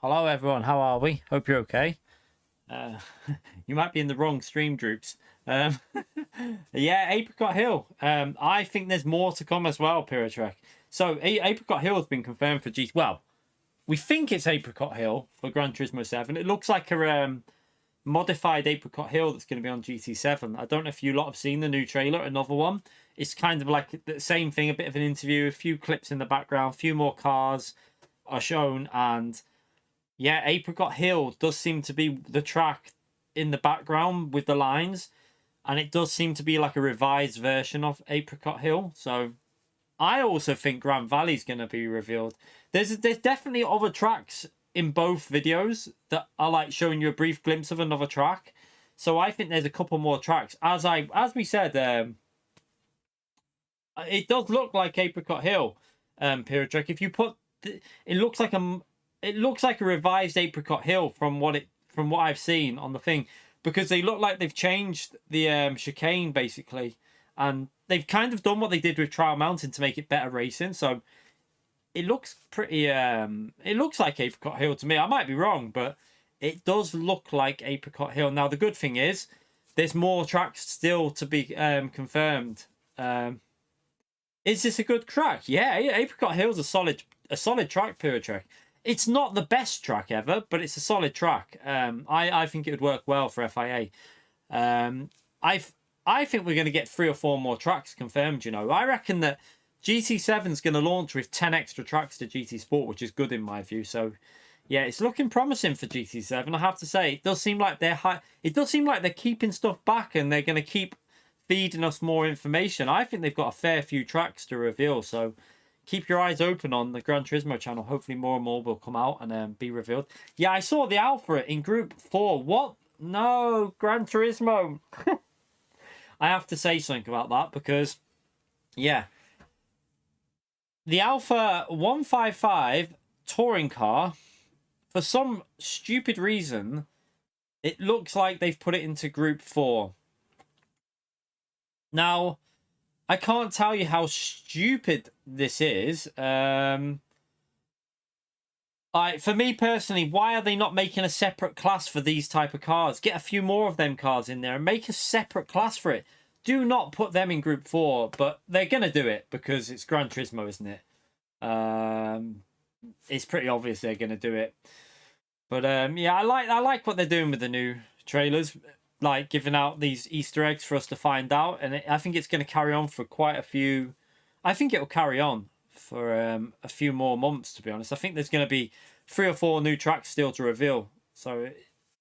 Hello everyone, how are we? Hope you're okay. You might be in the wrong stream groups. Yeah, Apricot Hill. I think there's more to come as well, Pyrotrek. So Apricot Hill has been confirmed for GT. Well, we think it's Apricot Hill for Gran Turismo 7. It looks like a modified Apricot Hill that's going to be on GT7. I don't know if you lot have seen the new trailer, another one. It's kind of like the same thing, a bit of an interview, a few clips in the background, a few more cars are shown, and yeah, Apricot Hill does seem to be the track in the background with the lines, and it does seem to be like a revised version of Apricot Hill. So I also think Grand Valley is going to be revealed. There's definitely other tracks in both videos that are like showing you a brief glimpse of another track. So I think there's a couple more tracks. As we said, it does look like Apricot Hill, Pyrotrek. If you put, it looks like a revised Apricot Hill from what I've seen on the thing, because they look like they've changed the chicane basically, and they've kind of done what they did with Trial Mountain to make it better racing. So it looks pretty. It looks like Apricot Hill to me. I might be wrong, but it does look like Apricot Hill. Now the good thing is, there's more tracks still to be confirmed. Is this a good track? Yeah, Apricot Hill's a solid track, Pyrotrek. It's not the best track ever, but it's a solid track. I think it would work well for FIA. I think we're going to get 3 or 4 more tracks confirmed, you know. I reckon that GT7 is going to launch with 10 extra tracks to GT Sport, which is good in my view. So, yeah, it's looking promising for GT7. I have to say, it does seem like they're keeping stuff back, and they're going to keep feeding us more information. I think they've got a fair few tracks to reveal, so keep your eyes open on the Gran Turismo channel. Hopefully more and more will come out and be revealed. Yeah, I saw the Alpha in Group 4. What? No, Gran Turismo. I have to say something about that because, yeah, the Alpha 155 touring car, for some stupid reason, it looks like they've put it into Group 4. Now, I can't tell you how stupid this is. For me personally, why are they not making a separate class for these type of cars? Get a few more of them cars in there and make a separate class for it. Do not put them in Group 4, but they're going to do it because it's Gran Turismo, isn't it? It's pretty obvious they're going to do it. But yeah, I like what they're doing with the new trailers, like giving out these Easter eggs for us to find out, and I think it's going to carry on for quite a few. I think it will carry on for a few more months, to be honest. I think there's going to be 3 or 4 new tracks still to reveal, so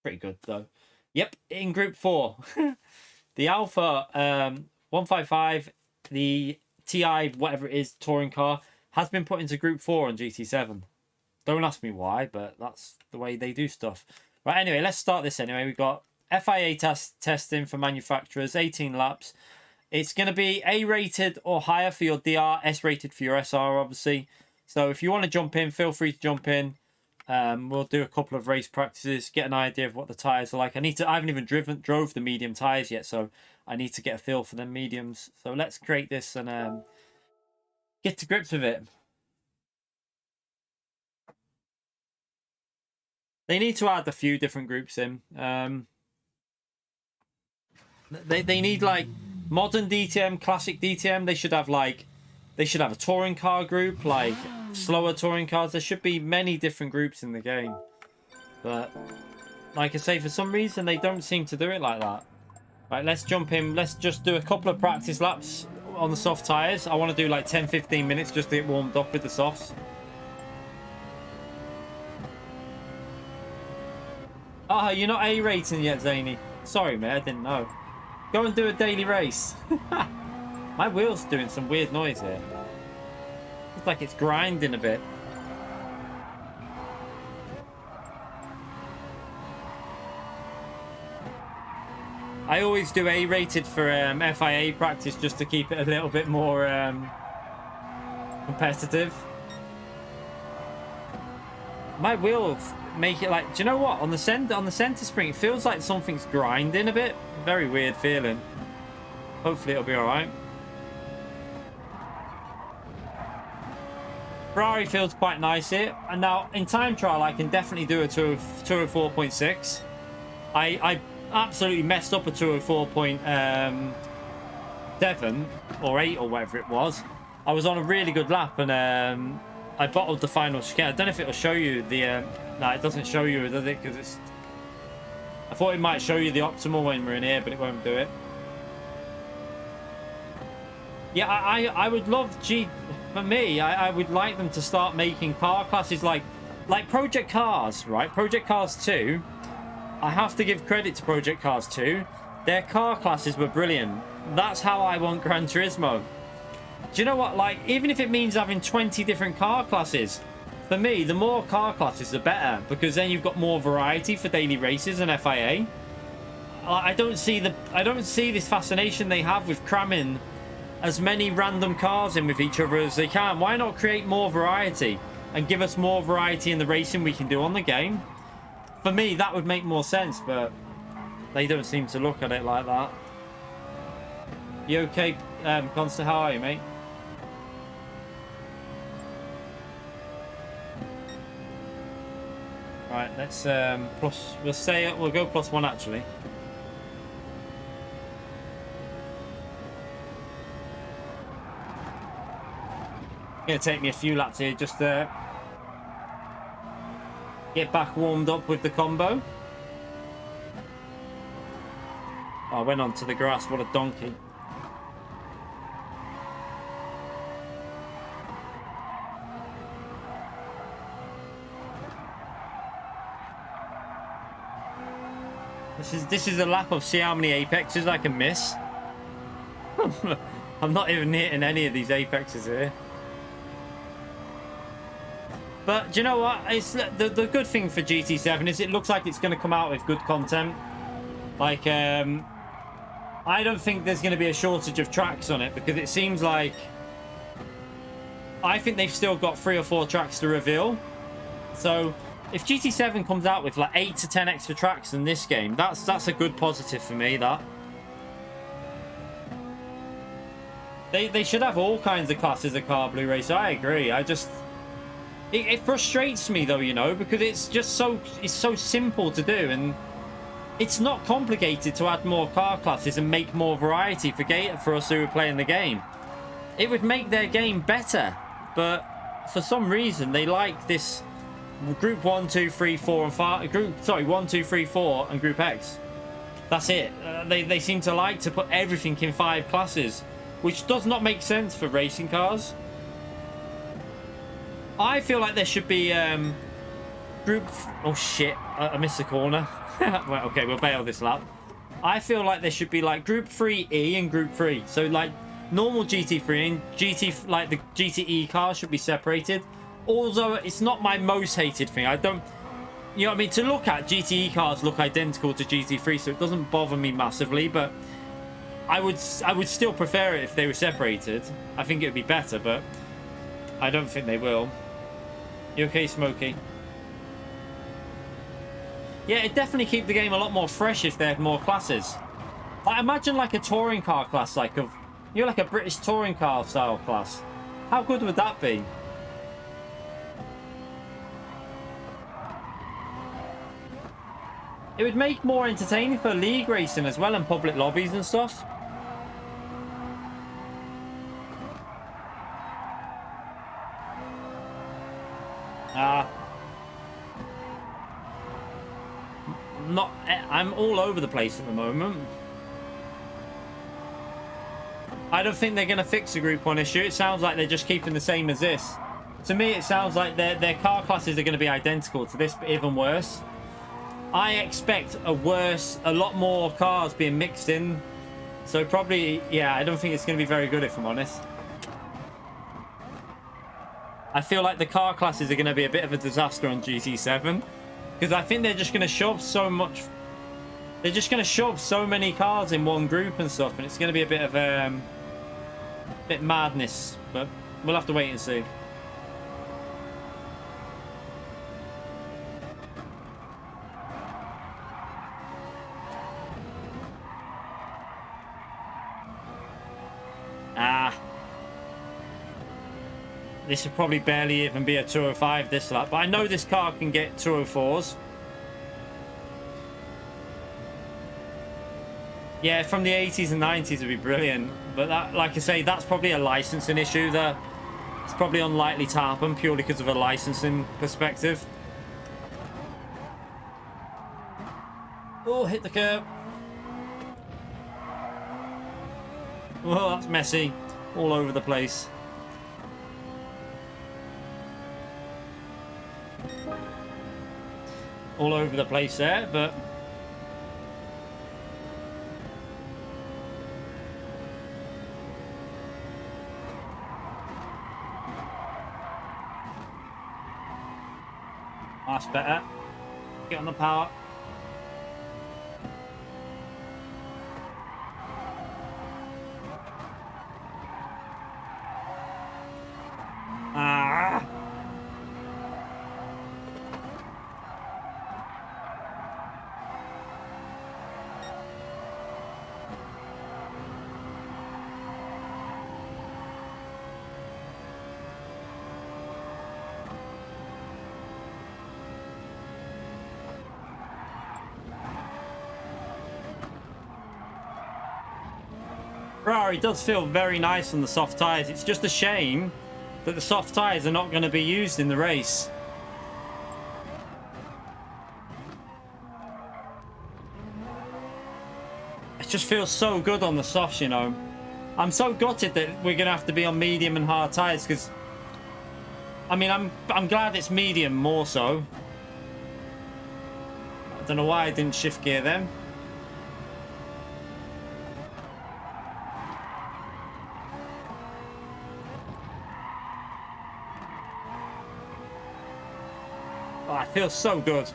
pretty good though. Yep, in Group 4, the Alpha 155, the TI whatever it is touring car has been put into Group 4 on GT7. Don't ask me why, but that's the way they do stuff. Right, anyway, let's start this anyway. We've got FIA testing for manufacturers, 18 laps. It's going to be A-rated or higher for your DR, S-rated for your SR, obviously. So if you want to jump in, feel free to jump in. We'll do a couple of race practices, get an idea of what the tyres are like. I haven't even drove the medium tyres yet, so I need to get a feel for the mediums. So let's create this and get to grips with it. They need to add a few different groups in. They need like modern DTM, classic DTM. They should have a touring car group, like slower touring cars. There should be many different groups in the game, but like I say, for some reason they don't seem to do it like that. Right, let's jump in. Let's just do a couple of practice laps on the soft tires. I want to do like 10-15 minutes just to get warmed up with the softs. Oh, you're not A-rating yet, Zany. Sorry, mate, I didn't know. Go and do a daily race. My wheel's doing some weird noise here. Looks like it's grinding a bit. I always do A-rated for FIA practice just to keep it a little bit more competitive. My wheels make it like, do you know what? On the center spring, it feels like something's grinding a bit. Very weird feeling. Hopefully it'll be all right. Ferrari feels quite nice here. And now in time trial, I can definitely do a 204.6. I absolutely messed up a 204.7 or 8 or whatever it was. I was on a really good lap and I bottled the final chicane. I don't know if it'll show you the... no, it doesn't show you, does it? Because it's... I thought it might show you the optimal when we're in here, but it won't do it. Yeah, I would love for me, I would like them to start making car classes like Project Cars, right? Project Cars 2. I have to give credit to Project Cars 2. Their car classes were brilliant. That's how I want Gran Turismo. Do you know what? Like, even if it means having 20 different car classes, for me, the more car classes, the better, because then you've got more variety for daily races and FIA. I don't see this fascination they have with cramming as many random cars in with each other as they can. Why not create more variety and give us more variety in the racing we can do on the game? For me, that would make more sense, but they don't seem to look at it like that. You okay, Consta? How are you, mate? Right, let's we'll go +1 actually. Gonna take me a few laps here just to get back warmed up with the combo. Oh, I went onto the grass, what a donkey. This is a lap of see how many apexes I can miss. I'm not even hitting any of these apexes here. But do you know what? It's the good thing for GT7 is it looks like it's going to come out with good content. Like, I don't think there's going to be a shortage of tracks on it because it seems like I think they've still got 3 or 4 tracks to reveal. So if GT7 comes out with like 8 to 10 extra tracks in this game, that's a good positive for me. That they should have all kinds of classes of car Blu-ray. So I agree. It frustrates me though, you know, because it's so simple to do and it's not complicated to add more car classes and make more variety for us who are playing the game. It would make their game better, but for some reason they like this group 1, 2, 3, 4 and 5 1, 2, 3, 4 and group X. That's it. They seem to like to put everything in 5 classes, which does not make sense for racing cars. I feel like there should be group... Oh shit, I missed the corner. Well, okay, we'll bail this lap. I feel like there should be like group 3E and group 3. So like normal GT3 and like the GTE cars should be separated. Although it's not my most hated thing. I don't... You know what I mean? To look at, GTE cars look identical to GT3, so it doesn't bother me massively, but I would still prefer it if they were separated. I think it would be better, but I don't think they will. You okay, Smokey? Yeah, it'd definitely keep the game a lot more fresh if they had more classes. Like, imagine like a touring car class, like like a British touring car style class. How good would that be? It would make more entertaining for league racing as well and public lobbies and stuff. I'm all over the place at the moment. I don't think they're going to fix the Group 1 issue. It sounds like they're just keeping the same as this. To me, it sounds like their car classes are going to be identical to this, but even worse. I expect a lot more cars being mixed in. So probably, yeah, I don't think it's going to be very good if I'm honest. I feel like the car classes are going to be a bit of a disaster on GT7. Because I think they're just going to shove so much... They're just going to shove so many cars in one group and stuff. And it's going to be a bit of bit madness. But we'll have to wait and see. this would probably barely even be a 205 this lap. But I know this car can get 204s. Yeah, from the 80s and 90s would be brilliant. But that, like I say, that's probably a licensing issue there. It's probably unlikely to happen purely because of a licensing perspective. Oh, hit the curb. Oh, that's messy. All over the place. All over the place there, but... that's better. Get on the power. Ah. Ferrari does feel very nice on the soft tyres. It's just a shame that the soft tyres are not going to be used in the race. It just feels so good on the softs, you know. I'm so gutted that we're going to have to be on medium and hard tyres because, I mean, I'm glad it's medium more so. I don't know why I didn't shift gear then. Oh, it feels so good.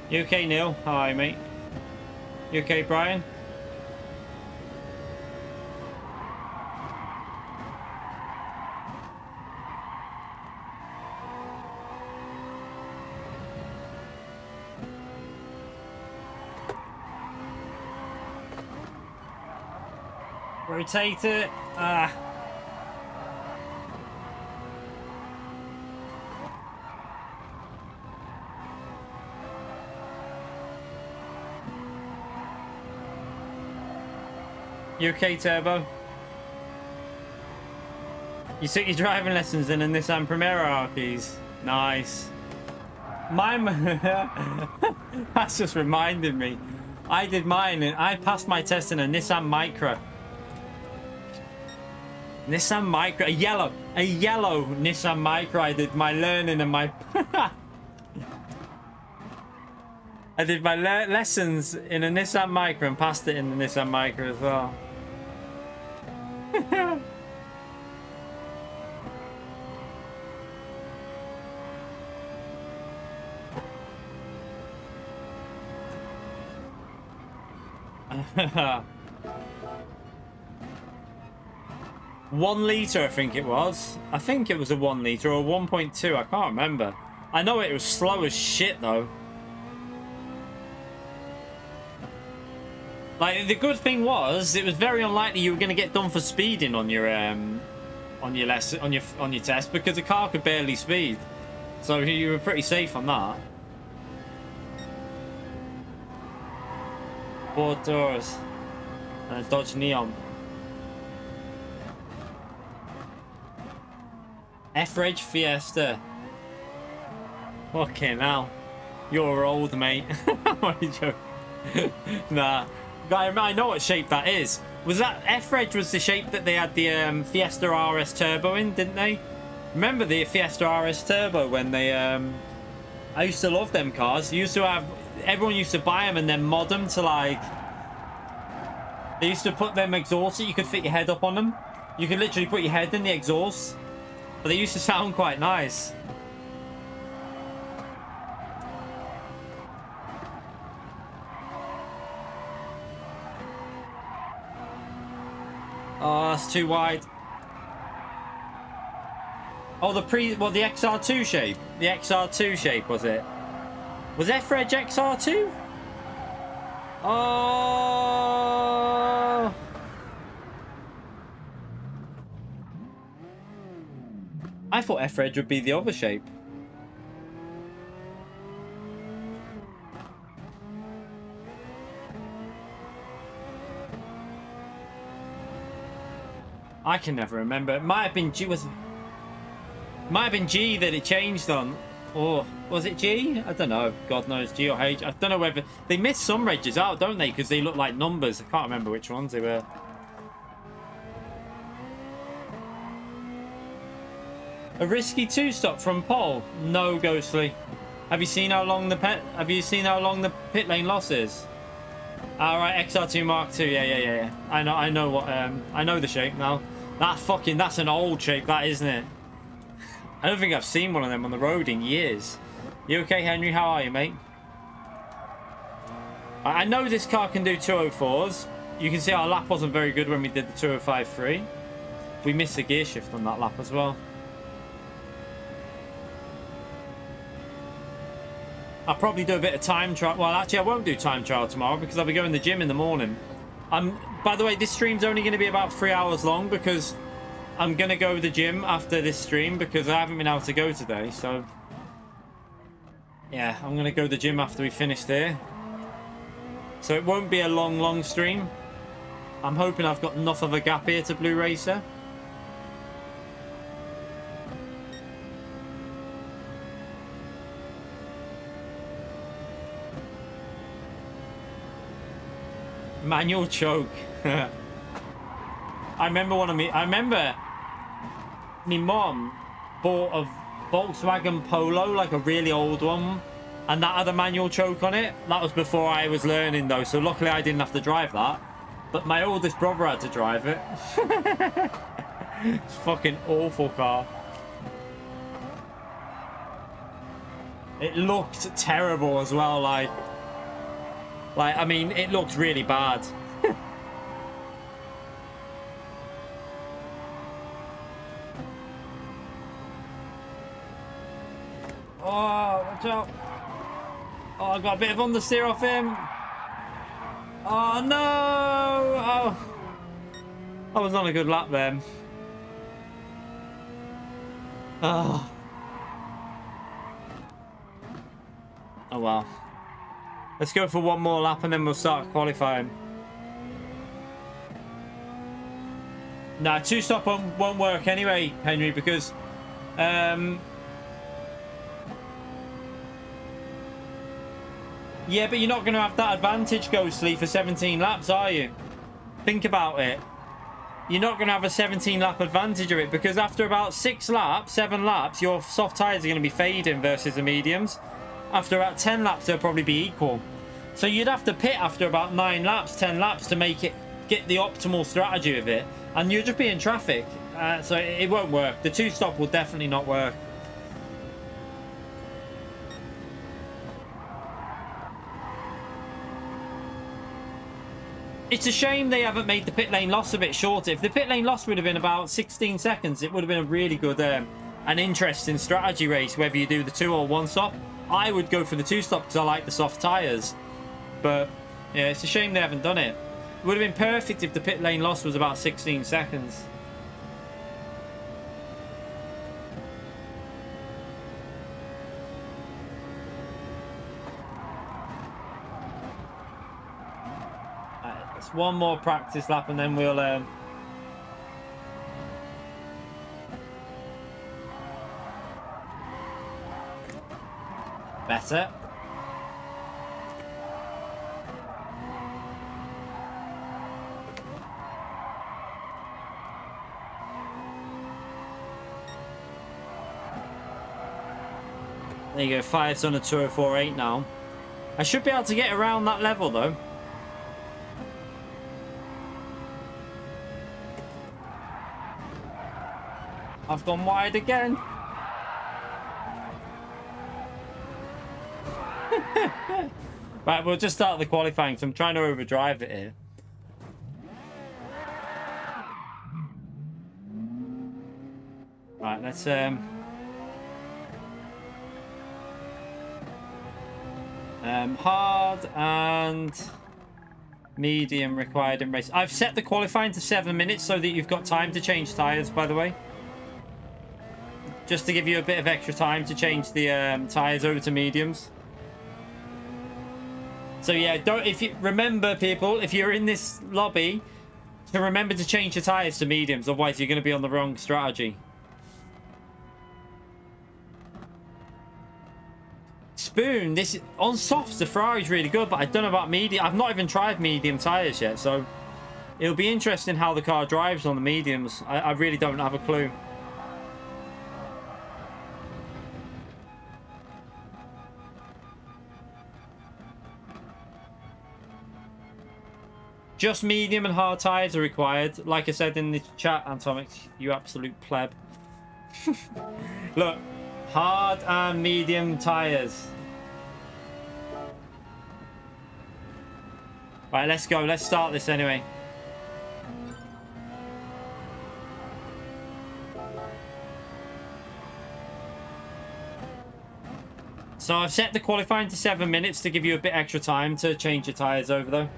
You okay, Neil? Hi, mate. You okay, Brian? Rotate it. You okay, Turbo? You took your driving lessons in a Nissan Primera keys. Nice. That's just reminded me. I did mine and I passed my test in a Nissan Micra. Nissan Micra, a yellow Nissan Micra. I did my learning and my I did my lessons in a Nissan Micra and passed it in the Nissan Micra as well. One litre, I think it was. I think it was a 1 litre or 1.2. I can't remember. I know it was slow as shit though. Like, the good thing was, it was very unlikely you were going to get done for speeding on your lesson, on your test, because the car could barely speed. So you were pretty safe on that. 4 doors and a Dodge Neon. F-Reg Fiesta. Fucking hell, you're old, mate. What are you joking? Nah. I know what shape that is. Was that F-Reg was the shape that they had the Fiesta RS Turbo in, didn't they? Remember the Fiesta RS Turbo when they I used to love them cars. Everyone used to buy them and then mod them to like... They used to put them exhausts, you could fit your head up on them. You could literally put your head in the exhaust. But they used to sound quite nice. Oh, that's too wide. Oh, the XR2 shape. The XR2 shape, was it? Was F-Reg XR2? Oh. I thought F-Reg would be the other shape. I can never remember. It might have been G. Might have been G that it changed on. Or was it G? I don't know. God knows, G or H. I don't know whether they miss some regs out, don't they? Because they look like numbers. I can't remember which ones they were. A risky two-stop from Paul. No, Ghostly. Have you seen how long the pit lane loss is? All right, XR2 Mark II. Yeah. I know what. I know the shape now. That's an old shape, that, isn't it? I don't think I've seen one of them on the road in years. You okay, Henry? How are you, mate? I know this car can do 204s. You can see our lap wasn't very good when we did the 205.3. We missed the gear shift on that lap as well. I'll probably do a bit of time trial. Well, actually, I won't do time trial tomorrow because I'll be going to the gym in the morning. By the way, this stream's only going to be about 3 hours long because I'm going to go to the gym after this stream because I haven't been able to go today. So, yeah, I'm going to go to the gym after we finish there. So it won't be a long stream. I'm hoping I've got enough of a gap here to Blue Racer. Manual choke. I remember my mom bought a Volkswagen Polo, like a really old one, and that had a manual choke on it. That was before I was learning though, so luckily I didn't have to drive that. But my oldest brother had to drive it. It's a fucking awful car. It looked terrible as well, like I mean, it looked really bad. Oh, watch out. Oh, I got a bit of understeer off him. Oh, no. Oh, that was not a good lap then. Oh. Oh, well. Let's go for one more lap and then we'll start qualifying. Nah, two-stop won't work anyway, Henry, because... Yeah, but you're not going to have that advantage, Ghostly, for 17 laps, are you? Think about it. You're not going to have a 17-lap advantage of it because after about 7 laps, your soft tyres are going to be fading versus the mediums. After about 10 laps, they'll probably be equal. So you'd have to pit after about 9 laps, 10 laps to make it get the optimal strategy of it. And you'll just be in traffic. So it won't work. The two-stop will definitely not work. It's a shame they haven't made the pit lane loss a bit shorter. If the pit lane loss would have been about 16 seconds, it would have been a really good, an interesting strategy race, whether you do the 2 or 1 stop. I would go for the 2 stop because I like the soft tyres. But, yeah, it's a shame they haven't done it. It would have been perfect if the pit lane loss was about 16 seconds. It's one more practice lap and then we'll... Better. There you go, 5's on a 204.8 now. I should be able to get around that level though. I've gone wide again. Right, we'll just start the qualifying, so I'm trying to overdrive it here. Right, let's hard and medium required in race. I've set the qualifying to 7 minutes so that you've got time to change tires, by the way. Just to give you a bit of extra time to change the tires over to mediums. So yeah, remember people, if you're in this lobby, to remember to change your tires to mediums, otherwise you're going to be on the wrong strategy. Spoon, this on softs, the Ferrari's really good, but I don't know about medium. I've not even tried medium tires yet, so it'll be interesting how the car drives on the mediums. I really don't have a clue. Just medium and hard tires are required. Like I said in the chat, Antomic, you absolute pleb. Look, hard and medium tires. Right, let's go. Let's start this anyway. So I've set the qualifying to 7 minutes to give you a bit extra time to change your tires over though.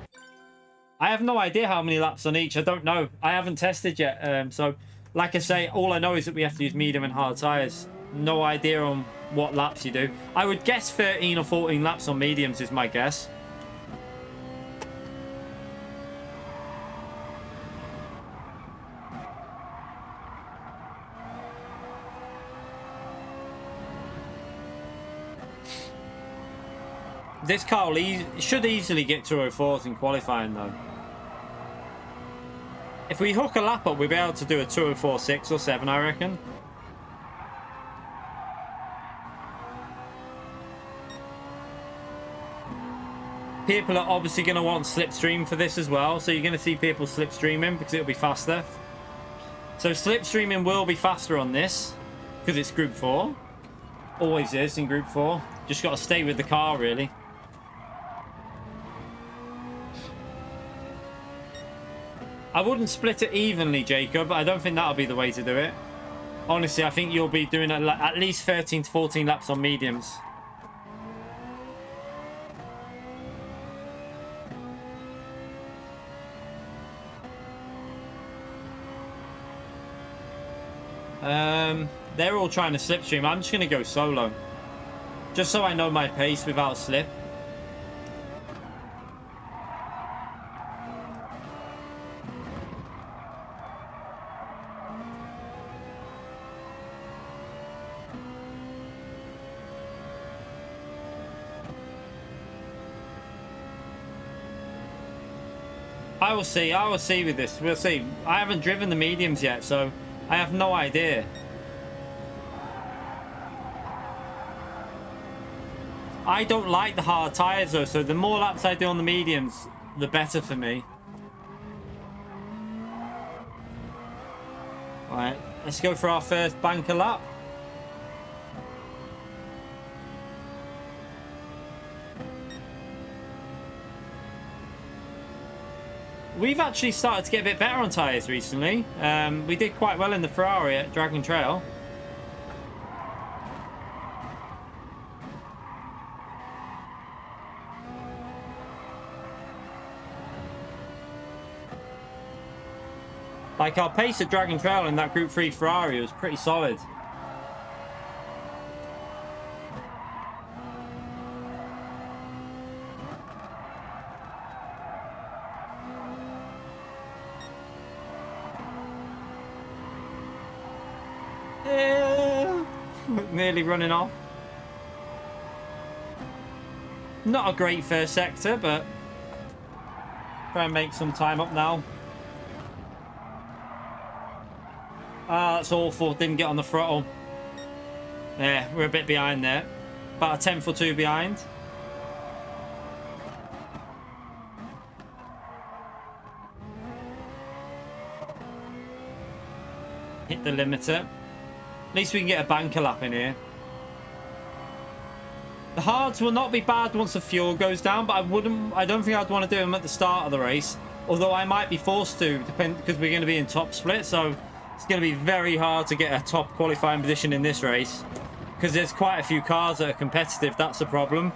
I have no idea how many laps on each. I don't know. I haven't tested yet. So, like I say, all I know is that we have to use medium and hard tyres. No idea on what laps you do. I would guess 13 or 14 laps on mediums is my guess. This car should easily get 204s in qualifying though. If we hook a lap up, we'll be able to do a 204.6 or 7, I reckon. People are obviously going to want slipstream for this as well, so you're going to see people slipstreaming because it'll be faster. So slipstreaming will be faster on this because it's Group 4. Always is in Group 4. Just got to stay with the car, really. I wouldn't split it evenly, Jacob. I don't think that'll be the way to do it. Honestly, I think you'll be doing at least 13 to 14 laps on mediums. They're all trying to slipstream. I'm just going to go solo. Just so I know my pace without slip. I will see with this. We'll see. I haven't driven the mediums yet, so I have no idea. I don't like the hard tyres though, so the more laps I do on the mediums, the better for me. Alright, let's go for our first banker lap. We've actually started to get a bit better on tyres recently. We did quite well in the Ferrari at Dragon Trail. Like our pace at Dragon Trail in that Group 3 Ferrari was pretty solid. Nearly running off. Not a great first sector, but try and make some time up now. Ah, that's awful. Didn't get on the throttle. Yeah, we're a bit behind there. About a tenth or two behind. Hit the limiter. At least we can get a banker lap in here. The hards will not be bad once the fuel goes down, but I don't think I'd want to do them at the start of the race. Although I might be forced to, because we're going to be in top split, so it's going to be very hard to get a top qualifying position in this race. Because there's quite a few cars that are competitive, that's the problem.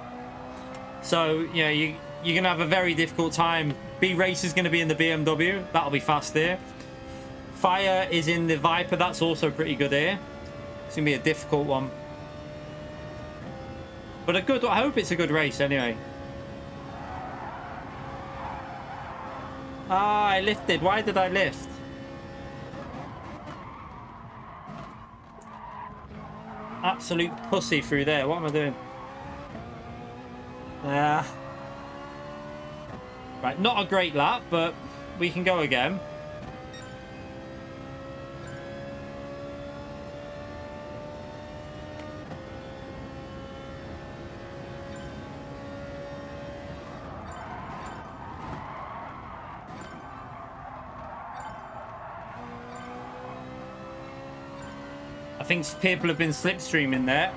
So, yeah, you're going to have a very difficult time. B race is going to be in the BMW, that'll be fast here. Fire is in the Viper, that's also pretty good here. It's going to be a difficult one. But a good, I hope it's a good race anyway. Ah, I lifted. Why did I lift? Absolute pussy through there. What am I doing? Right, not a great lap, but we can go again. I think people have been slipstreaming there.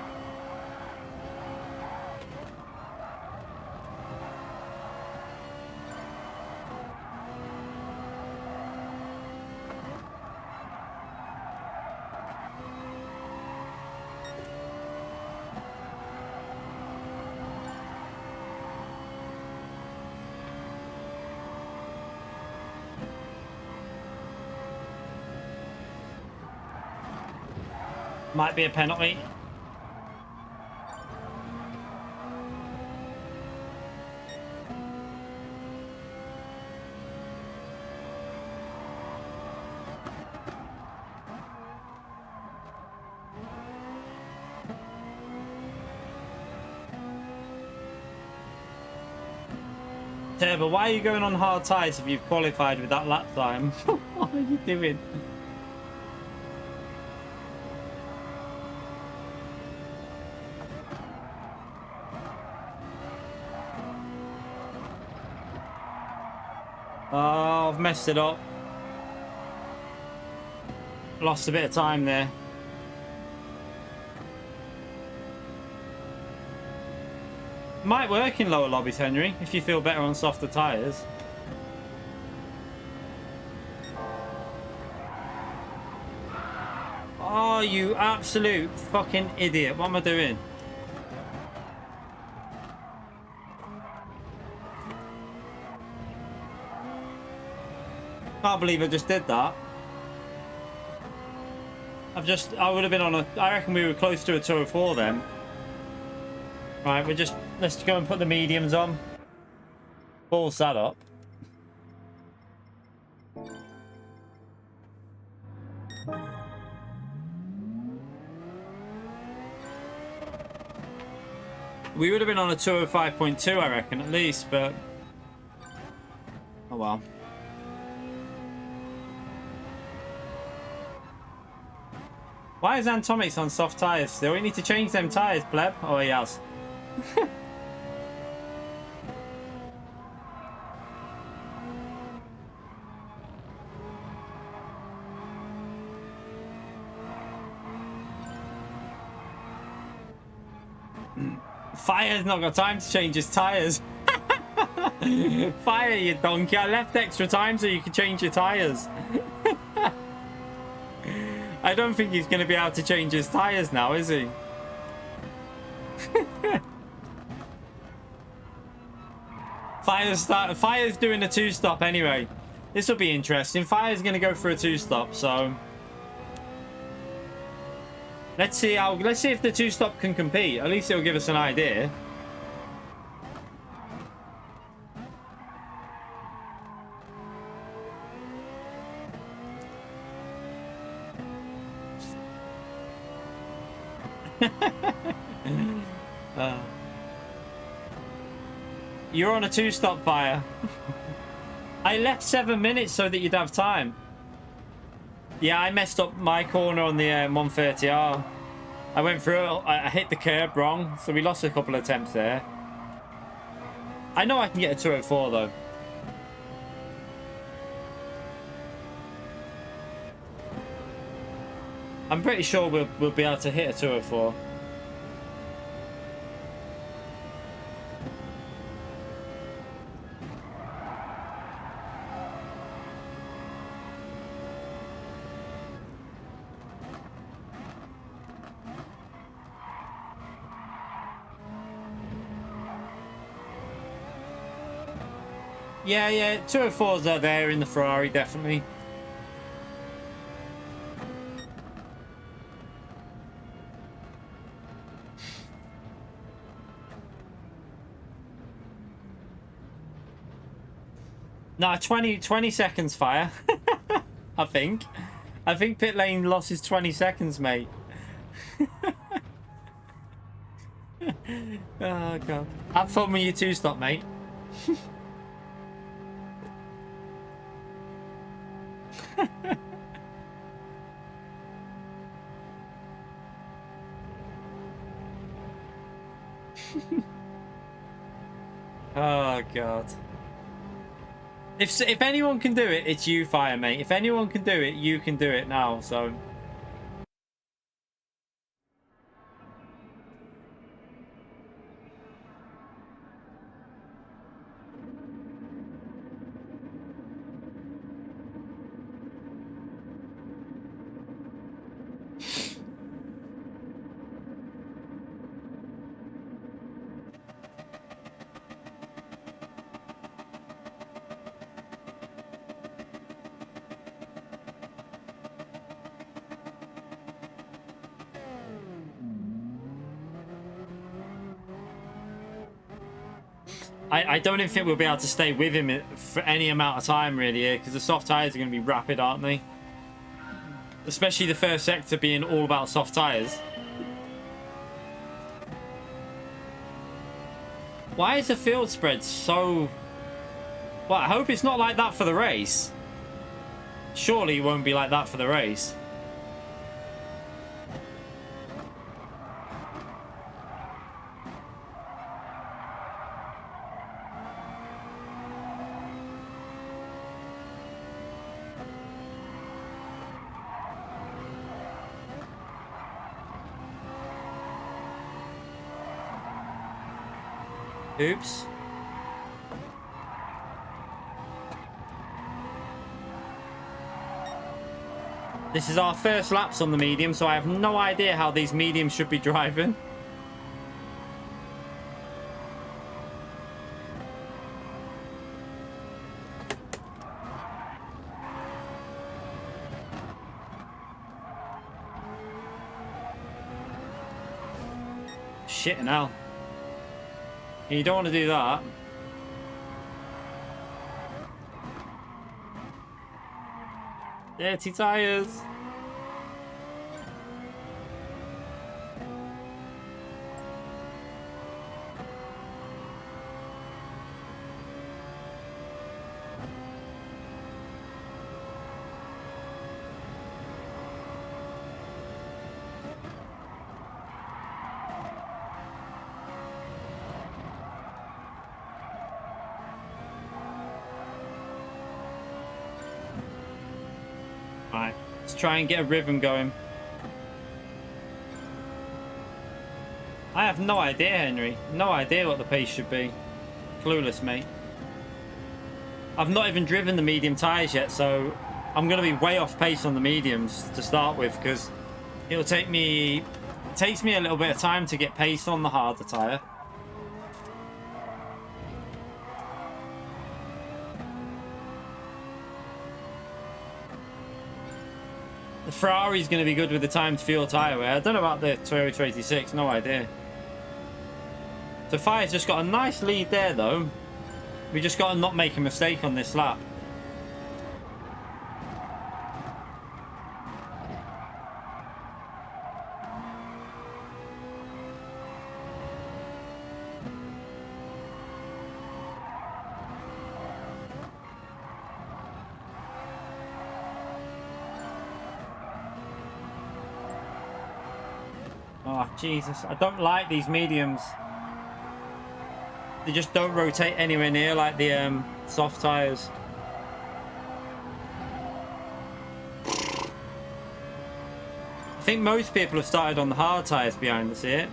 Might be a penalty. Turbo, why are you going on hard tyres if you've qualified with that lap time? What are you doing? Oh, I've messed it up. Lost a bit of time there. Might work in lower lobbies, Henry, if you feel better on softer tyres. Oh, you absolute fucking idiot. What am I doing? Can't believe I just did that. I would have been on a, I reckon we were close to a 204 then. Right, let's go and put the mediums on. Balls that up. We would have been on a 205.2, I reckon, at least, but oh well. Why is Antomix on soft tyres still? We need to change them tyres, pleb. Oh, he has. Fire's not got time to change his tyres. Fire, you donkey. I left extra time so you could change your tyres. I don't think he's going to be able to change his tyres now, is he? Fire's doing a two-stop anyway. This will be interesting. Fire's going to go for a two-stop, so let's see if the two-stop can compete. At least it'll give us an idea. You're on a two-stop, Fire. I left 7 minutes so that you'd have time. Yeah, I messed up my corner on the 130R. I went through, I hit the curb wrong, so we lost a couple of attempts there. I know I can get a 204 though. I'm pretty sure we'll be able to hit a 204. Yeah, 204s are there in the Ferrari, definitely. No, 20 seconds fire. I think pit lane loss is 20 seconds, mate. Oh, God. Have fun when you two stop, mate. Oh, God. If anyone can do it, it's you, Fire, mate. If anyone can do it, you can do it now, so... I don't even think we'll be able to stay with him for any amount of time, really, because the soft tyres are going to be rapid, aren't they? Especially the first sector being all about soft tyres. Why is the field spread so... Well, I hope it's not like that for the race. Surely it won't be like that for the race. Oops. This is our first laps on the medium, so I have no idea how these mediums should be driving. Shit, hell. You don't want to do that. Dirty tires. Alright, let's try and get a rhythm going. I have no idea, Henry. No idea what the pace should be. Clueless, mate. I've not even driven the medium tyres yet, so I'm going to be way off pace on the mediums to start with, because it'll take me... It takes me a little bit of time to get pace on the harder tyre. The Ferrari's going to be good with the timed fuel tyre wear. I don't know about the Toyota 86, no idea. So Fire's just got a nice lead there, though. We just got to not make a mistake on this lap. Oh, Jesus. I don't like these mediums. They just don't rotate anywhere near like the soft tires. I think most people have started on the hard tires behind the seat.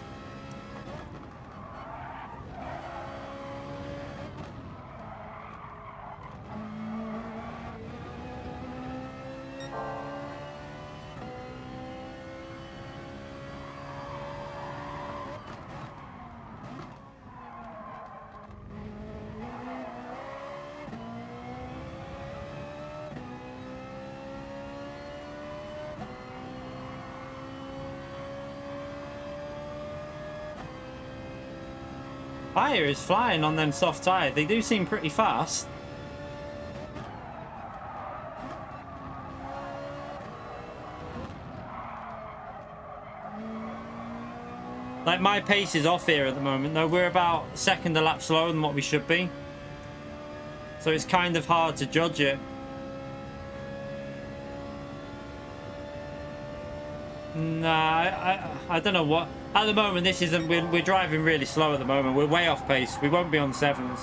Fire is flying on them soft tires. They do seem pretty fast. Like, my pace is off here at the moment, though. We're about a second a lap slower than what we should be. So it's kind of hard to judge it. Nah, I don't know what. At the moment, this isn't. We're driving really slow at the moment. We're way off pace. We won't be on sevens.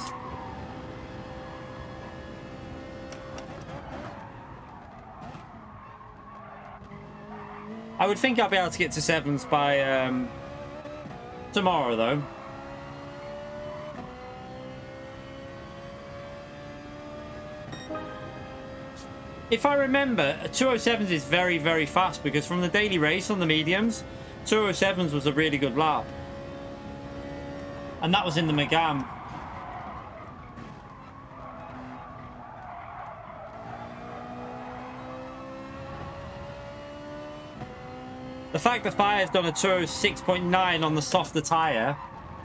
I would think I'll be able to get to sevens by tomorrow, though. If I remember, 207s is very, very fast because from the daily race on the mediums, 207s was a really good lap. And that was in the Megane. The fact that Fire's done a 206.9 on the softer tyre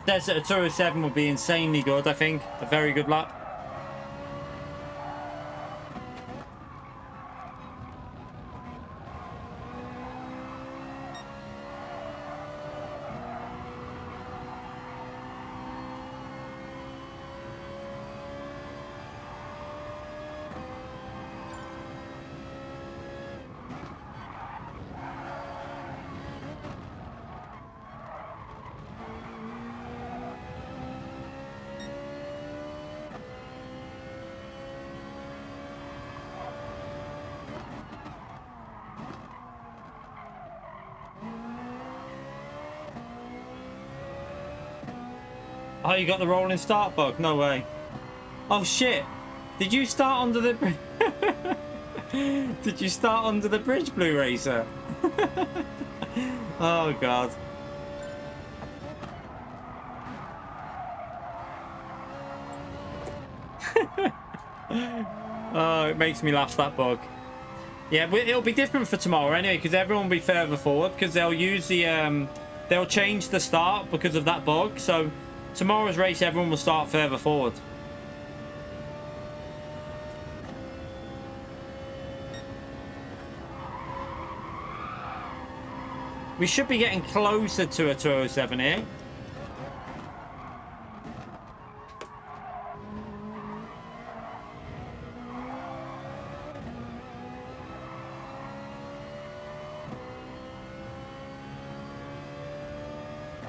says that a 207 would be insanely good, I think. A very good lap. Oh, you got the rolling start bug? No way. Oh shit! Did you start under the bridge? Did you start under the bridge, Blue Racer? Oh god. Oh, it makes me laugh, that bug. Yeah, it'll be different for tomorrow anyway, because everyone will be further forward because they'll use the they'll change the start because of that bug. So tomorrow's race, everyone will start further forward. We should be getting closer to a 207 here.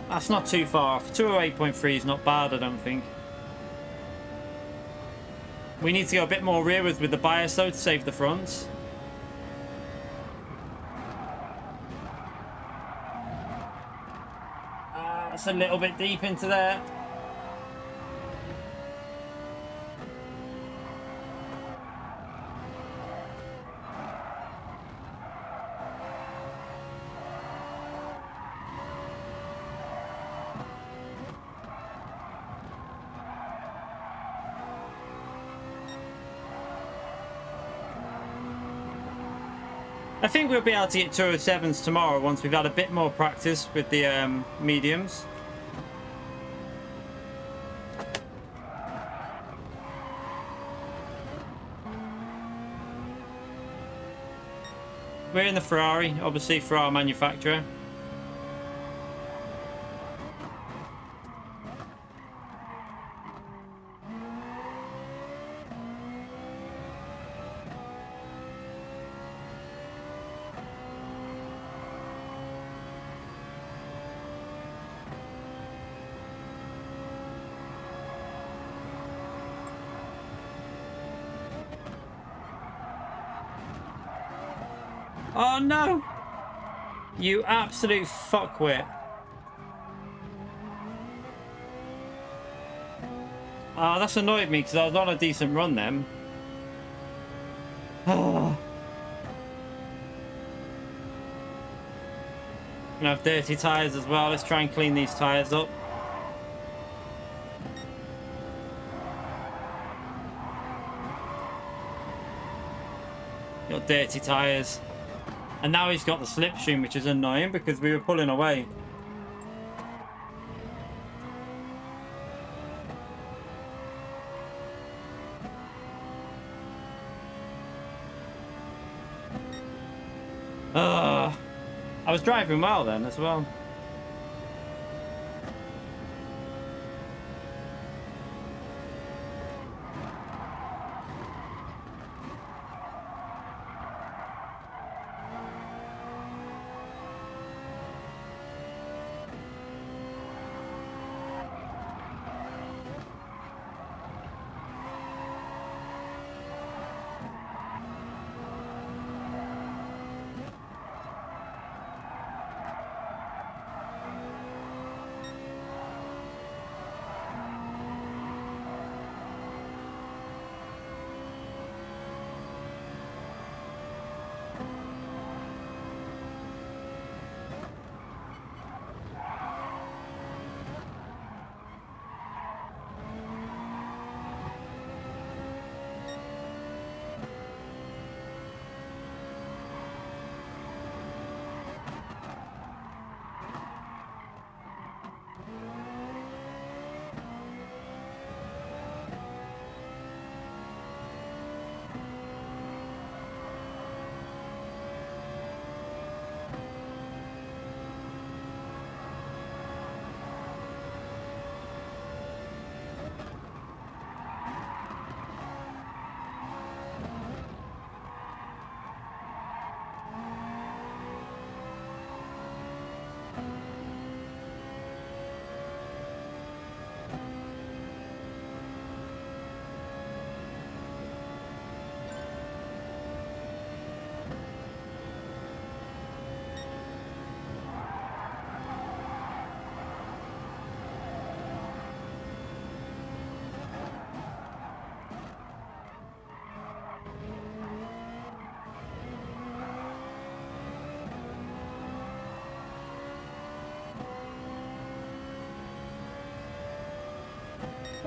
That's not too far off. 208.3 is not bad, I don't think. We need to go a bit more rearward with the bias, though, to save the fronts. It's a little bit deep into there. I think we'll be able to get 207s tomorrow once we've had a bit more practice with the mediums. We're in the Ferrari, obviously, for our manufacturer. Oh no! You absolute fuckwit. Oh, that's annoyed me because I was on a decent run then. Oh. Gonna have dirty tyres as well. Let's try and clean these tyres up. Got dirty tyres. And now he's got the slipstream, which is annoying because we were pulling away. I was driving well then as well.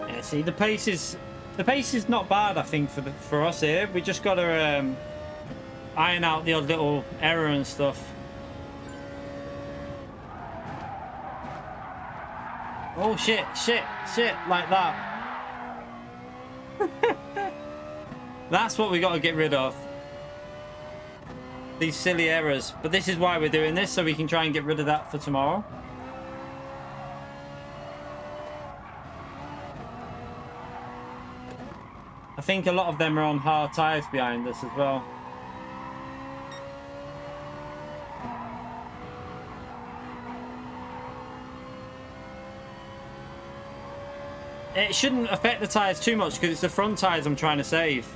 Yeah, see, the pace is not bad, I think, for us here. We just got to iron out the odd little error and stuff. Oh shit, like that. That's what we got to get rid of. These silly errors. But this is why we're doing this, so we can try and get rid of that for tomorrow. I think a lot of them are on hard tyres behind us as well. It shouldn't affect the tyres too much because it's the front tyres I'm trying to save.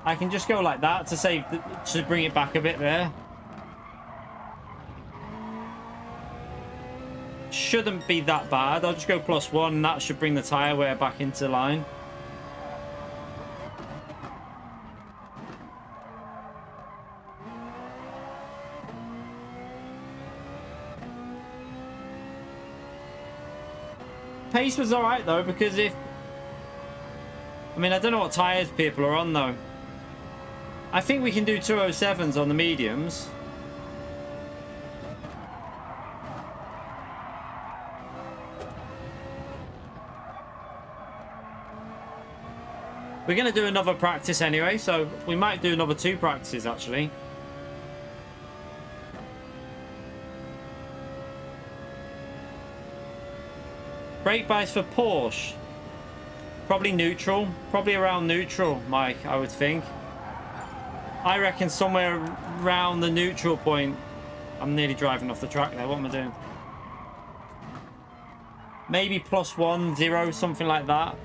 I can just go like that to save, to bring it back a bit there. Shouldn't be that bad. I'll just go +1 and that should bring the tyre wear back into line. Pace was alright though, because I don't know what tyres people are on though. I think we can do 207s on the mediums. We're going to do another practice anyway, so we might do another 2 practices actually. Brake bias for Porsche. Probably neutral. Probably around neutral, Mike, I would think. I reckon somewhere around the neutral point. I'm nearly driving off the track there. What am I doing? Maybe +1, 0, something like that.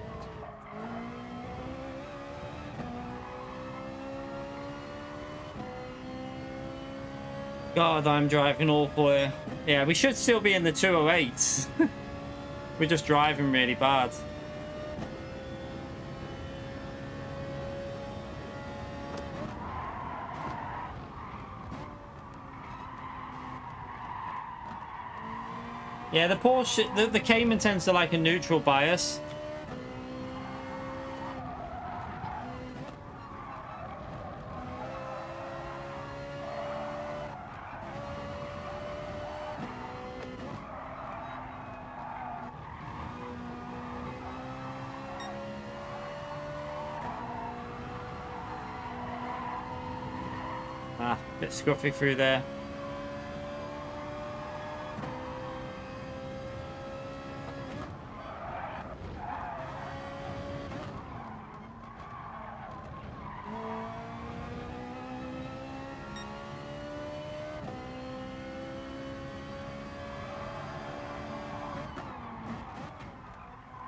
God, I'm driving awful here. Yeah, we should still be in the 208s. We're just driving really bad. Yeah, the Porsche, the Cayman tends to like a neutral bias. Ah, bit scruffy through there.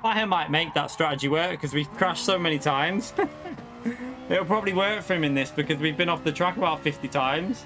I might make that strategy work because we've crashed so many times. It'll probably work for him in this because we've been off the track about 50 times.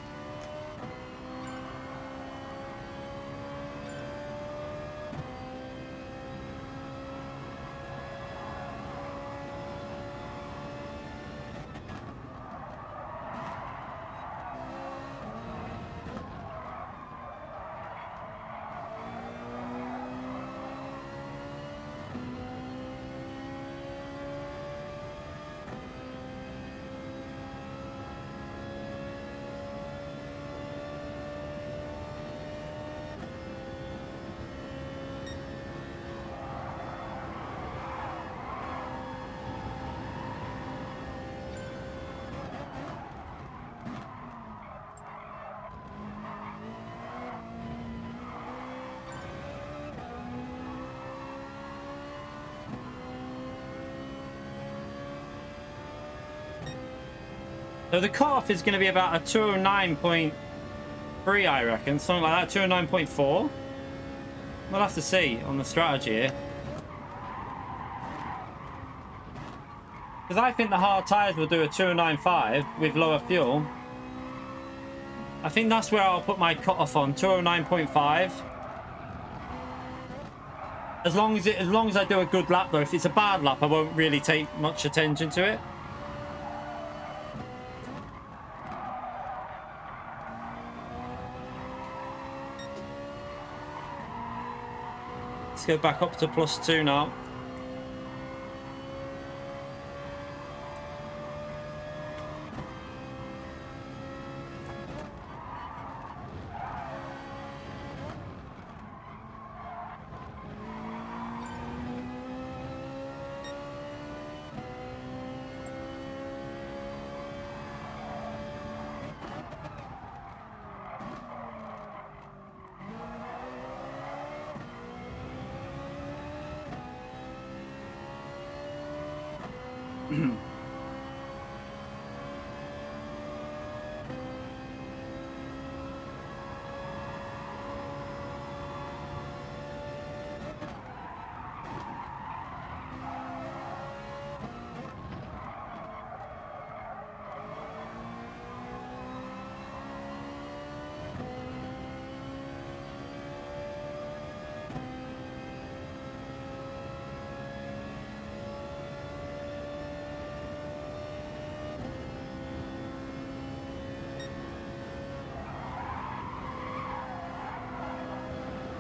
So the cutoff is going to be about a 209.3, I reckon. Something like that, 209.4. We'll have to see on the strategy here. Because I think the hard tyres will do a 209.5 with lower fuel. I think that's where I'll put my cutoff on, 209.5. As long as I do a good lap though. If it's a bad lap, I won't really take much attention to it. Let's go back up to +2 now.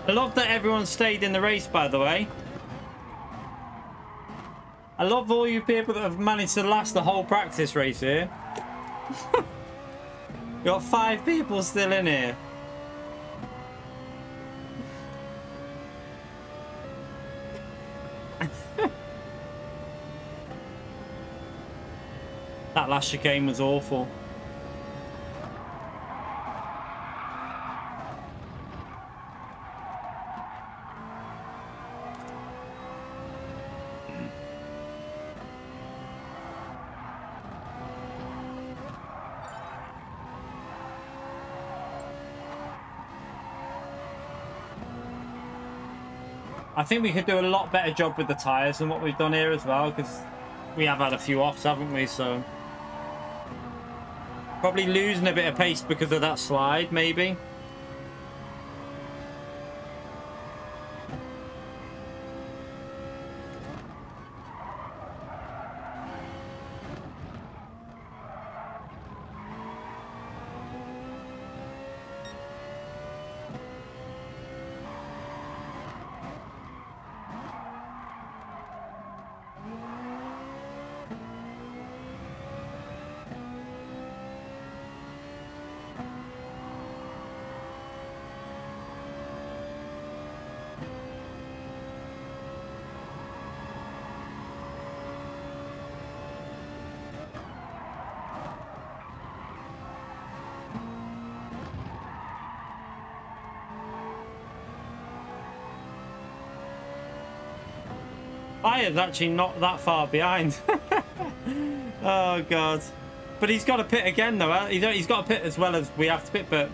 I love that everyone stayed in the race, by the way. I love all you people that have managed to last the whole practice race here. You got 5 people still in here. That last chicane was awful. I think we could do a lot better job with the tyres than what we've done here as well, because we have had a few offs, haven't we? So Probably losing a bit of pace because of that slide, maybe. Is actually not that far behind. Oh god, but he's got to pit again though. He's got to pit as well as we have to pit, but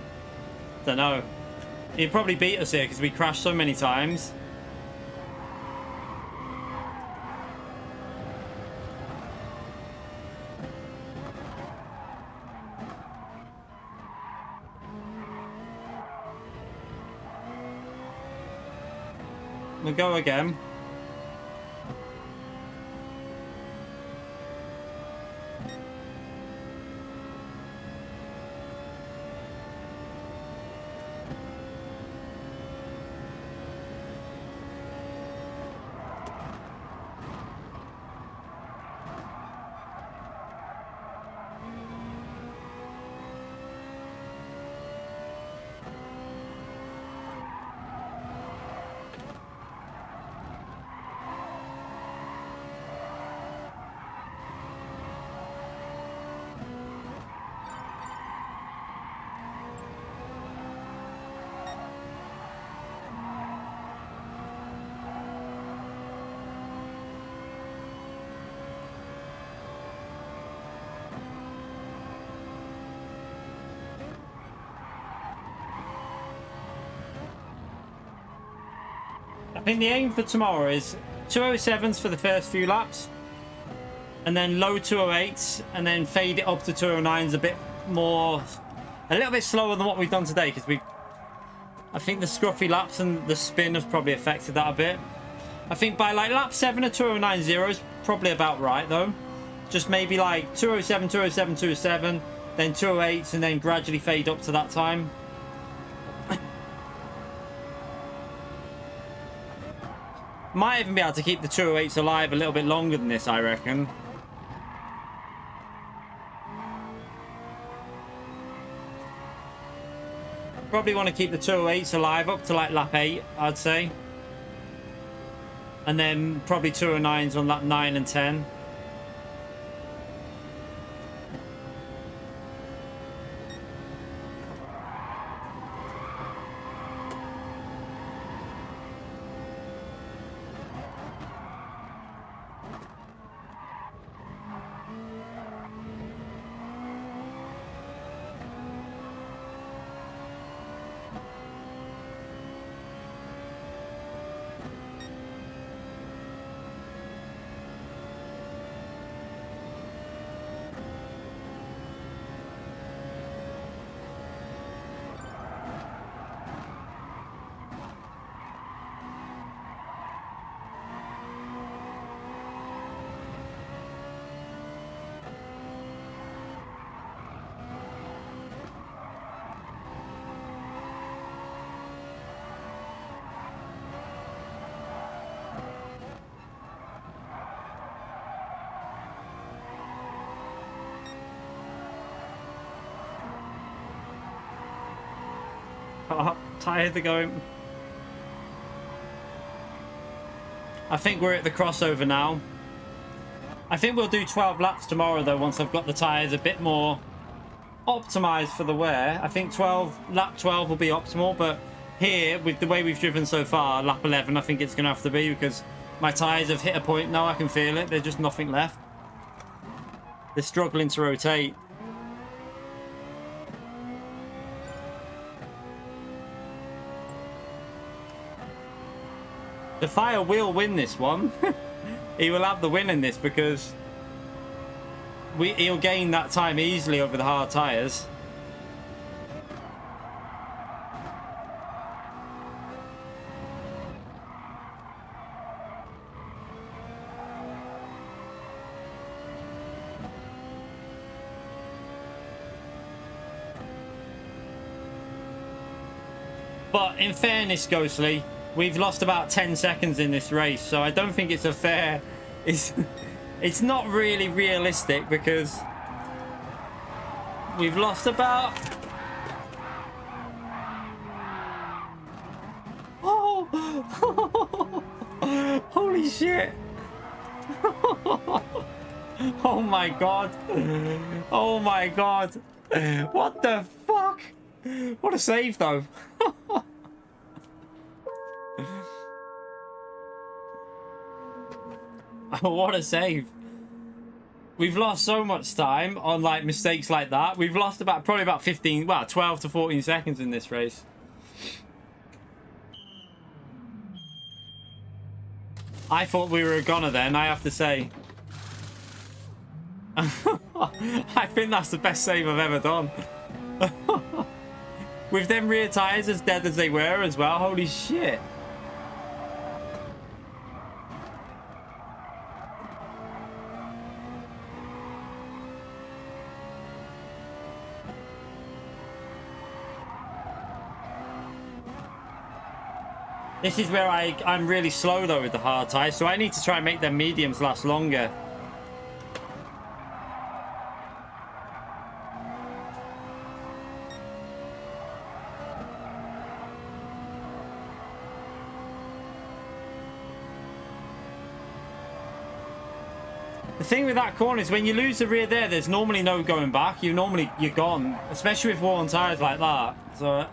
don't know, he'd probably beat us here because we crashed so many times. We'll go again. I think the aim for tomorrow is 207s for the first few laps, and then low 208s, and then fade it up to 209s a bit more, a little bit slower than what we've done today, because I think the scruffy laps and the spin has probably affected that a bit. I think by like lap 7 or 209.0 is probably about right though. Just maybe like 207, 207, 207, then 208s, and then gradually fade up to that time. Might even be able to keep the 208s alive a little bit longer than this, I reckon. Probably want to keep the 208s alive up to like lap 8, I'd say. And then probably 209s on lap 9 and 10. Oh, tired of going. I think we're at the crossover now. I think we'll do 12 laps tomorrow though, once I've got the tyres a bit more optimized for the wear. I think lap 12 will be optimal, but here, with the way we've driven so far, lap 11 I think it's going to have to be, because my tyres have hit a point now, I can feel it, there's just nothing left. They're struggling to rotate. The Fire will win this one. He will have the win in this, because he'll gain that time easily over the hard tyres. But in fairness, Ghostly, we've lost about 10 seconds in this race, so I don't think it's a fair... It's not really realistic because we've lost about... Oh! Holy shit! Oh my god! Oh my god! What the fuck? What a save though! What a save. We've lost so much time on like mistakes like that. We've lost probably about 15, well, 12 to 14 seconds in this race. I thought we were a goner then, I have to say. I think that's the best save I've ever done. With them rear tyres as dead as they were as well. Holy shit. This is where I'm really slow though with the hard tyres, so I need to try and make them mediums last longer. The thing with that corner is when you lose the rear there, there's normally no going back. You're gone, especially with worn tyres like that. So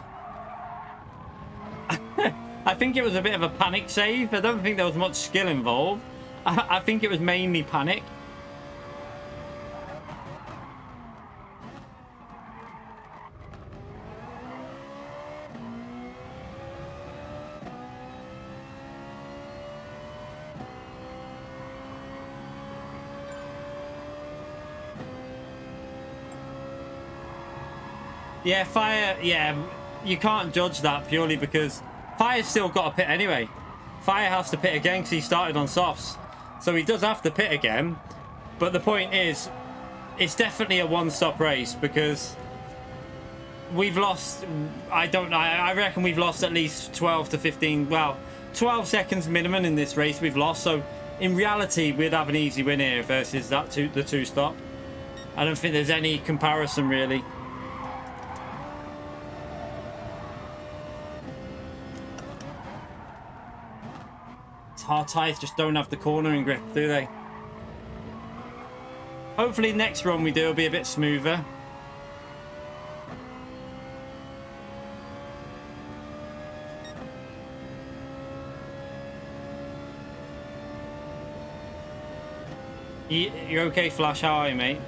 I think it was a bit of a panic save. I don't think there was much skill involved. I think it was mainly panic. Yeah, Fire, yeah, you can't judge that purely because Fire's still got to pit anyway. Fire has to pit again because he started on softs. So he does have to pit again. But the point is, it's definitely a one-stop race because we've lost, I reckon we've lost at least 12 to 15, well, 12 seconds minimum in this race we've lost. So in reality, we'd have an easy win here versus the two-stop. I don't think there's any comparison really. Hard tyres just don't have the cornering grip, do they? Hopefully next run we do will be a bit smoother. You're okay, Flash? How are you, mate?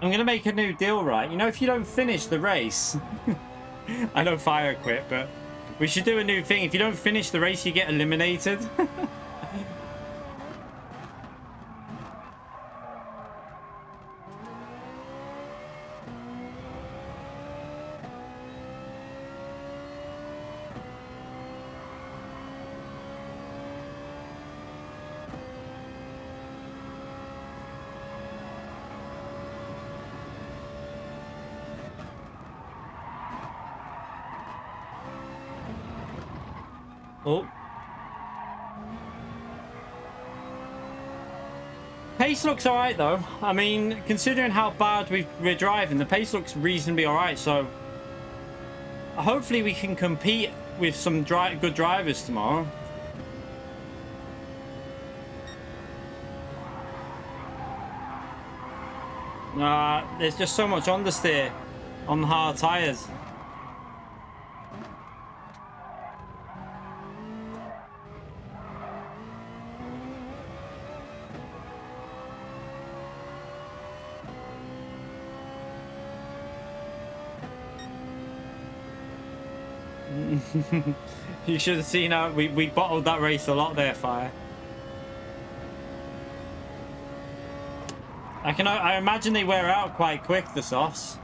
I'm going to make a new deal, right? You know, if you don't finish the race... I know Fire quit, but we should do a new thing. If you don't finish the race, you get eliminated. pace looks alright though. I mean, considering how bad we're driving, the pace looks reasonably alright. So hopefully we can compete with some good drivers tomorrow. There's just so much understeer on the hard tyres. You should have seen how we bottled that race a lot there, Fire. I imagine they wear out quite quick, the softs.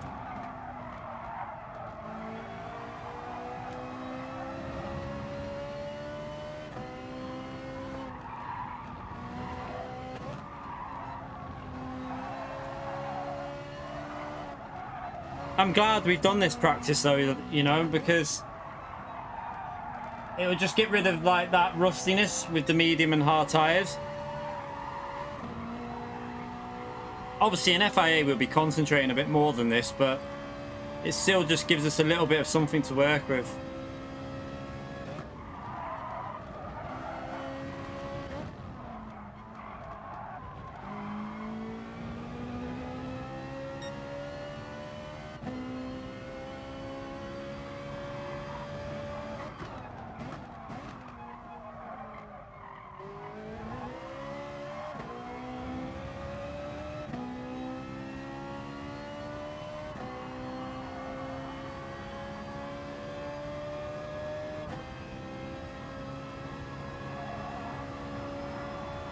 I'm glad we've done this practice though, you know, because it will just get rid of like that rustiness with the medium and hard tyres. Obviously in FIA we'll be concentrating a bit more than this, but it still just gives us a little bit of something to work with.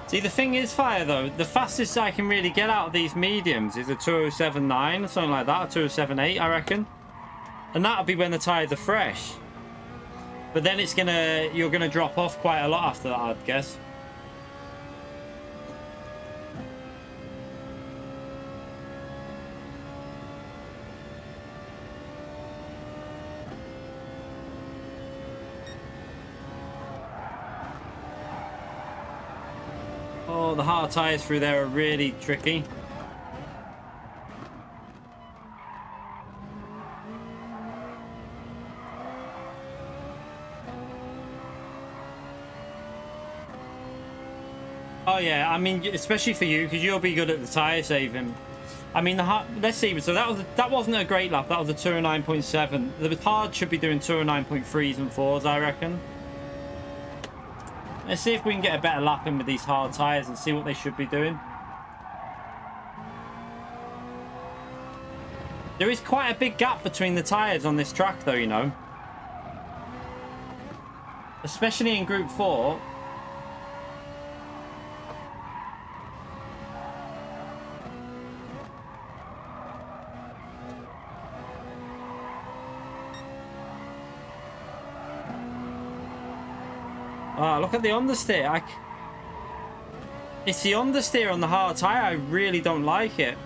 See, the thing is, Fire, though, the fastest I can really get out of these mediums is a 207.9 or something like that, a 207.8, I reckon. And that'll be when the tyres are fresh. But then you're gonna drop off quite a lot after that, I'd guess. Oh, the hard tyres through there are really tricky. Oh yeah, I mean, especially for you, because you'll be good at the tyre saving. I mean, let's see. So that wasn't a great lap. That was a 209.7. The hard should be doing 209.3s and 4s, I reckon. Let's see if we can get a better lap in with these hard tyres and see what they should be doing. There is quite a big gap between the tyres on this track though, you know. Especially in Group 4. Oh, look at the understeer. It's the understeer on the hard tyre. I really don't like it.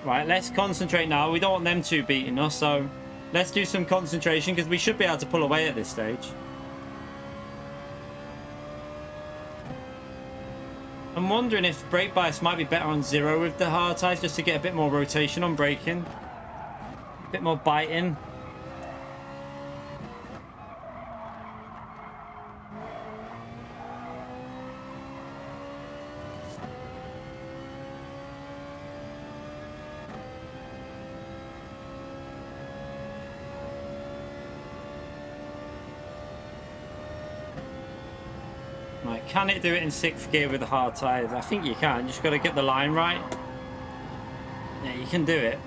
Right, let's concentrate now. We don't want them two beating us, so let's do some concentration because we should be able to pull away at this stage. I'm wondering if brake bias might be better on 0 with the hard tyres just to get a bit more rotation on braking. A bit more biting. Can it do it in 6th gear with the hard tyres? I think you can. You just got to get the line right. Yeah, you can do it.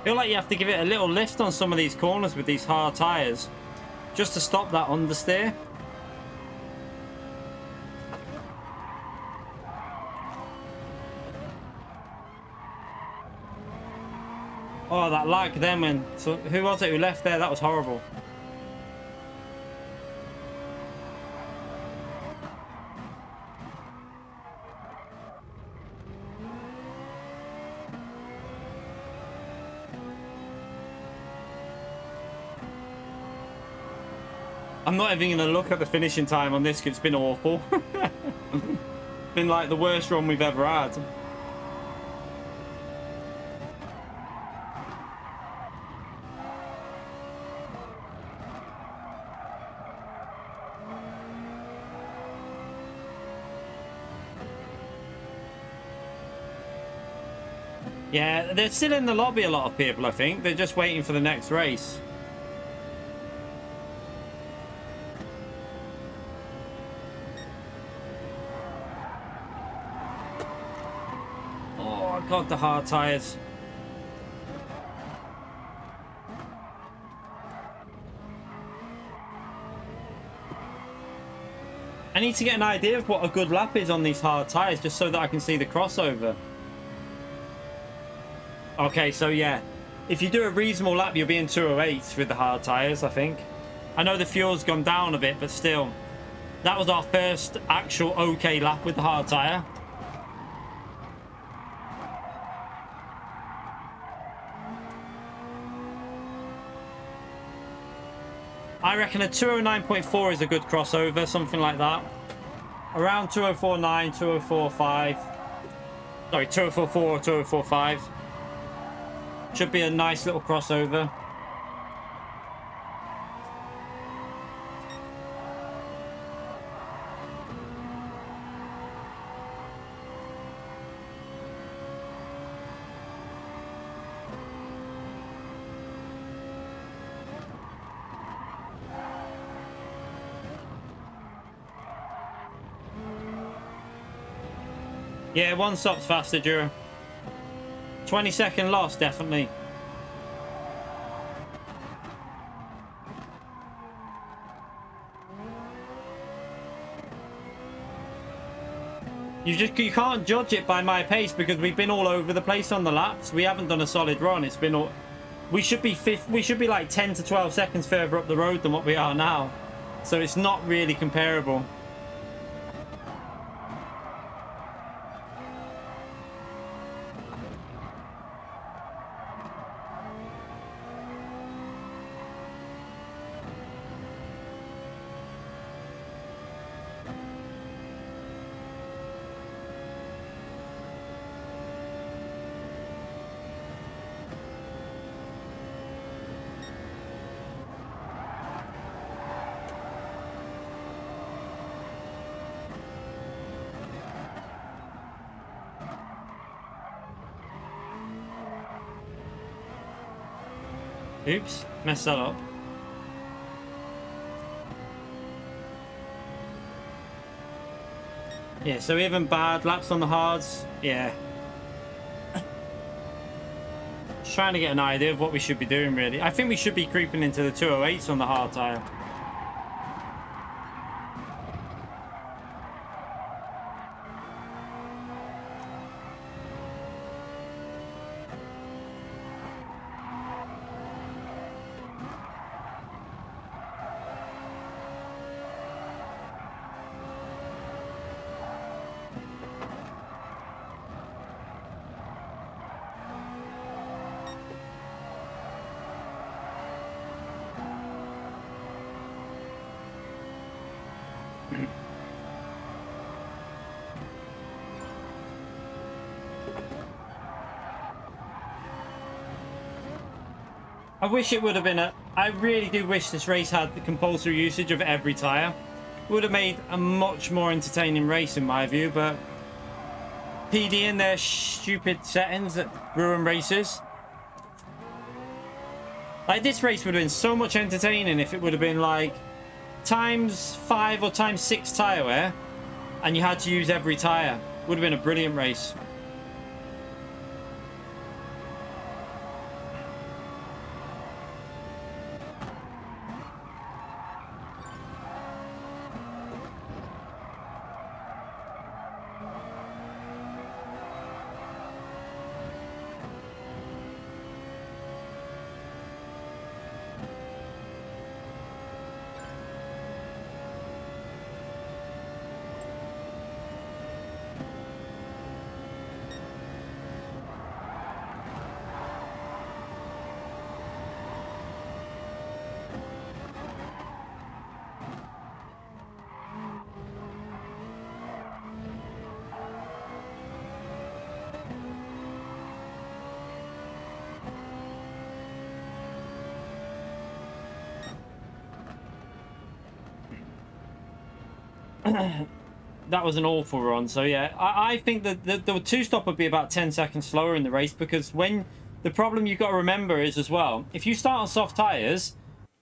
Feel like you have to give it a little lift on some of these corners with these hard tires just to stop that understeer. Oh, that lag then when... So who was it who left there? That was horrible. I'm not even going to look at the finishing time on this because it's been awful. Been like the worst run we've ever had. Yeah, they're still in the lobby, a lot of people, I think. They're just waiting for the next race. Oh, God, the hard tyres. I need to get an idea of what a good lap is on these hard tyres, just so that I can see the crossover. Okay, so yeah, if you do a reasonable lap, you'll be in 208s with the hard tyres, I think. I know the fuel's gone down a bit, but still. That was our first actual okay lap with the hard tyre. I reckon a 209.4 is a good crossover, something like that. Around 204.9, 204.5. Sorry, 204.4 or 204.5. Should be a nice little crossover. Yeah, one stop's faster, Dura. 20-second loss, definitely. You can't judge it by my pace because we've been all over the place on the laps. We haven't done a solid run. It's been all... We should be like 10 to 12 seconds further up the road than what we are now. So it's not really comparable. Oops, messed that up. Yeah, so even bad laps on the hards. Yeah. Just trying to get an idea of what we should be doing, really. I think we should be creeping into the 208s on the hard tyre. I wish it would have been I really do wish this race had the compulsory usage of every tyre. It would have made a much more entertaining race in my view, but PD and their stupid settings that ruin races. Like, this race would have been so much entertaining if it would have been like ×5 or ×6 tyre wear and you had to use every tyre. Would have been a brilliant race. that was an awful run. So yeah, I think that the two-stop would be about 10 seconds slower in the race, because when the problem you've got to remember is as well, if you start on soft tires,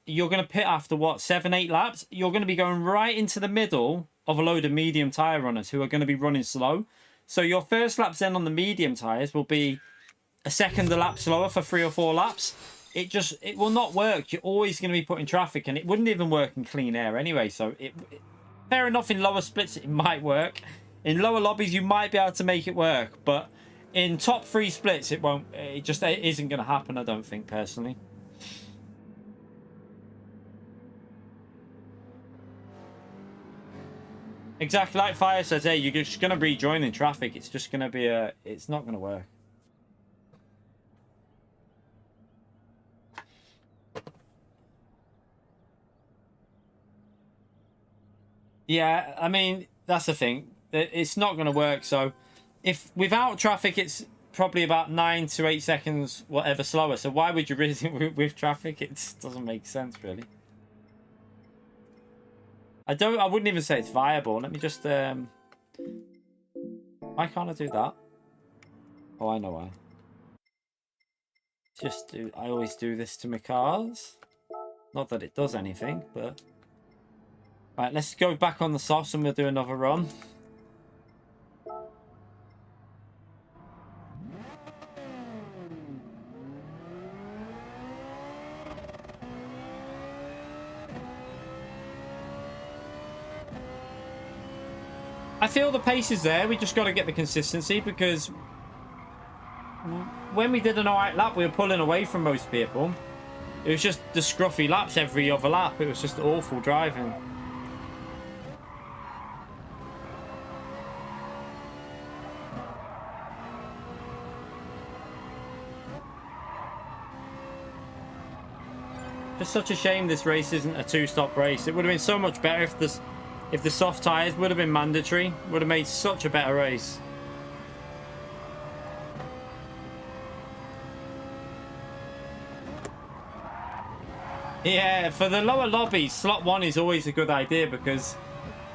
you're going to pit after what, 7-8 laps. You're going to be going right into the middle of a load of medium tire runners who are going to be running slow. So your first laps then on the medium tires will be a second a lap slower for 3 or 4 laps. It will not work. You're always going to be put in traffic, and it wouldn't even work in clean air anyway. So fair enough, in lower splits it might work. In lower lobbies you might be able to make it work, but in top 3 splits it won't. It isn't going to happen, I don't think, personally. Exactly like Fire says, hey, you're just going to rejoin in traffic. It's just going to be it's not going to work. Yeah, I mean, that's the thing. It's not going to work. So if without traffic, it's probably about 9 to 8 seconds, whatever, slower. So why would you risk it with traffic? It doesn't make sense, really. I wouldn't even say it's viable. Let me just, why can't I do that? Oh, I know why. I always do this to my cars. Not that it does anything, but... Right, let's go back on the softs and we'll do another run. I feel the pace is there. We just got to get the consistency, because when we did an alright lap, we were pulling away from most people. It was just the scruffy laps every other lap. It was just awful driving. Just such a shame this race isn't a 2-stop race. It would have been so much better if the soft tyres would have been mandatory. Would have made such a better race. Yeah, for the lower lobbies, slot 1 is always a good idea, because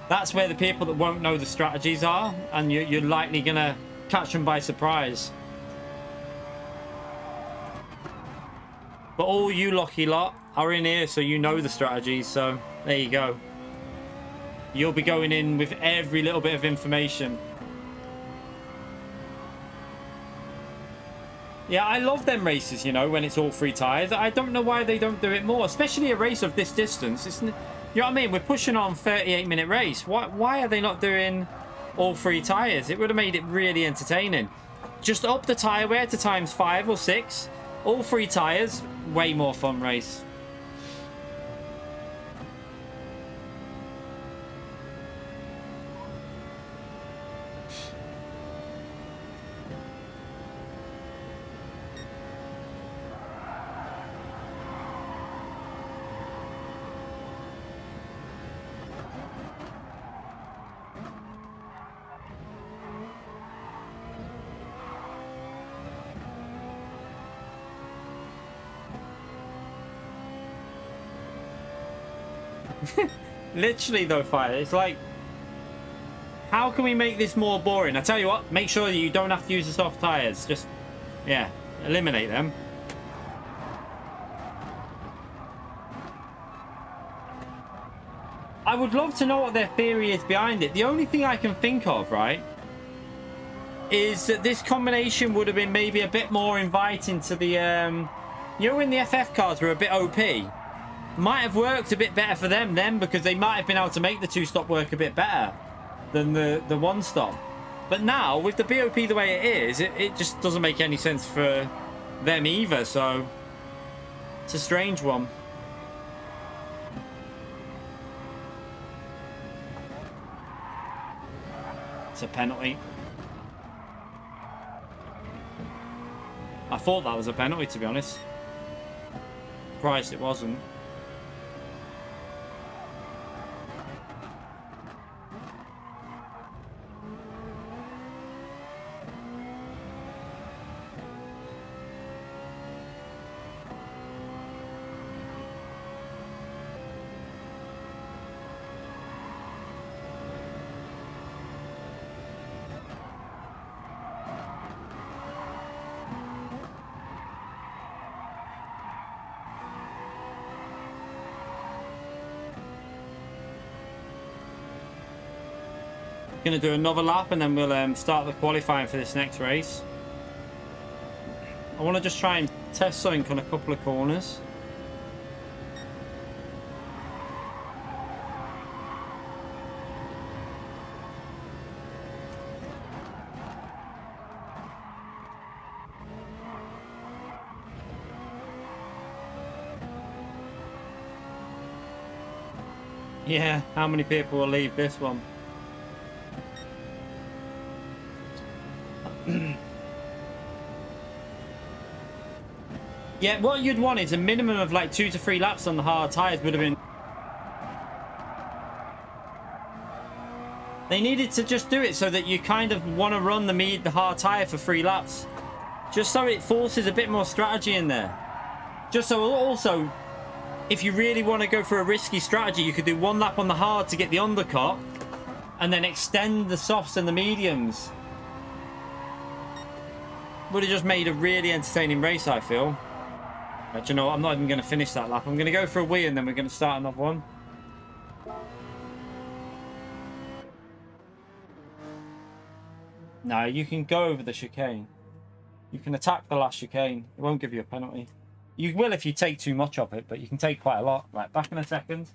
that's where the people that won't know the strategies are, and you're likely going to catch them by surprise. But all you lucky lot are in here, so you know the strategies, so there you go. You'll be going in with every little bit of information. Yeah, I love them races, you know, when it's all 3 tyres. I don't know why they don't do it more, especially a race of this distance. You know what I mean? We're pushing on 38-minute race. Why are they not doing all 3 tyres? It would have made it really entertaining. Just up the tyre wear to times 5 or 6. All 3 tyres, way more fun race. Literally though, Fire, it's like, how can we make this more boring? I tell you what, make sure that you don't have to use the soft tires. Just, yeah, eliminate them. I would love to know what their theory is behind it. The only thing I can think of, right, is that this combination would have been maybe a bit more inviting to the, you know, when the FF cars were a bit OP, might have worked a bit better for them then, because they might have been able to make the 2-stop work a bit better than the 1-stop. But now, with the BOP the way it is, it just doesn't make any sense for them either, so it's a strange one. It's a penalty. I thought that was a penalty, to be honest. Surprised it wasn't. Gonna do another lap and then we'll start the qualifying for this next race. I want to just try and test something on a couple of corners. Yeah, how many people will leave this one? Yeah, what you'd want is a minimum of like 2 to 3 laps on the hard tyres would have been... They needed to just do it so that you kind of want to run the hard tyre for 3 laps. Just so it forces a bit more strategy in there. Just so also, if you really want to go for a risky strategy, you could do 1 lap on the hard to get the undercut and then extend the softs and the mediums. Would have just made a really entertaining race, I feel. But you know what? I'm not even going to finish that lap. I'm going to go for a wee and then we're going to start another one. No, you can go over the chicane. You can attack the last chicane. It won't give you a penalty. You will if you take too much of it, but you can take quite a lot. Right, back in a second.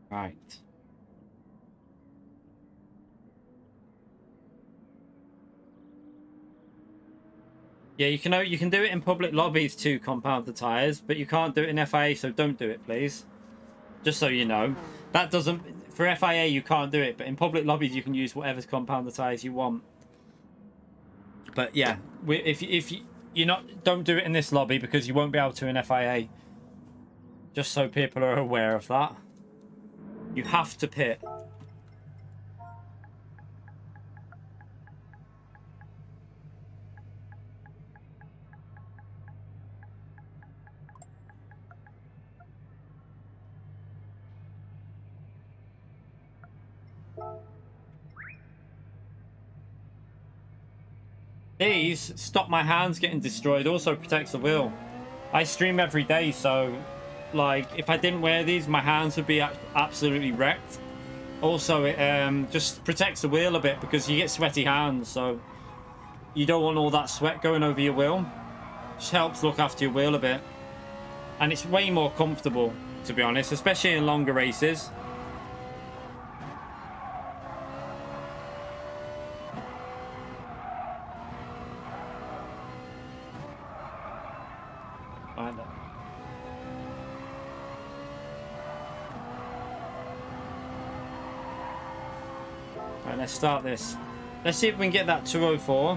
Right. Yeah, you can do it in public lobbies to compound the tires, but you can't do it in FIA, so don't do it, please. Just so you know. That doesn't... For FIA, you can't do it, but in public lobbies, you can use whatever compound the tires you want. But yeah, if you're not... Don't do it in this lobby, because you won't be able to in FIA. Just so people are aware of that. You have to pit. These stop my hands getting destroyed. Also protects the wheel. I stream every day, so like if I didn't wear these, my hands would be absolutely wrecked. Also, it just protects the wheel a bit because you get sweaty hands, so you don't want all that sweat going over your wheel. Just helps look after your wheel a bit, and it's way more comfortable, to be honest, especially in longer races. Right, let's start this. Let's see if we can get that 204.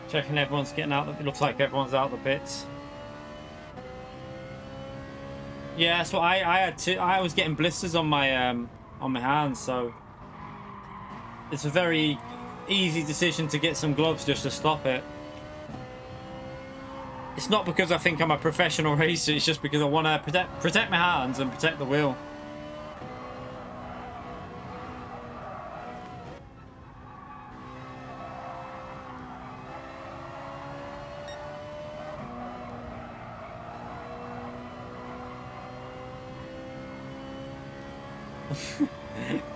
Checking everyone's getting out. It looks like everyone's out the pits. Yeah, that's what I had to. I was getting blisters on my hands, so it's a very easy decision to get some gloves just to stop it. It's not because I think I'm a professional racer. It's just because I want to protect my hands and protect the wheel.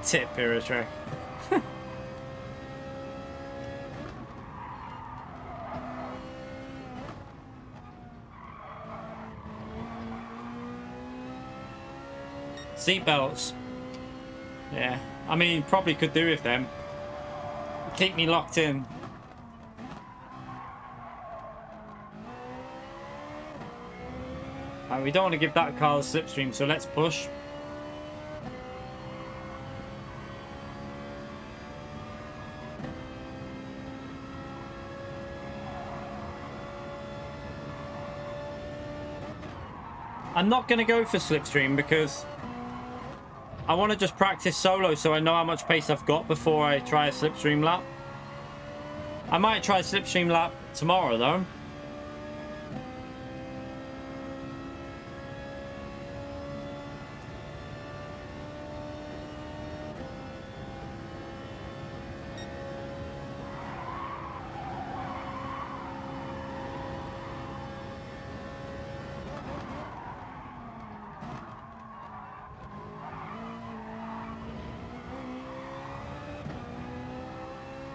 Tip Pyrotrek. Seatbelts. Yeah, I mean, probably could do with them. Keep me locked in. We don't want to give that car the slipstream, so let's push. I'm not going to go for slipstream because I want to just practice solo so I know how much pace I've got before I try a slipstream lap. I might try a slipstream lap tomorrow though.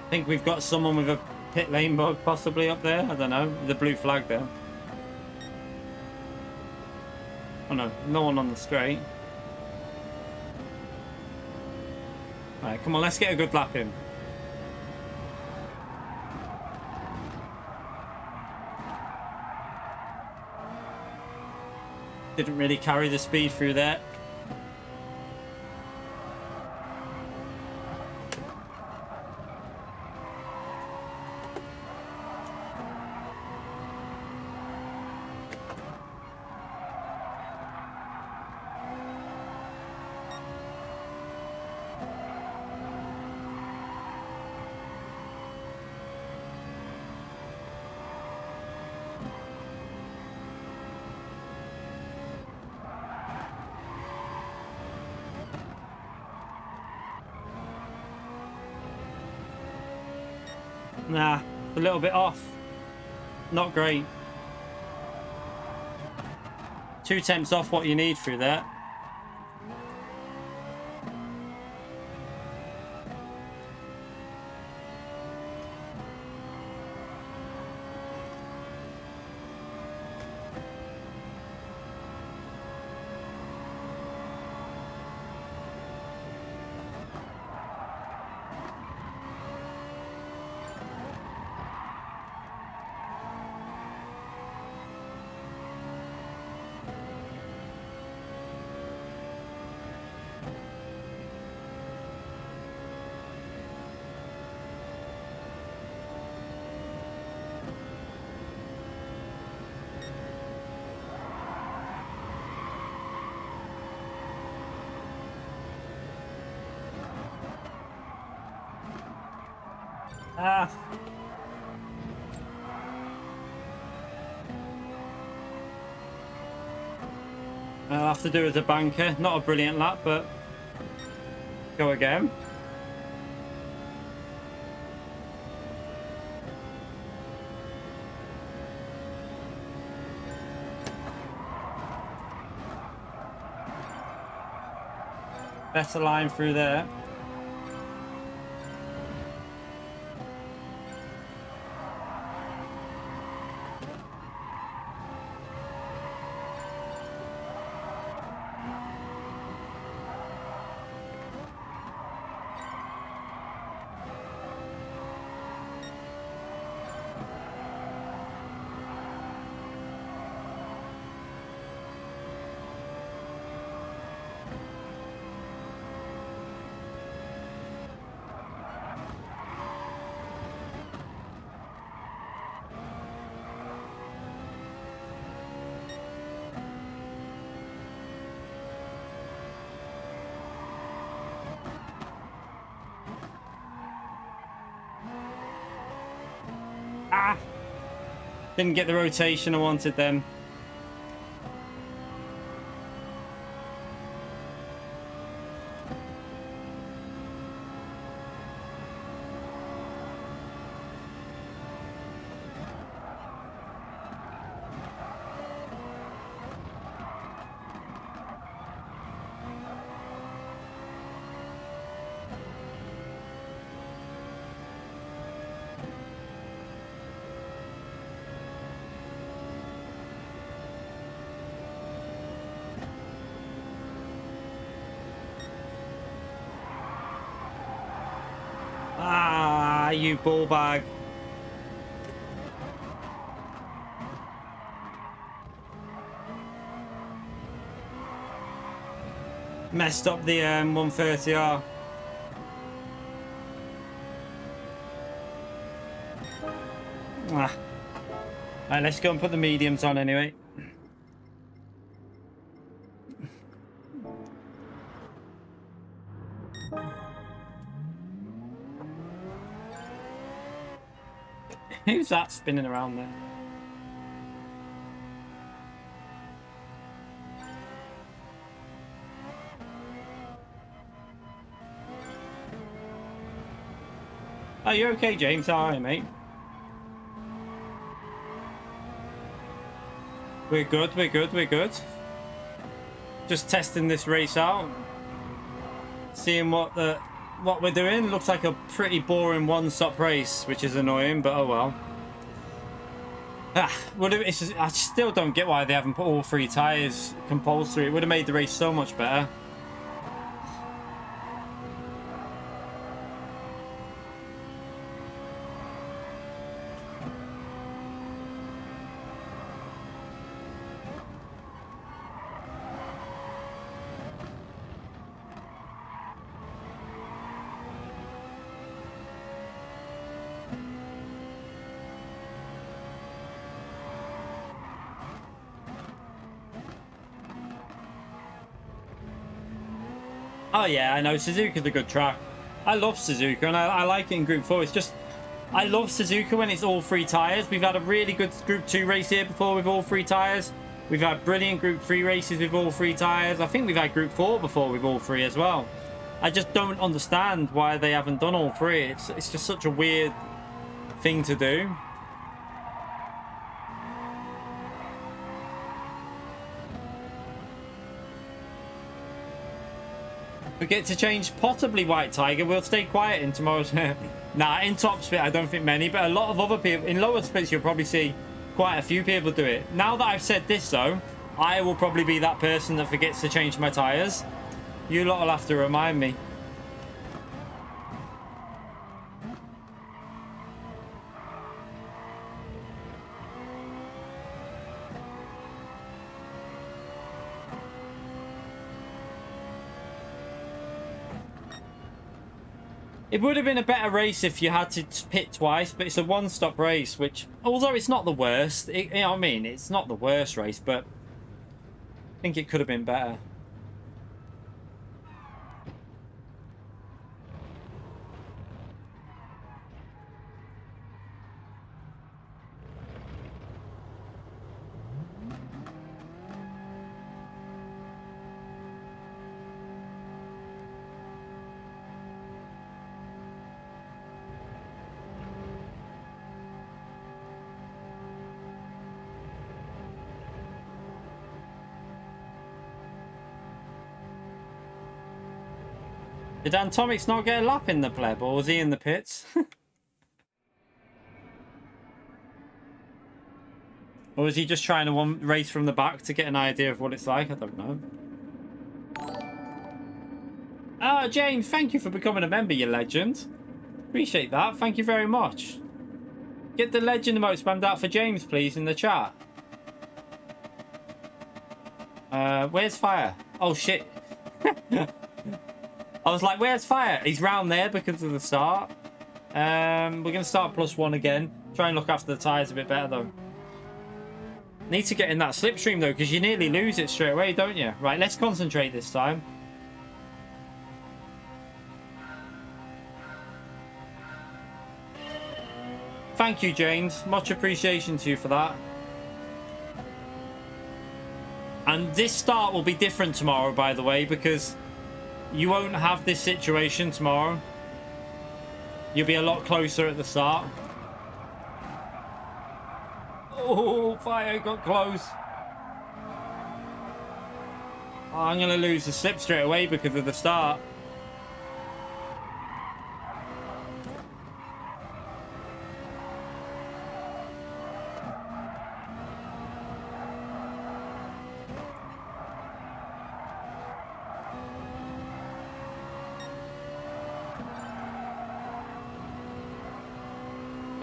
I think we've got someone with a pit lane bug possibly up there. I don't know. The blue flag there. Oh no, no one on the straight. Alright, come on, let's get a good lap in. Didn't really carry the speed through there. Nah, a little bit off. Not great. 2/10 off what you need through there. Ah. I'll have to do as a banker. Not a brilliant lap, but go again. Better line through there. Ah! Didn't get the rotation I wanted then. Ah, you ball bag. Messed up the 130R. Ah. Right, let's go and put the mediums on anyway. Who's that spinning around there? Are you okay, James? How are you, mate? We're good, we're good, we're good. Just testing this race out. Seeing what we're doing. Looks like a pretty boring one-stop race, which is annoying, but oh well. I still don't get why they haven't put all 3 tyres compulsory. It would have made the race so much better. Oh yeah, I know, Suzuka's a good track. I love Suzuka, and I like it in Group 4. It's just, I love Suzuka when it's all 3 tyres. We've had a really good Group 2 race here before with all 3 tyres. We've had brilliant Group 3 races with all 3 tyres. I think we've had Group 4 before with all 3 as well. I just don't understand why they haven't done all 3. It's just such a weird thing to do. We get to change possibly White Tiger. We'll stay quiet in tomorrow's... Nah, in top split, I don't think many, but a lot of other people... In lower splits, you'll probably see quite a few people do it. Now that I've said this, though, I will probably be that person that forgets to change my tyres. You lot will have to remind me. It would have been a better race if you had to pit twice, but it's a one-stop race, which, although it's not the worst, you know what I mean? It's not the worst race, but I think it could have been better. Did Antomix not get a lap in the pleb, or was he in the pits? Or was he just trying to race from the back to get an idea of what it's like? I don't know. Ah, James, thank you for becoming a member, you legend. Appreciate that. Thank you very much. Get the legend emote spammed out for James, please, in the chat. Where's Fire? Oh, shit. I was like, where's Fire? He's round there because of the start. We're going to start +1 again. Try and look after the tyres a bit better, though. Need to get in that slipstream, though, because you nearly lose it straight away, don't you? Right, let's concentrate this time. Thank you, James. Much appreciation to you for that. And this start will be different tomorrow, by the way, because you won't have this situation tomorrow. You'll be a lot closer at the start. Oh, Fire got close. Oh, I'm going to lose the slip straight away because of the start.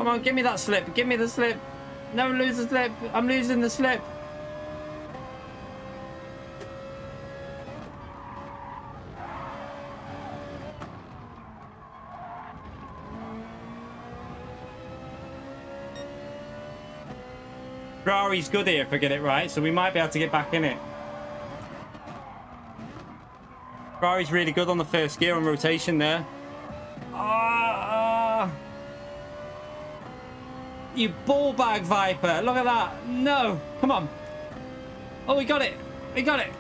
Come on, give me that slip. Give me the slip. No, lose the slip. I'm losing the slip. Ferrari's good here if I get it right, so we might be able to get back in it. Ferrari's really good on the first gear on rotation there. You ball bag Viper. Look at that. No. Come on. Oh, we got it. We got it.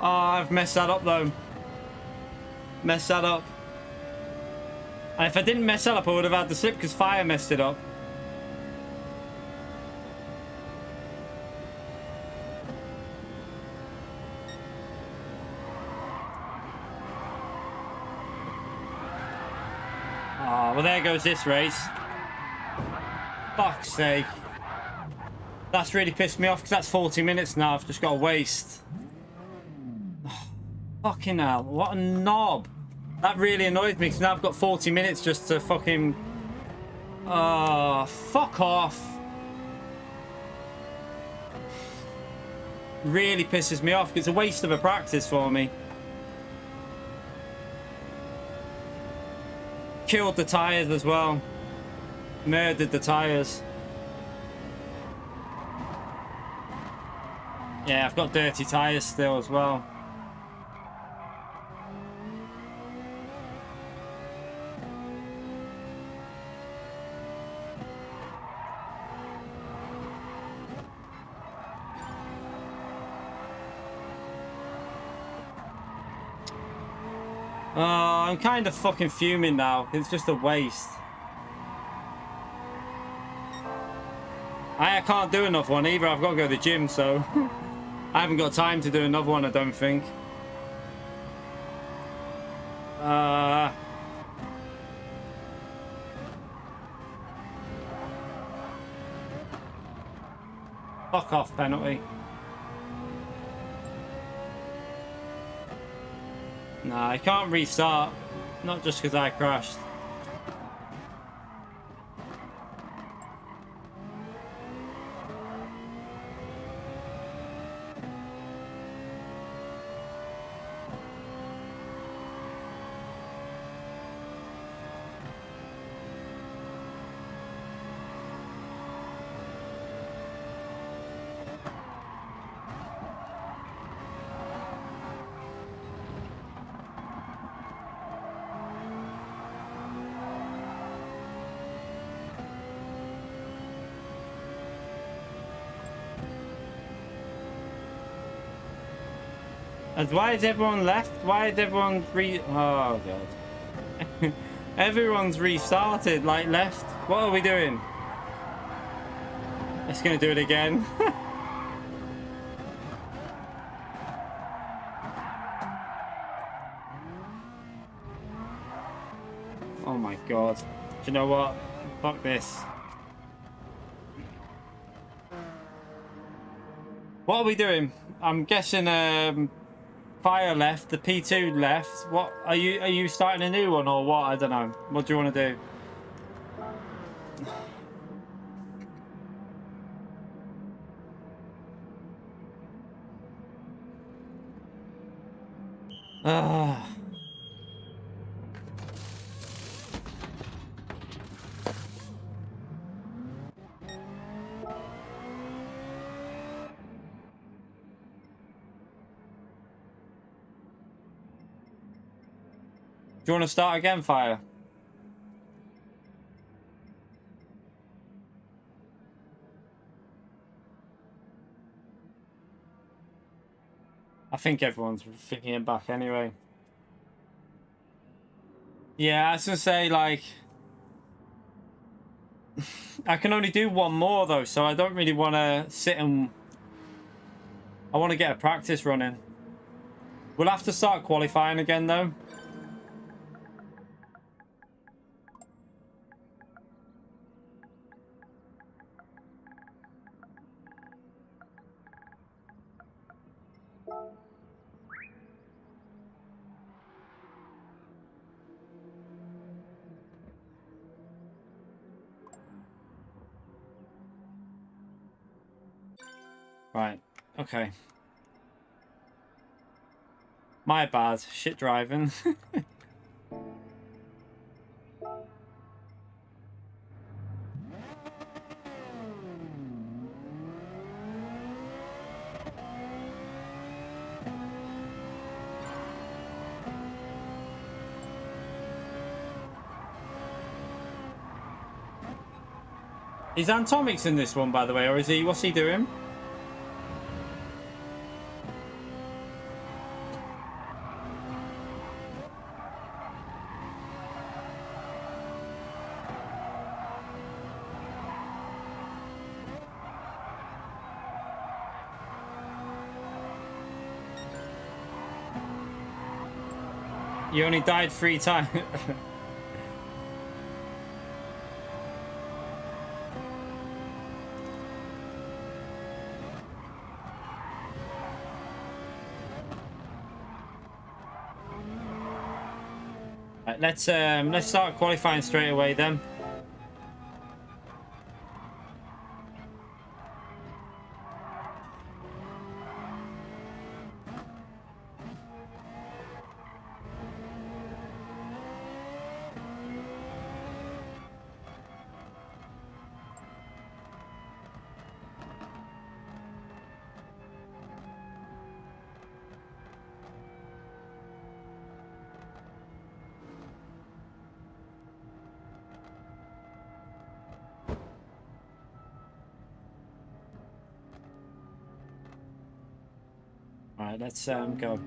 Oh, I've messed that up though. Messed that up. And if I didn't mess that up, I would have had the slip because Fire messed it up. Oh, well, there goes this race. Fuck's sake. That's really pissed me off because that's 40 minutes now. I've just got to waste. Oh, fucking hell. What a knob. That really annoys me because now I've got 40 minutes just to fucking... Oh, fuck off. Really pisses me off. It's a waste of a practice for me. Killed the tyres as well. Murdered the tyres. Yeah, I've got dirty tyres still as well. Oh, I'm kind of fucking fuming now. It's just a waste. I can't do another one either. I've got to go to the gym, so I haven't got time to do another one, I don't think. Fuck off, penalty. Nah, I can't restart. Not just because I crashed. Why is everyone left? Why is everyone Oh god. Everyone's restarted, like left. What are we doing? It's gonna do it again. Oh my god. Do you know what? Fuck this. What are we doing? I'm guessing Fire left, the P2 left. What are you starting a new one or what? I don't know. What do you want to do? Do you want to start again, Fire? I think everyone's thinking it back anyway. Yeah, I was gonna say, like... I can only do one more, though, so I don't really want to sit and... I want to get a practice running. We'll have to start qualifying again, though. Right. Okay. My bad. Shit driving. Is Antomix in this one, by the way, or is he? What's he doing? You only died 3 times. Right, let's start qualifying straight away then. All right, let's go.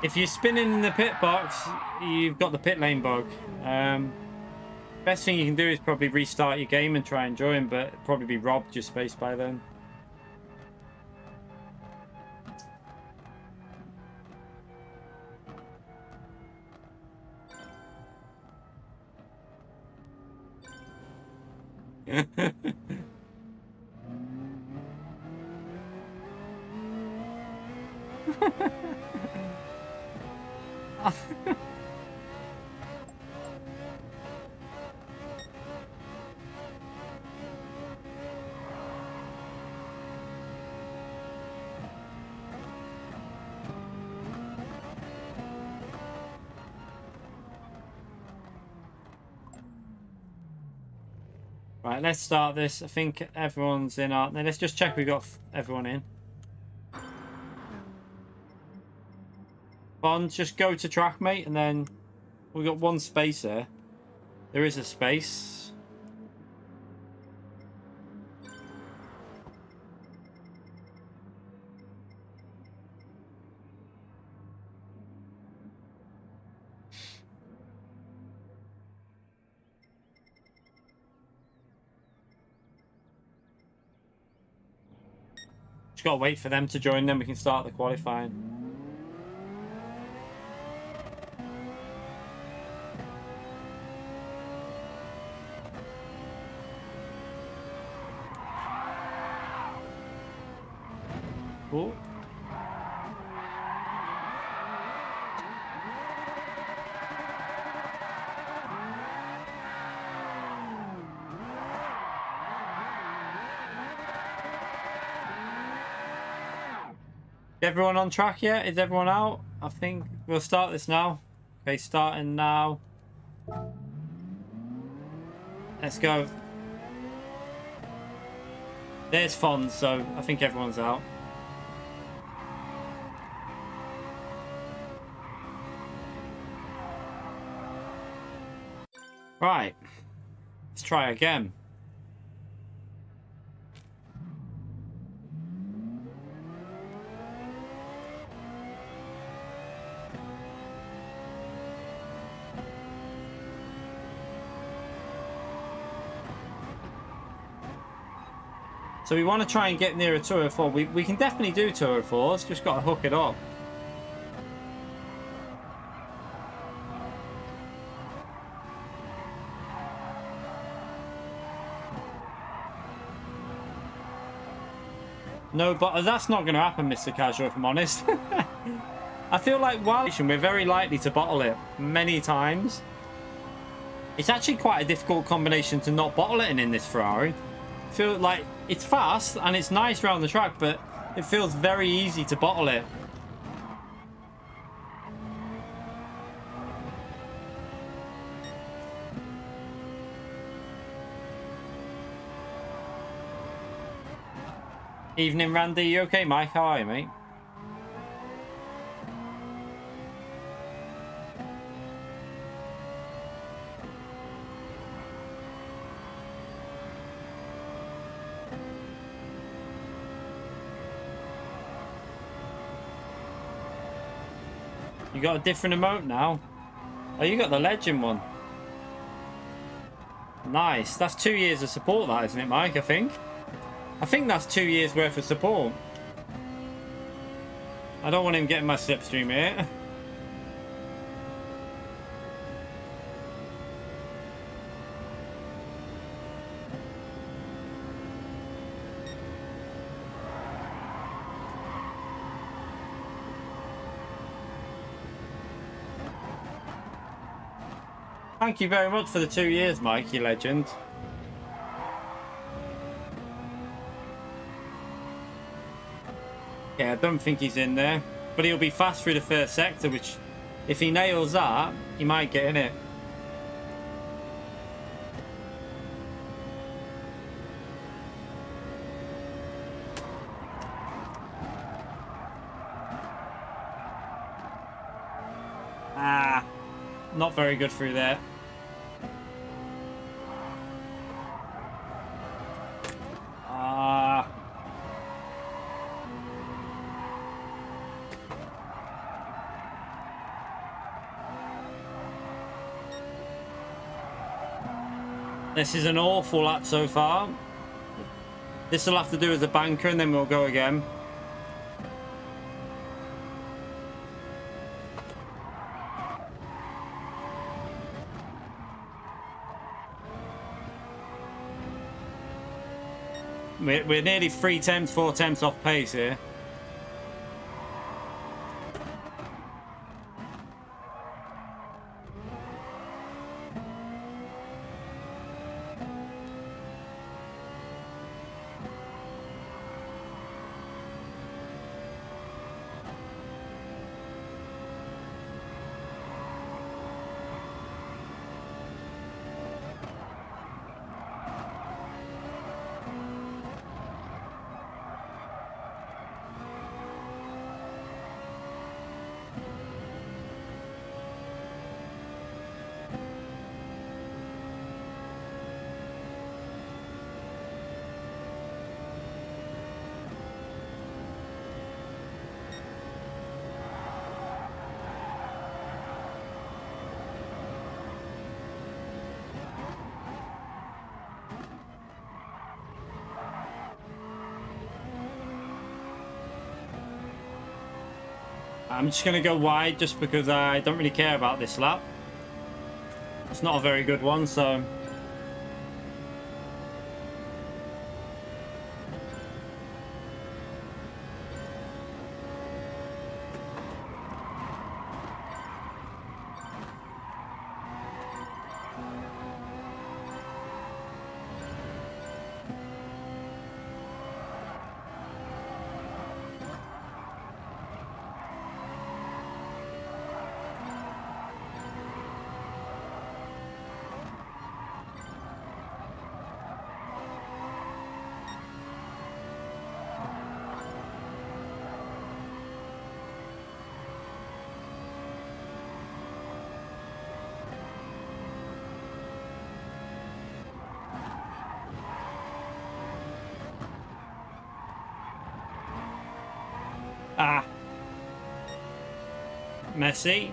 If you're spinning in the pit box, you've got the pit lane bug. Best thing you can do is probably restart your game and try and join, but probably be robbed your space by then. Right, let's start this. I think everyone's in, aren't they? Let's just check we've got everyone in. Bond, just go to track, mate, and then we've got 1 space there. There is a space. Just gotta wait for them to join, then we can start the qualifying. Cool. Everyone on track yet? Is everyone out? I think we'll start this now. Okay, starting now. Let's go. There's Fons, so I think everyone's out. Right. Let's try again. So we want to try and get near a Tour 4. We can definitely do Tour 4s, just got to hook it up. No, but that's not going to happen, Mr. Casual, if I'm honest. I feel like while we're very likely to bottle it many times. It's actually quite a difficult combination to not bottle it in this Ferrari. I feel like it's fast and it's nice around the track, but it feels very easy to bottle it. Evening, Randy. You okay, Mike? How are you, mate? You got a different emote now? Oh, you got the legend one. Nice. That's 2 years of support, that, isn't it, Mike? I think that's 2 years worth of support. I don't want him getting my slipstream here. Thank you very much for the 2 years, Mike, you legend. Yeah, I don't think he's in there. But he'll be fast through the first sector, which, if he nails that, he might get in it. Ah, not very good through there. This is an awful lap so far. This will have to do as a banker and then we'll go again. We're nearly 3 tenths, 4 tenths off pace here. I'm just going to go wide just because I don't really care about this lap. It's not a very good one, so... Ah. Messy.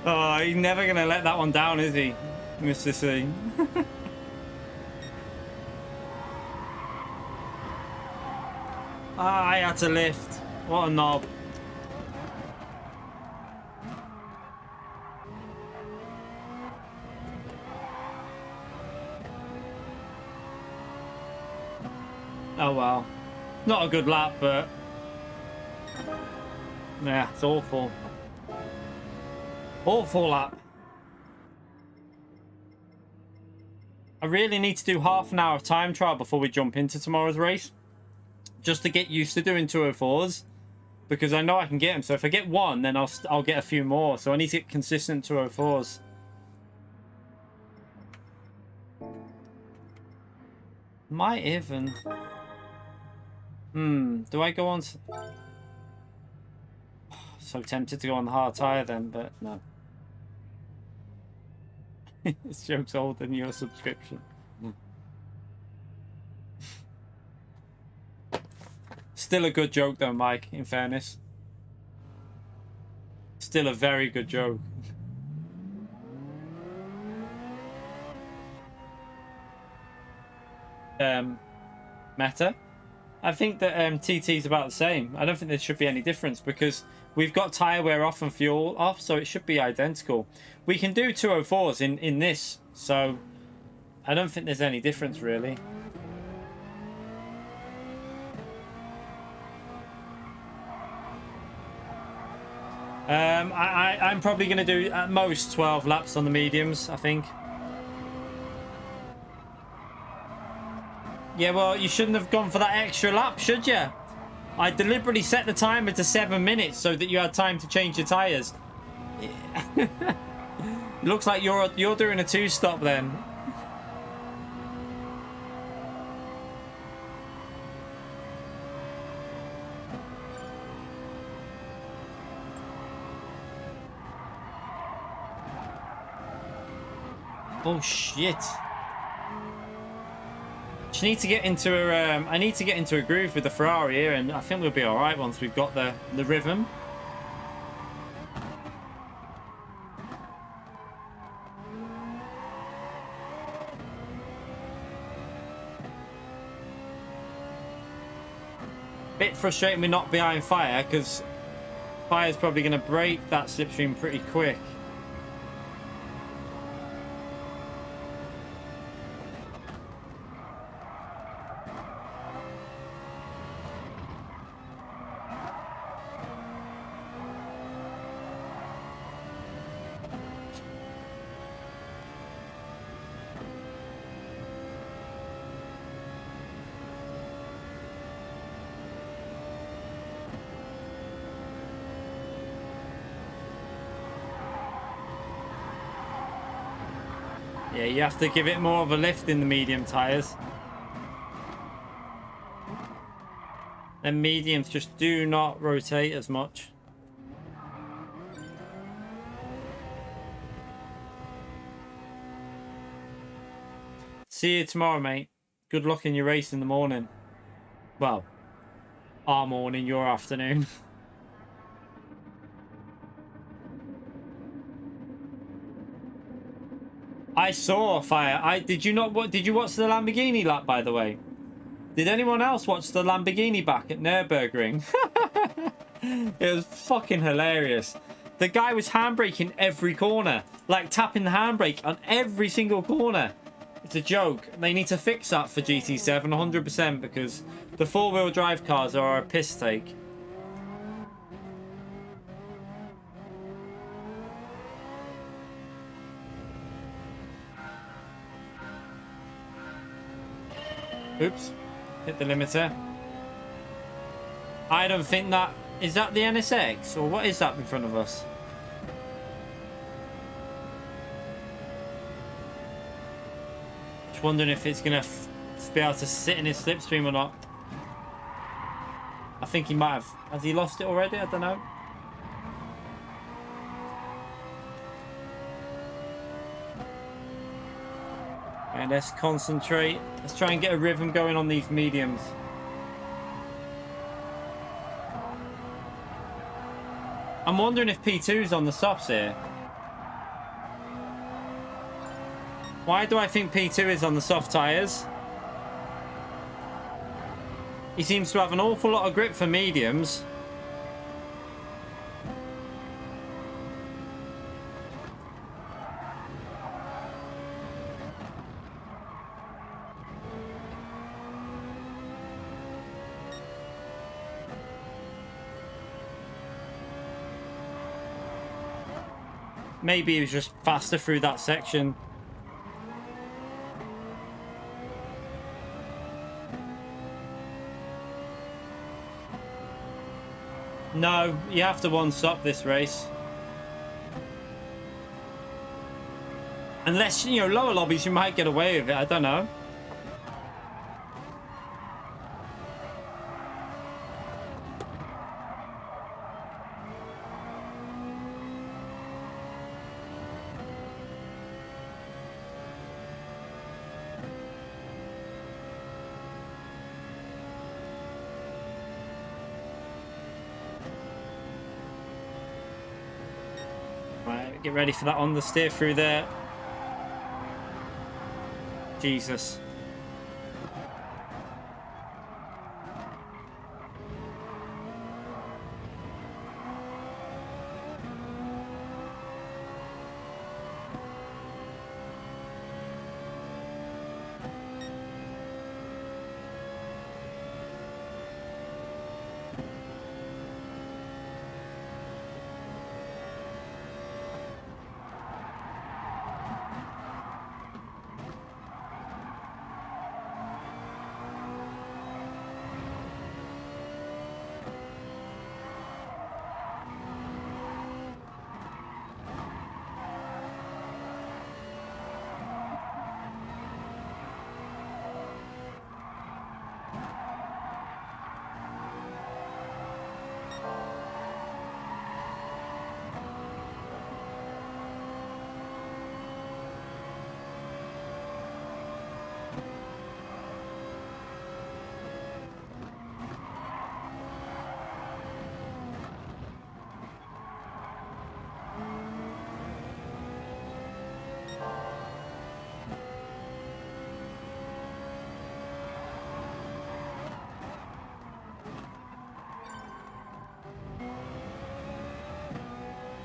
Oh, he's never going to let that one down, is he, Mr. C? Ah, I had to lift. What a knob. Oh well. Not a good lap, but yeah, it's awful. Awful lap. I really need to do half an hour of time trial before we jump into tomorrow's race, just to get used to doing 204s, because I know I can get them. So if I get one, then I'll get a few more. So I need to get consistent 204s. Might even. Do I go on? So tempted to go on the hard tire then, but no. This joke's older than your subscription. Still a good joke though, Mike, in fairness. Still a very good joke. Meta? I think that TT is about the same. I don't think there should be any difference because we've got tyre wear off and fuel off, so it should be identical. We can do 204s in this, so I don't think there's any difference really. I'm probably going to do at most 12 laps on the mediums, I think. Yeah, well, you shouldn't have gone for that extra lap, should you? I deliberately set the timer to 7 minutes so that you had time to change your tyres. It looks like you're doing a 2-stop then. Oh shit. I need to get into a groove with the Ferrari here, and I think we'll be all right once we've got the rhythm. Bit frustrating we're not behind Fire, because Fire's probably going to break that slipstream pretty quick. Yeah, you have to give it more of a lift in the medium tyres. And mediums just do not rotate as much. See you tomorrow, mate. Good luck in your race in the morning. Well, our morning, your afternoon. I saw Fire. Did you not? Did you watch the Lamborghini lap, by the way? Did anyone else watch the Lamborghini back at Nürburgring? It was fucking hilarious. The guy was handbraking every corner, like tapping the handbrake on every single corner. It's a joke. They need to fix that for GT7 100% because the 4-wheel drive cars are a piss take. Oops, hit the limiter. I don't think that... Is that the NSX? Or what is that in front of us? Just wondering if it's going to be able to sit in his slipstream or not. I think he might have... Has he lost it already? I don't know. And let's concentrate. Let's try and get a rhythm going on these mediums. I'm wondering if P2's on the softs here. Why do I think P2 is on the soft tyres? He seems to have an awful lot of grip for mediums. Maybe he was just faster through that section. No, you have to one-stop this race. Unless, you know, lower lobbies, you might get away with it. I don't know. Get ready for that on the steer through there. Jesus.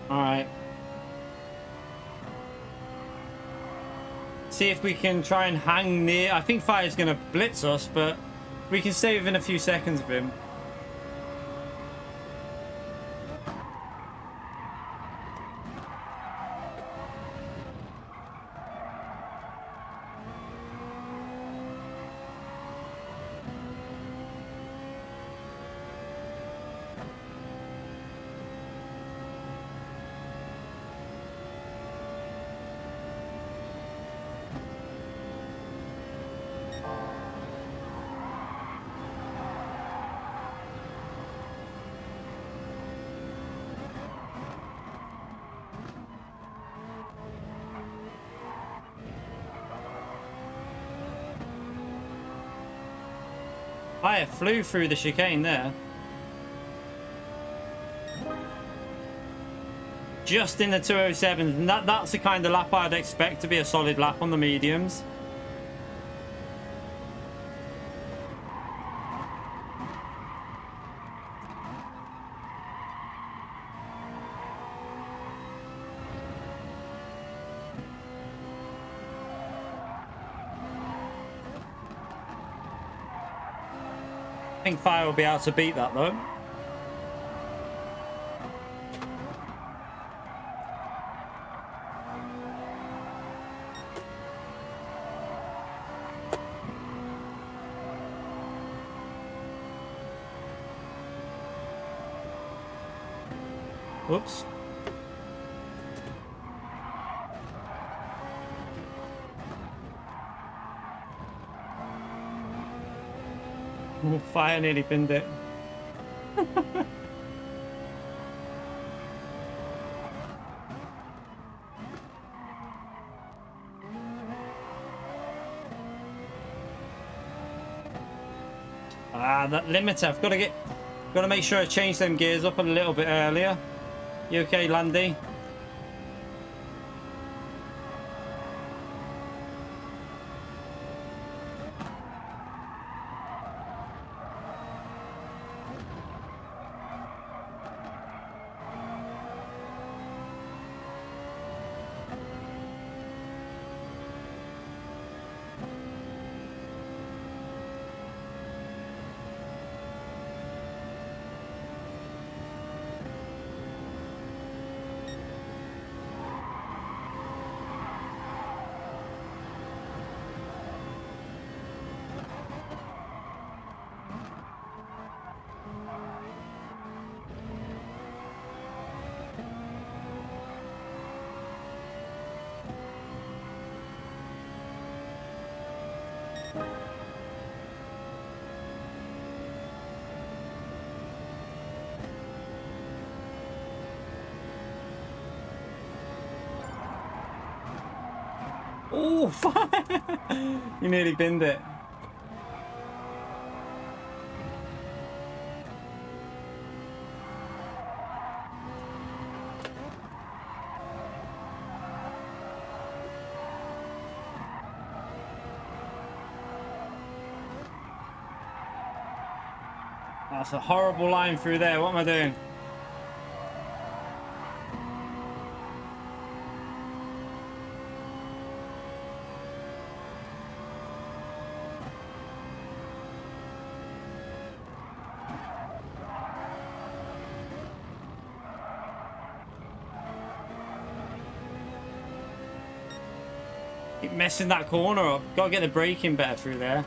All right. See if we can try and hang near. I think Fire's going to blitz us, but we can stay within a few seconds of him. Fire flew through the chicane there. Just in the 207s, and that's the kind of lap I'd expect to be a solid lap on the mediums. I think Fire will be able to beat that though. Whoops. Fire nearly pinned it. That limiter. I've got to make sure I change them gears up a little bit earlier. You okay, Landy? Oh, you nearly binned it. That's a horrible line through there. What am I doing? Keep messing that corner up. Gotta get the braking better through there.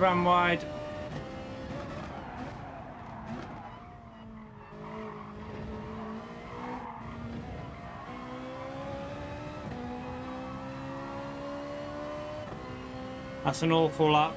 Ran wide. That's an awful lap.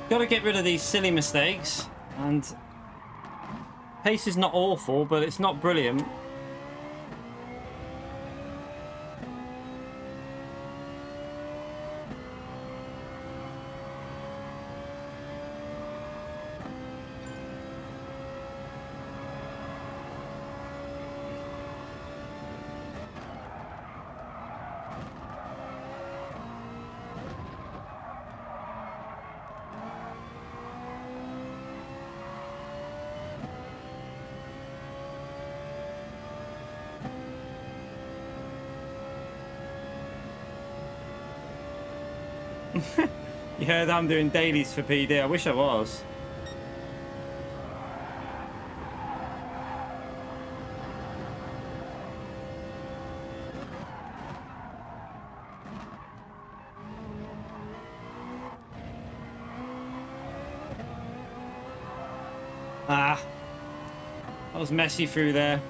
Got to get rid of these silly mistakes, and pace is not awful, but it's not brilliant. You heard I'm doing dailies for PD. I wish I was. Ah, that was messy through there.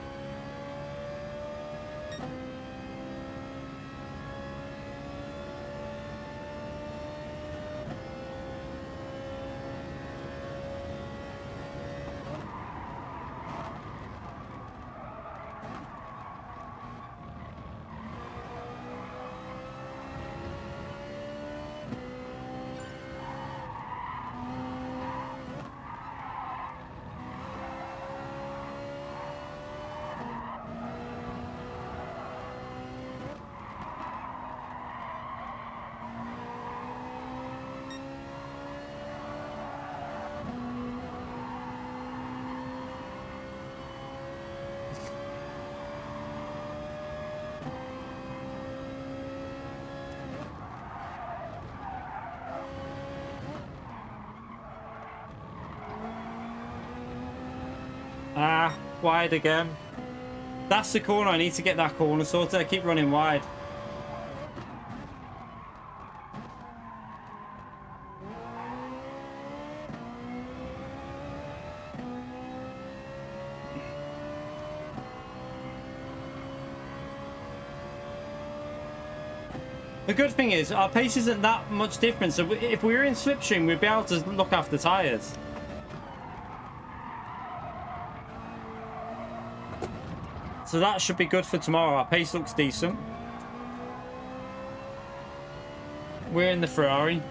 Ah, wide again. That's the corner. I need to get that corner sorted. I keep running wide. The good thing is our pace isn't that much different, so if we were in slipstream, we'd be able to look after tyres. So that should be good for tomorrow. Our pace looks decent. We're in the Ferrari.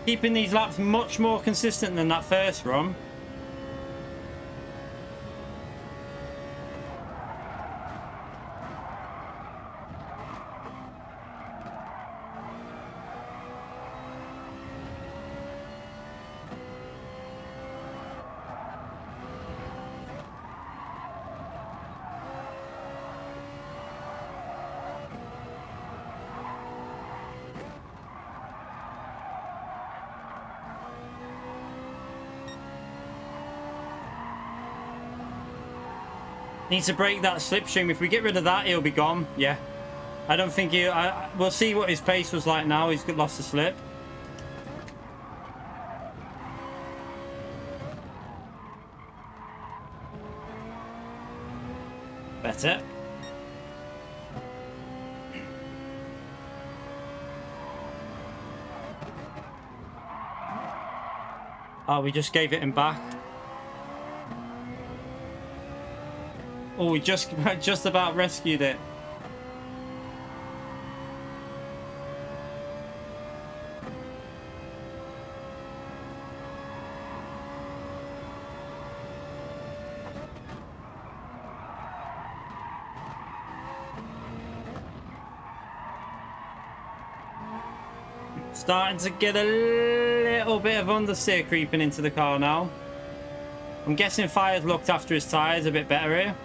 Keeping these laps much more consistent than that first run. Need to break that slipstream. If we get rid of that, he'll be gone. Yeah. I don't think he... we'll see what his pace was like now. He's lost the slip. Better. Oh, we just gave it him back. Oh, we just about rescued it. Starting to get a little bit of understeer creeping into the car now. I'm guessing Fire's looked after his tyres a bit better here.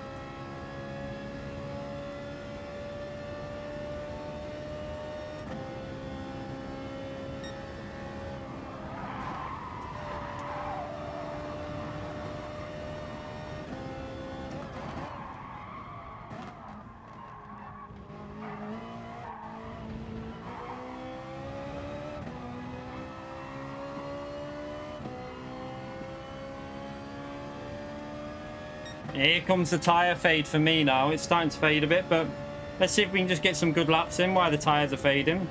Here comes the tyre fade for me now. It's starting to fade a bit, but let's see if we can just get some good laps in while the tyres are fading.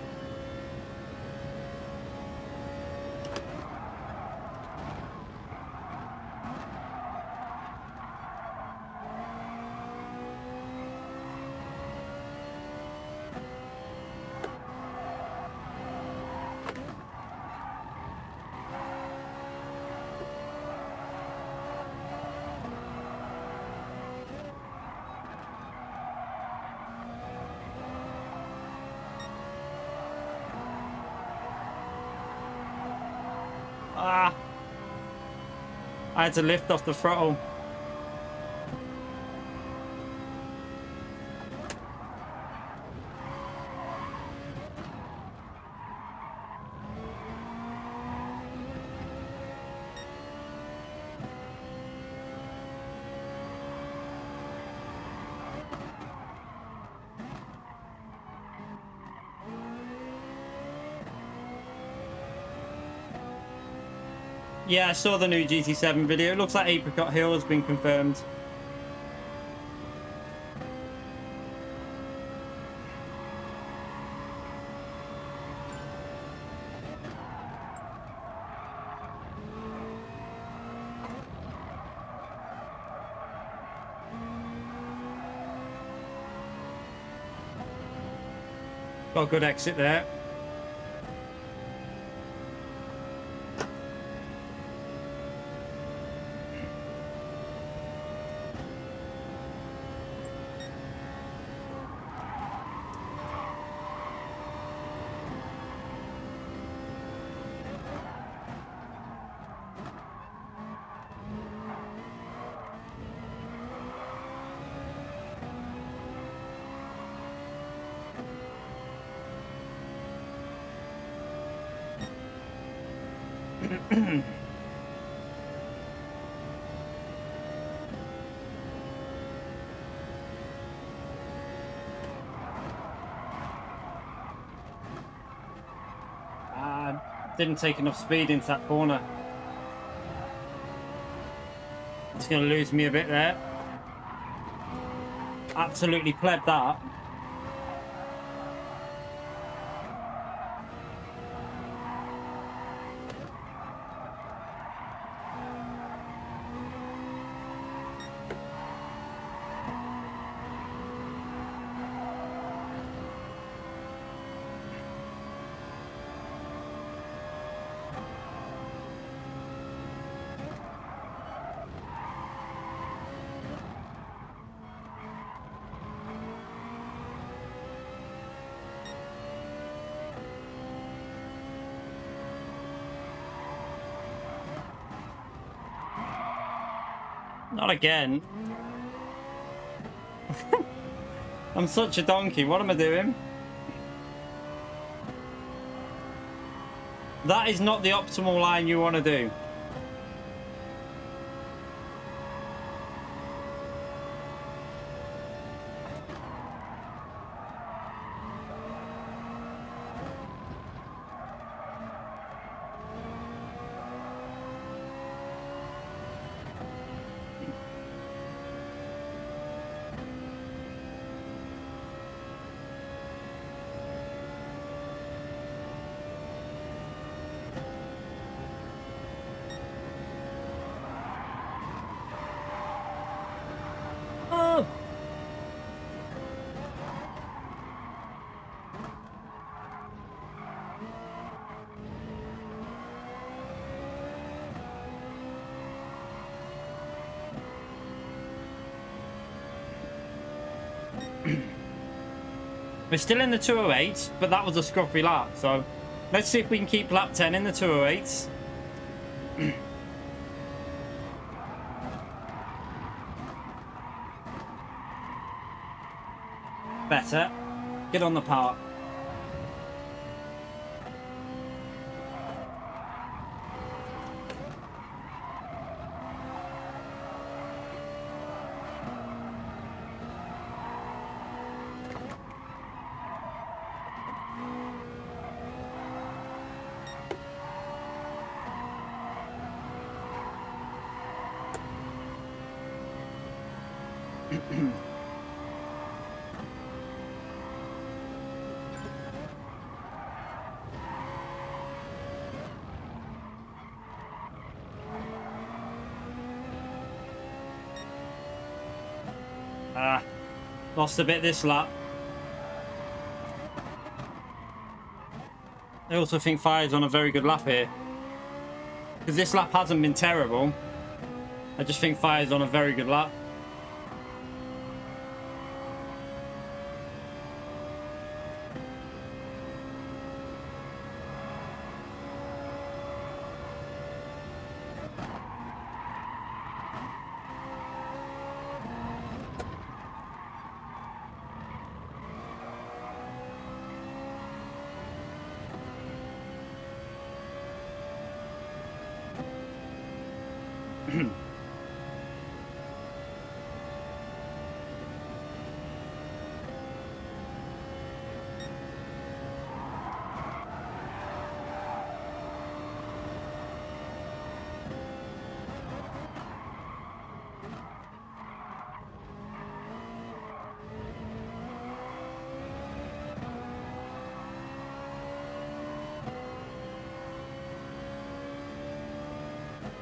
Ah! I had to lift off the throttle. Yeah, I saw the new GT7 video. It looks like Apricot Hill has been confirmed. Got a good exit there. Didn't take enough speed into that corner. It's going to lose me a bit there. Absolutely pleb that. Not again. I'm such a donkey. What am I doing? That is not the optimal line you want to do. We're still in the 208s, but that was a scruffy lap, so let's see if we can keep lap 10 in the 208s. Better. Get on the part. Lost a bit this lap. I also think Fire's on a very good lap here. Because this lap hasn't been terrible. I just think Fire's on a very good lap.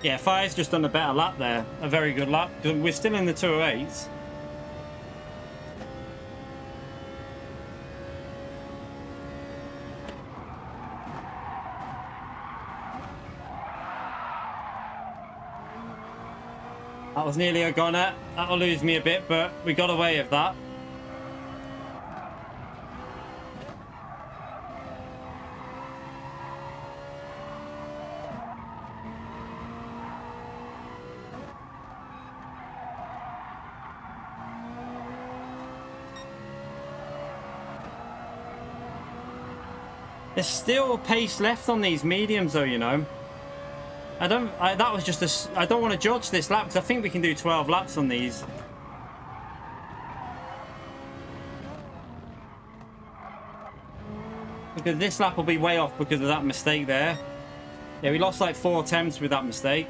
Yeah, Fire's just done a better lap there. A very good lap. We're still in the 208s. That was nearly a goner. That'll lose me a bit, but we got away with that. There's still pace left on these mediums though, you know. That was just a... I don't want to judge this lap because I think we can do 12 laps on these. Because this lap will be way off because of that mistake there. Yeah, we lost like 4 attempts with that mistake.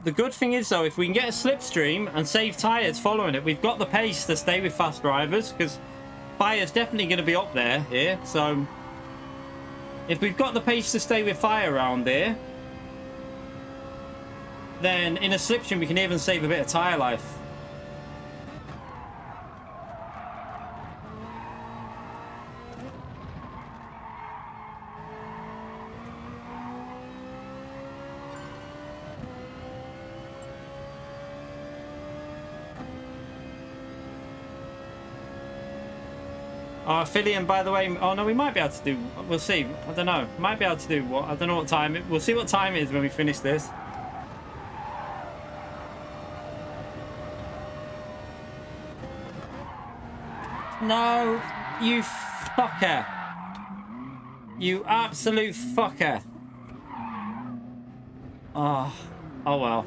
The good thing is, though, if we can get a slipstream and save tyres following it, we've got the pace to stay with fast drivers, because fire's definitely going to be up there here. So if we've got the pace to stay with fire around here, then in a slipstream we can even save a bit of tyre life. Philly, by the way, oh no, we might be able to do, we'll see, I don't know, might be able to do what, I don't know what time, we'll see what time it is when we finish this. No, you fucker. You absolute fucker. Oh well.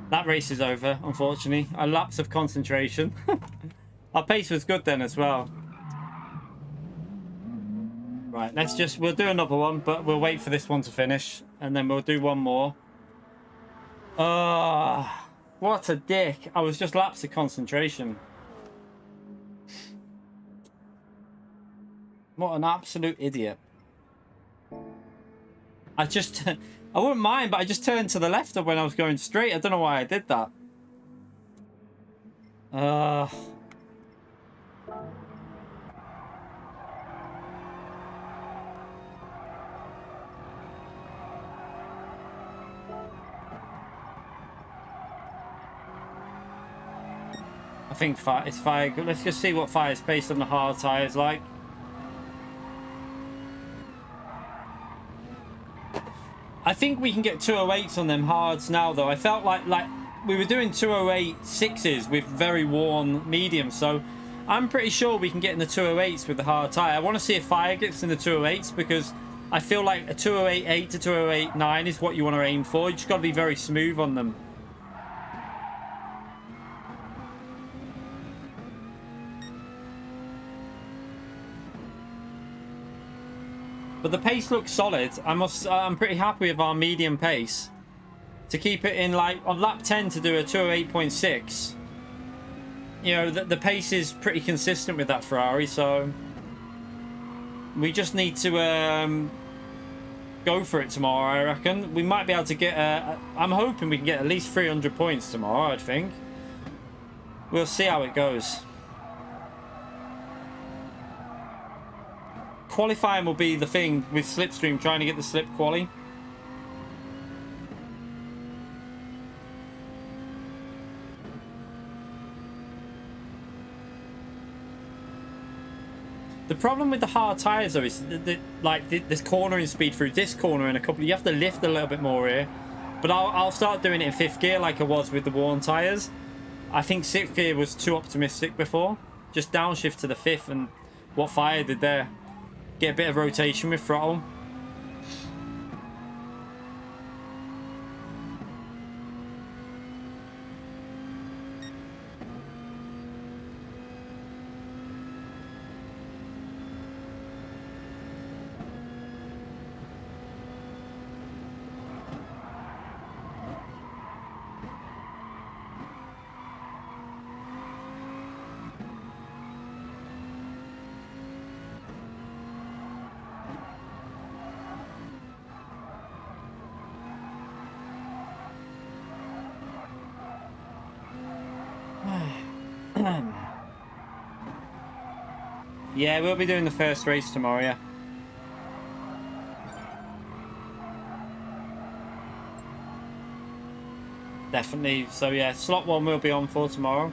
That race is over, unfortunately. A lapse of concentration. Our pace was good then as well. Right, we'll do another one, but we'll wait for this one to finish, and then we'll do one more. What a dick. I was just lapsed of concentration. What an absolute idiot. I wouldn't mind, but I just turned to the left when I was going straight. I don't know why I did that. I think it's fire. Let's just see what fire's based on the hard tyres like. I think we can get 208s on them hards now, though. I felt like we were doing 208 6s with very worn mediums, so I'm pretty sure we can get in the 208s with the hard tyre. I want to see if fire gets in the 208s because I feel like a 208.8 to 208.9 is what you want to aim for. You just got to be very smooth on them. But the pace looks solid. I'm pretty happy with our medium pace. To keep it in, like, on lap 10 to do a 208.6. You know, the pace is pretty consistent with that Ferrari, so... We just need to go for it tomorrow, I reckon. We might be able to get... I'm hoping we can get at least 300 points tomorrow, I think. We'll see how it goes. Qualifying will be the thing with Slipstream, trying to get the slip quali. The problem with the hard tyres, though, is this cornering speed through this corner and you have to lift a little bit more here. But I'll start doing it in 5th gear like I was with the worn tyres. I think 6th gear was too optimistic before. Just downshift to the 5th and what Fire did there. Get a bit of rotation with throttle. Yeah, we'll be doing the first race tomorrow, yeah. Definitely. So, yeah, slot 1 will be on for tomorrow.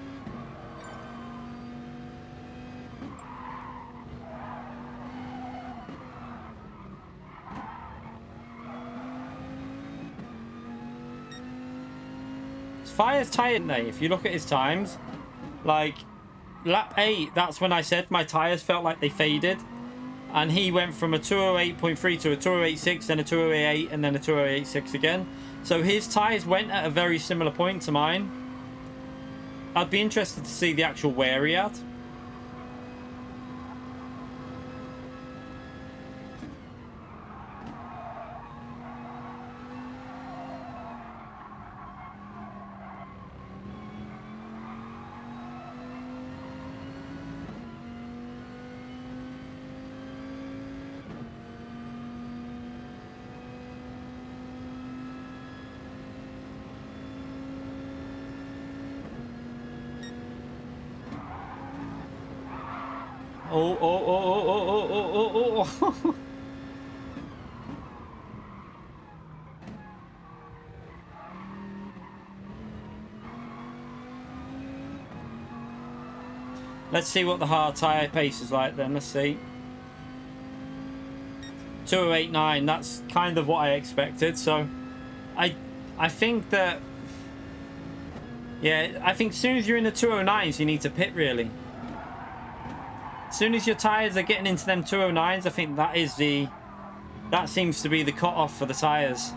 Fire's tired now. If you look at his times, like... Lap 8, that's when I said my tyres felt like they faded. And he went from a 208.3 to a 208.6, then a 208.8, and then a 208.6 again. So his tyres went at a very similar point to mine. I'd be interested to see the actual wear he had. Oh. Let's see what the hard tyre pace is like then. Let's see. 208.9, that's kind of what I expected. So I think that, yeah, I think as soon as you're in the 209s, you need to pit really. As soon as your tyres are getting into them 209s, I think that seems to be the cut-off for the tyres.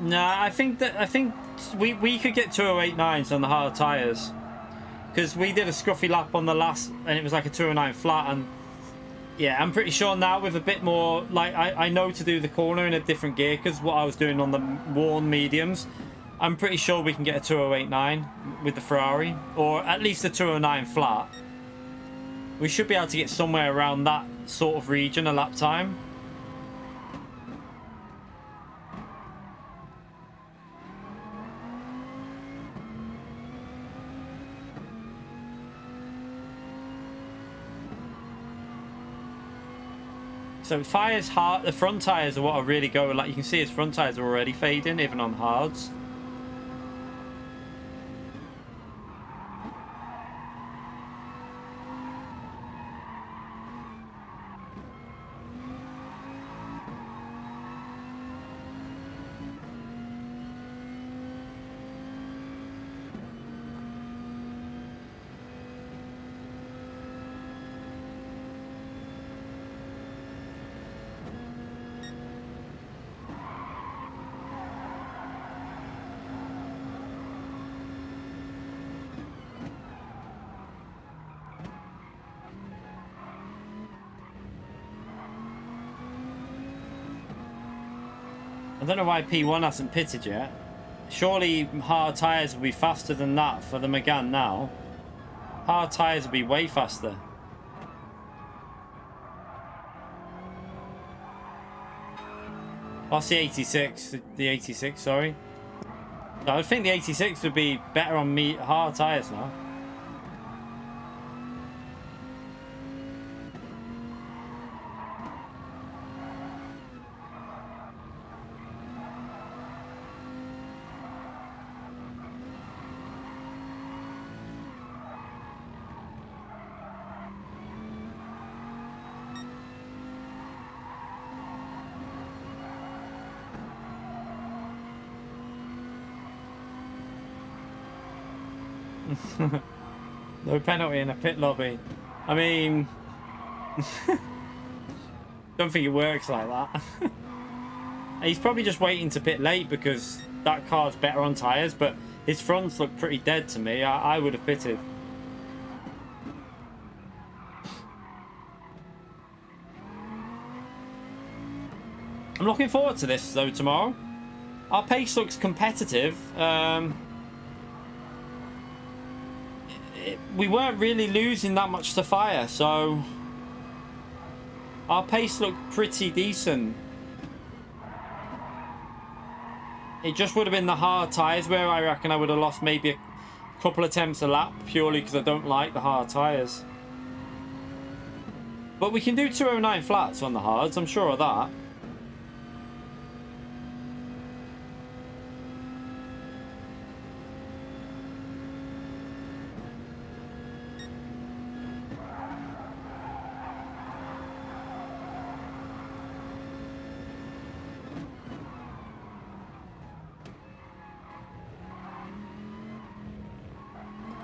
Nah, I think we could get 208.9s on the hard tyres. Because we did a scruffy lap on the last, and it was like a 209 flat, and yeah, I'm pretty sure now with a bit more, like, I know to do the corner in a different gear, because what I was doing on the worn mediums, I'm pretty sure we can get a 208.9 with the Ferrari, or at least a 209 flat. We should be able to get somewhere around that sort of region a lap time. So Fire's hard, the front tyres are what are really going, like you can see his front tyres are already fading, even on hards. I don't know why P1 hasn't pitted yet. Surely hard tyres will be faster than that for the Megane now. Hard tyres will be way faster. That's the 86. The 86, sorry. I would think the 86 would be better on hard tyres now. No penalty in a pit lobby. I mean, don't think it works like that. He's probably just waiting to pit late because that car's better on tyres, but his fronts look pretty dead to me. I would have pitted. I'm looking forward to this though tomorrow. Our pace looks competitive. We weren't really losing that much to Fire, so our pace looked pretty decent. It just would have been the hard tyres where I reckon I would have lost maybe a couple attempts a lap purely because I don't like the hard tyres. But we can do 209 flats on the hards, I'm sure of that.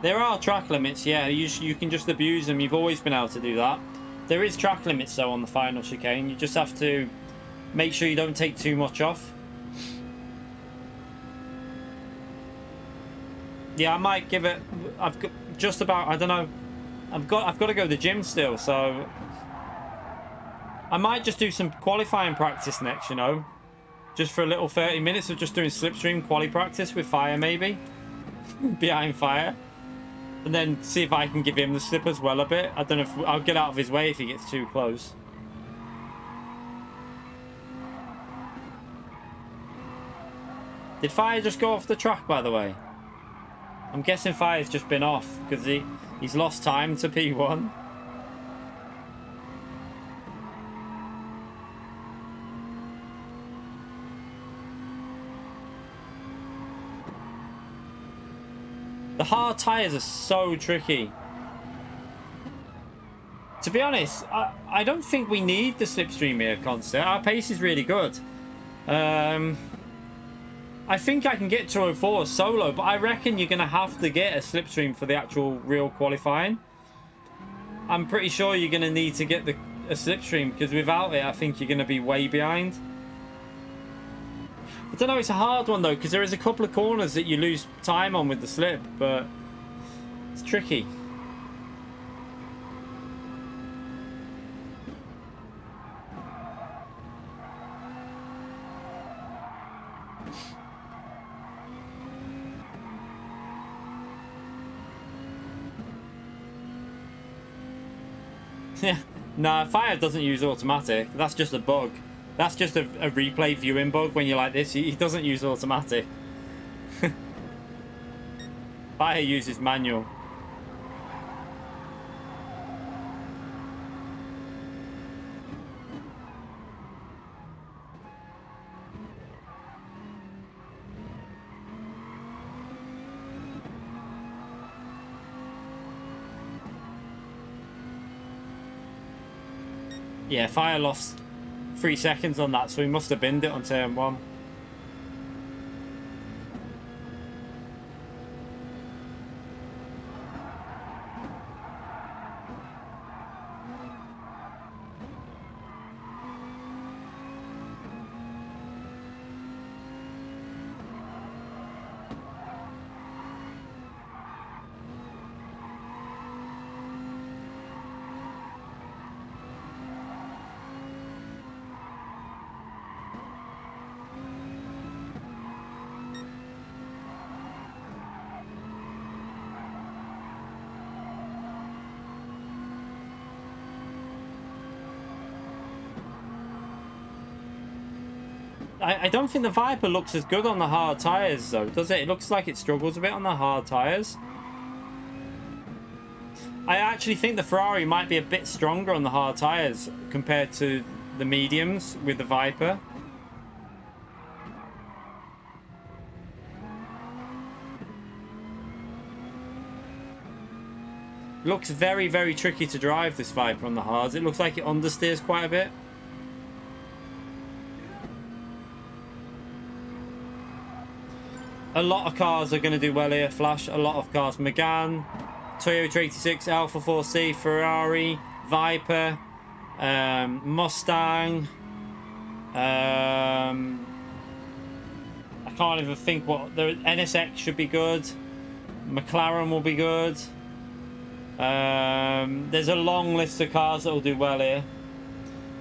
There are track limits, yeah. You can just abuse them. You've always been able to do that. There is track limits, though, on the final chicane. You just have to make sure you don't take too much off. Yeah, I might give it... I've got just about... I don't know. I've got to go to the gym still, so... I might just do some qualifying practice next, you know. Just for a little 30 minutes of just doing slipstream quali practice with Fire, maybe. Behind Fire. And then see if I can give him the slip as well a bit. I don't know if... I'll get out of his way if he gets too close. Did Fire just go off the track, by the way? I'm guessing Fire's just been off because he's lost time to P1. The hard tyres are so tricky. To be honest, I don't think we need the slipstream here, Corsair. Our pace is really good. I think I can get 204 solo, but I reckon you're going to have to get a slipstream for the actual real qualifying. I'm pretty sure you're going to need to get a slipstream, because without it, I think you're going to be way behind. I don't know, it's a hard one though, because there is a couple of corners that you lose time on with the slip, but it's tricky. Yeah, nah, Fire doesn't use automatic. That's just a bug. That's just a replay viewing bug when you're like this. He doesn't use automatic. Fire uses manual. Yeah, Fire lost 3 seconds on that, so he must have binned it on turn 1. I don't think the Viper looks as good on the hard tyres though, does it? It looks like it struggles a bit on the hard tyres. I actually think the Ferrari might be a bit stronger on the hard tyres compared to the mediums with the Viper. Looks very, very tricky to drive, this Viper on the hards. It looks like it understeers quite a bit. A lot of cars are going to do well here, Flash. A lot of cars. Megane, Toyota 86, Alpha 4C, Ferrari, Viper, Mustang. I can't even think what... The NSX should be good. McLaren will be good. There's a long list of cars that will do well here.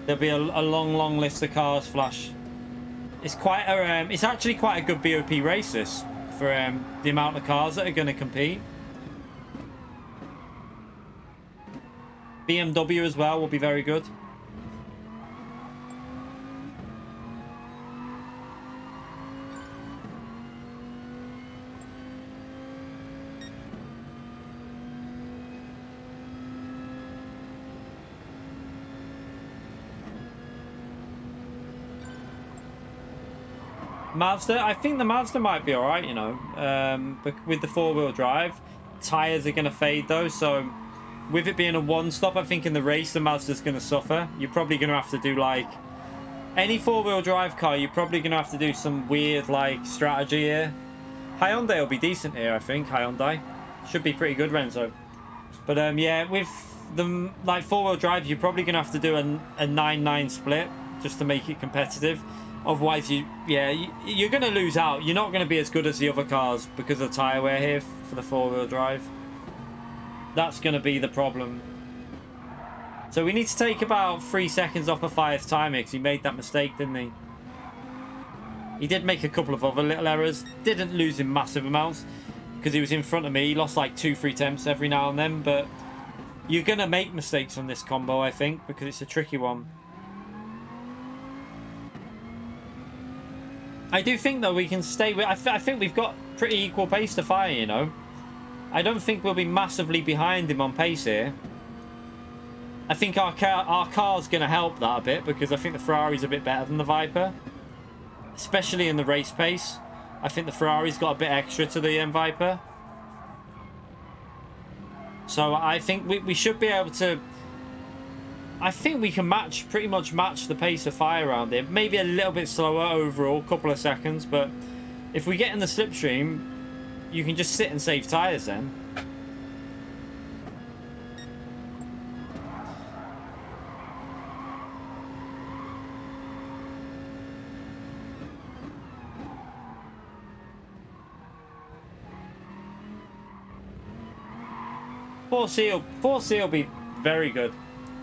There'll be a long list of cars, Flash. It's quite a, it's actually quite a good BOP race this for the amount of cars that are going to compete. BMW as well will be very good. Mazda, I think the Mazda might be alright, you know, but with the four-wheel drive, tyres are going to fade though, so with it being a one-stop, I think in the race the Mazda's going to suffer. You're probably going to have to do like, any four-wheel drive car, you're probably going to have to do some weird like strategy here. Hyundai will be decent here, I think, Hyundai. Should be pretty good, Renzo. But yeah, with the like 4-wheel drive, you're probably gonna have to do a 9-9 split just to make it competitive. Otherwise, you're gonna lose out. You're not gonna be as good as the other cars because of tyre wear here for the 4-wheel drive. That's gonna be the problem. So we need to take about 3 seconds off of Fire's timing because he made that mistake, didn't he? He did make a couple of other little errors. Didn't lose in massive amounts because he was in front of me. He lost like 2-3 tenths every now and then, but you're going to make mistakes on this combo, I think, because it's a tricky one. I do think, though, we can stay with... I think we've got pretty equal pace to Fire, you know. I don't think we'll be massively behind him on pace here. I think our car's going to help that a bit because I think the Ferrari's a bit better than the Viper. Especially in the race pace. I think the Ferrari's got a bit extra to the Viper. So I think we should be able to... I think we can pretty much match the pace of Fire around here. Maybe a little bit slower overall, a couple of seconds. But if we get in the slipstream, you can just sit and save tyres then. Four C will be very good.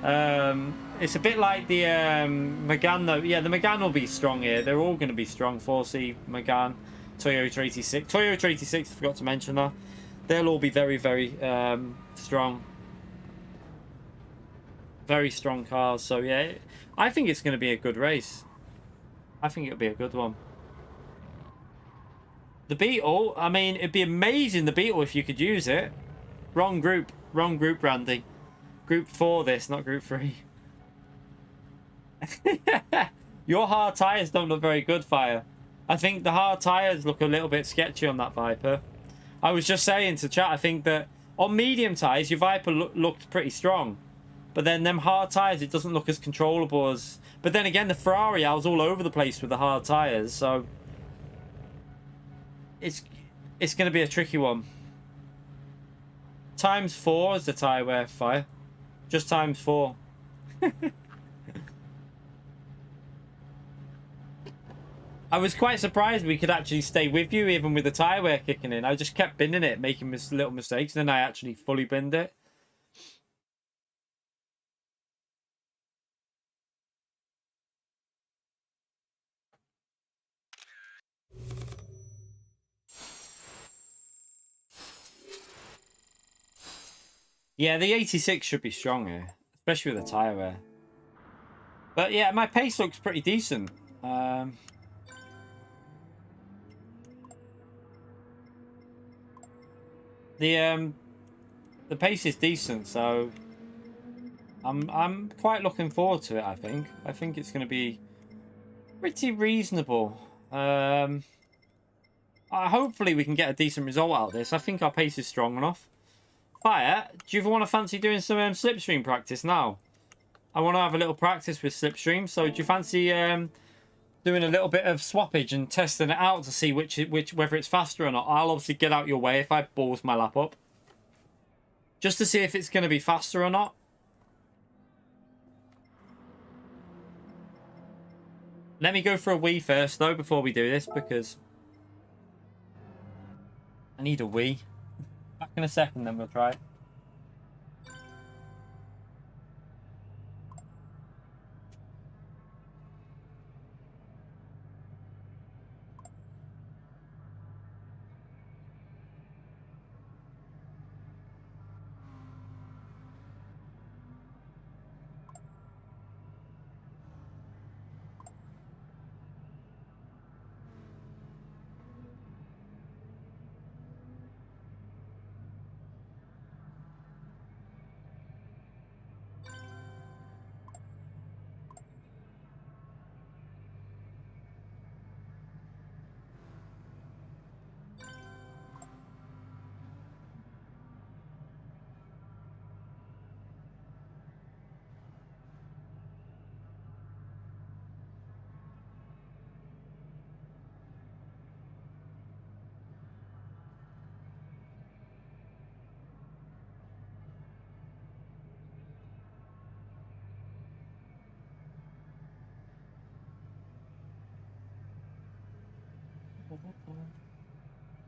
It's a bit like the Megane though. Yeah, the Megane will be strong here. They're all going to be strong. 4C, Megane, Toyota 86. Toyota 86, I forgot to mention that. They'll all be very, very strong. Very strong cars. So yeah, I think it's going to be a good race. I think it'll be a good one. The Beetle, I mean, it'd be amazing, the Beetle, if you could use it. Wrong group, Randy. Group 4 this, not group 3. Your hard tyres don't look very good, Fire. I think the hard tyres look a little bit sketchy on that Viper. I was just saying to chat, I think that on medium tyres, your Viper looked pretty strong. But then them hard tyres, it doesn't look as controllable as... But then again, the Ferrari, I was all over the place with the hard tyres, so... It's going to be a tricky one. ×4 is the tyre wear, Fire. Just ×4. I was quite surprised we could actually stay with you even with the tyre wear kicking in. I just kept binning it, making little mistakes, and then I actually fully binned it. Yeah, the 86 should be strong here, especially with the tyre wear. But yeah, my pace looks pretty decent. The pace is decent, so I'm quite looking forward to it. I think it's going to be pretty reasonable. Hopefully we can get a decent result out of this. I think our pace is strong enough. Fire, do you ever want to fancy doing some slipstream practice now? I want to have a little practice with slipstream, so do you fancy doing a little bit of swappage and testing it out to see whether it's faster or not? I'll obviously get out your way if I balls my lap up. Just to see if it's going to be faster or not. Let me go for a wee first, though, before we do this, because I need a wee. Back in a second, then we'll try it.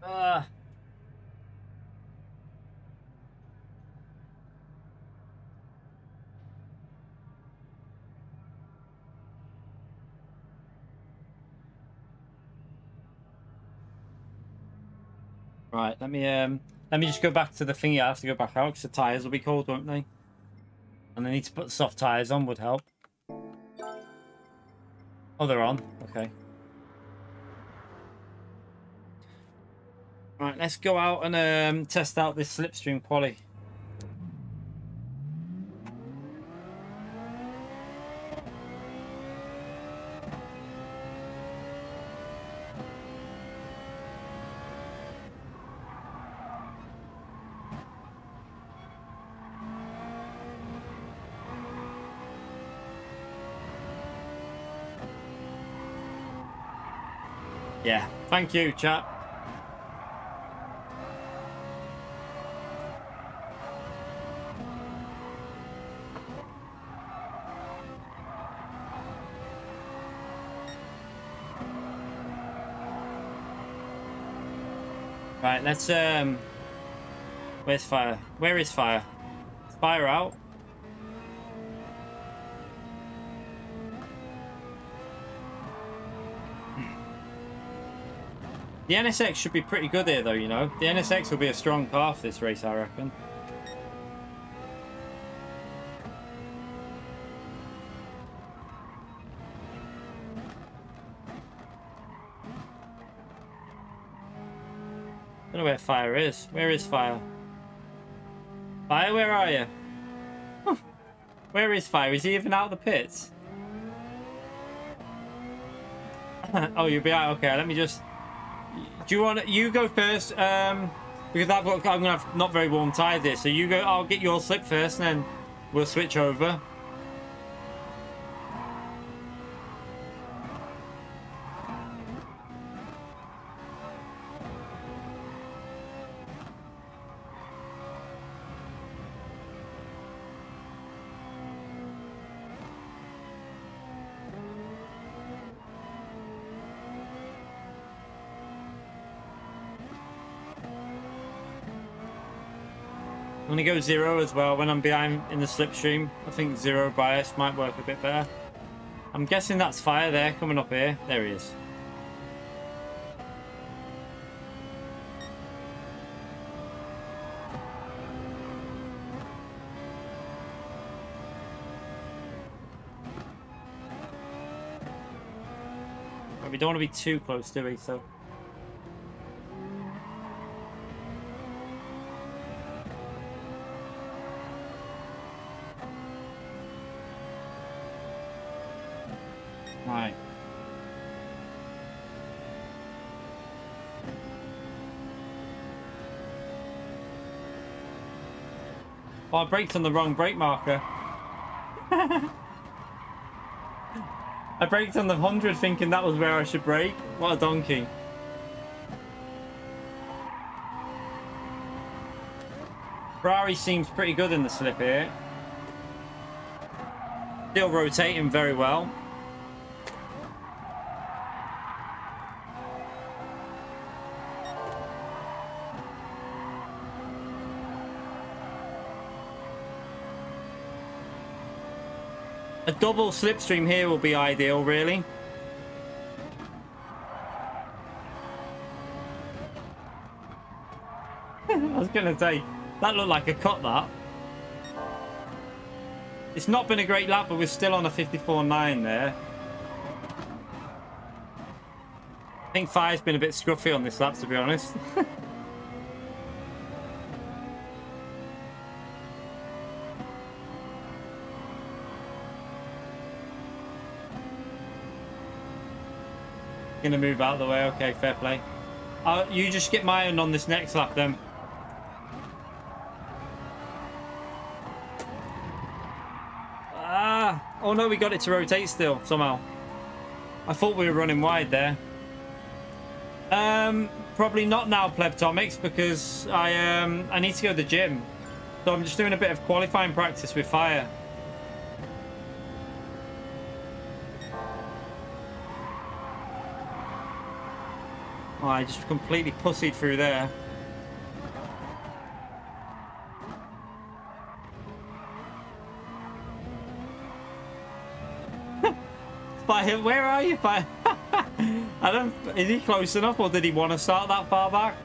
Uh, right, let me just go back to the thingy. I have to go back out because the tires will be cold, won't they? And I need to put soft tires on would help. Oh, they're on. Okay. Right, let's go out and test out this slipstream quali. Yeah, thank you, chat. Right, let's where's fire? Where is fire? Is fire out? The NSX should be pretty good here though, you know. The NSX will be a strong car for this race, I reckon. I don't know where fire is. Where is fire? Fire, where are you? Where is fire? Is he even out of the pits? Oh, you'll be out. Okay, let me just... Do you want... You go first, because I'm going to have not very warm tires here. So you go... I'll get your slip first, and then we'll switch over. I'm going to go 0 as well when I'm behind in the slipstream. I think 0 bias might work a bit better. I'm guessing that's fire there coming up here. There he is. But we don't want to be too close, do we? So... Right. Oh, I braked on the wrong brake marker. I braked on the 100 thinking that was where I should brake. What a donkey. Ferrari seems pretty good in the slip here. Still rotating very well. A double slipstream here will be ideal, really. I was going to say, that looked like a cut, that. It's not been a great lap, but we're still on a 54.9 there. I think fire's been a bit scruffy on this lap, to be honest. Gonna move out of the way. Okay, fair play. You just get my own on this next lap then. Oh no, we got it to rotate still somehow. I thought we were running wide there. Probably not now, Plebtomics, because I need to go to the gym. So I'm just doing a bit of qualifying practice with fire. Oh, I just completely pussied through there. Where are you? I don't. Is he close enough, or did he want to start that far back?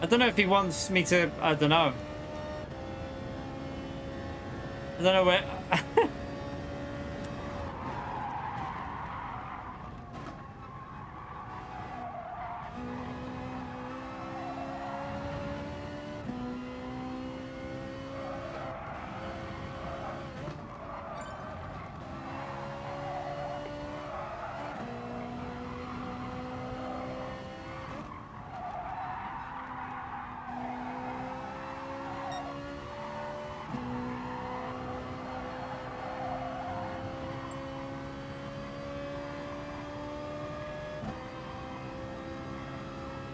I don't know if he wants me to. I don't know. I don't know where.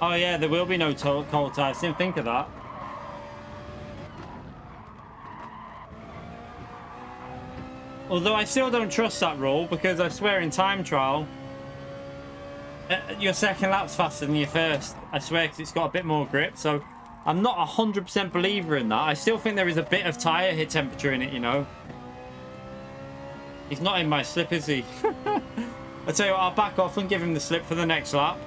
Oh yeah, there will be no cold tires. Didn't think of that. Although I still don't trust that rule, because I swear in time trial, your second lap's faster than your first. I swear, because it's got a bit more grip. So I'm not 100% believer in that. I still think there is a bit of tire hit temperature in it, you know. He's not in my slip, is he? I tell you what, I'll back off and give him the slip for the next lap.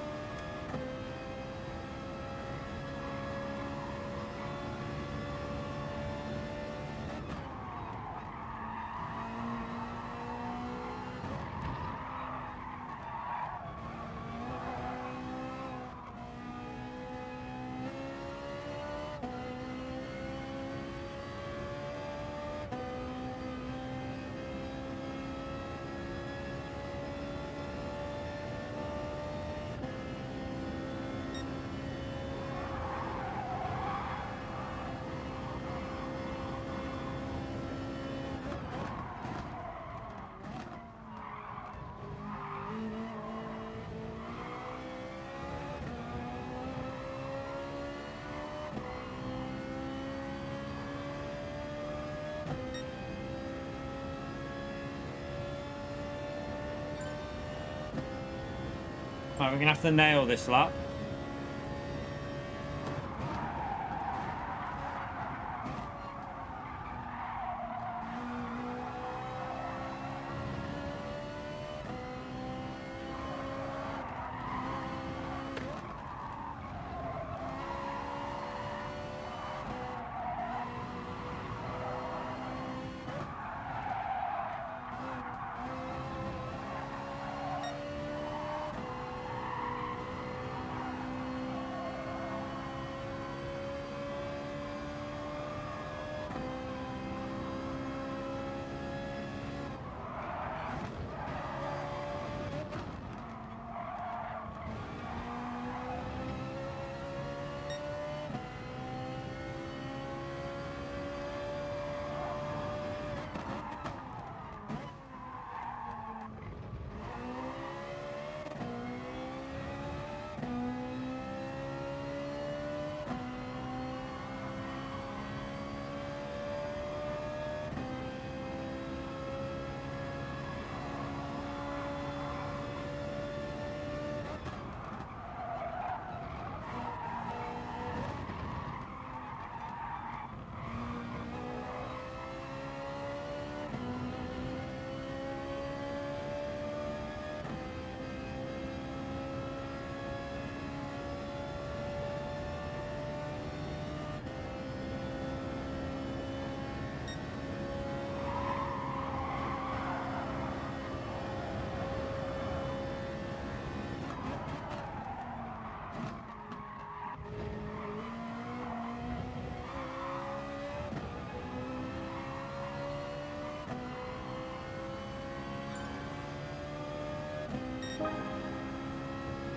Right, we're gonna have to nail this lap.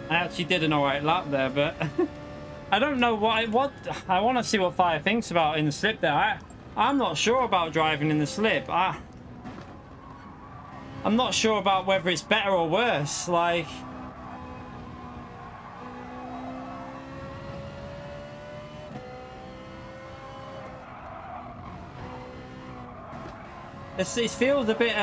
I actually did an alright lap there, but I don't know what I want to see what Fire thinks about in the slip there. I'm not sure about driving in the slip. I'm not sure about whether it's better or worse. Like, it feels a bit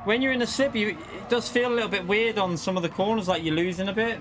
when you're in a slip, it does feel a little bit weird on some of the corners, like you're losing a bit.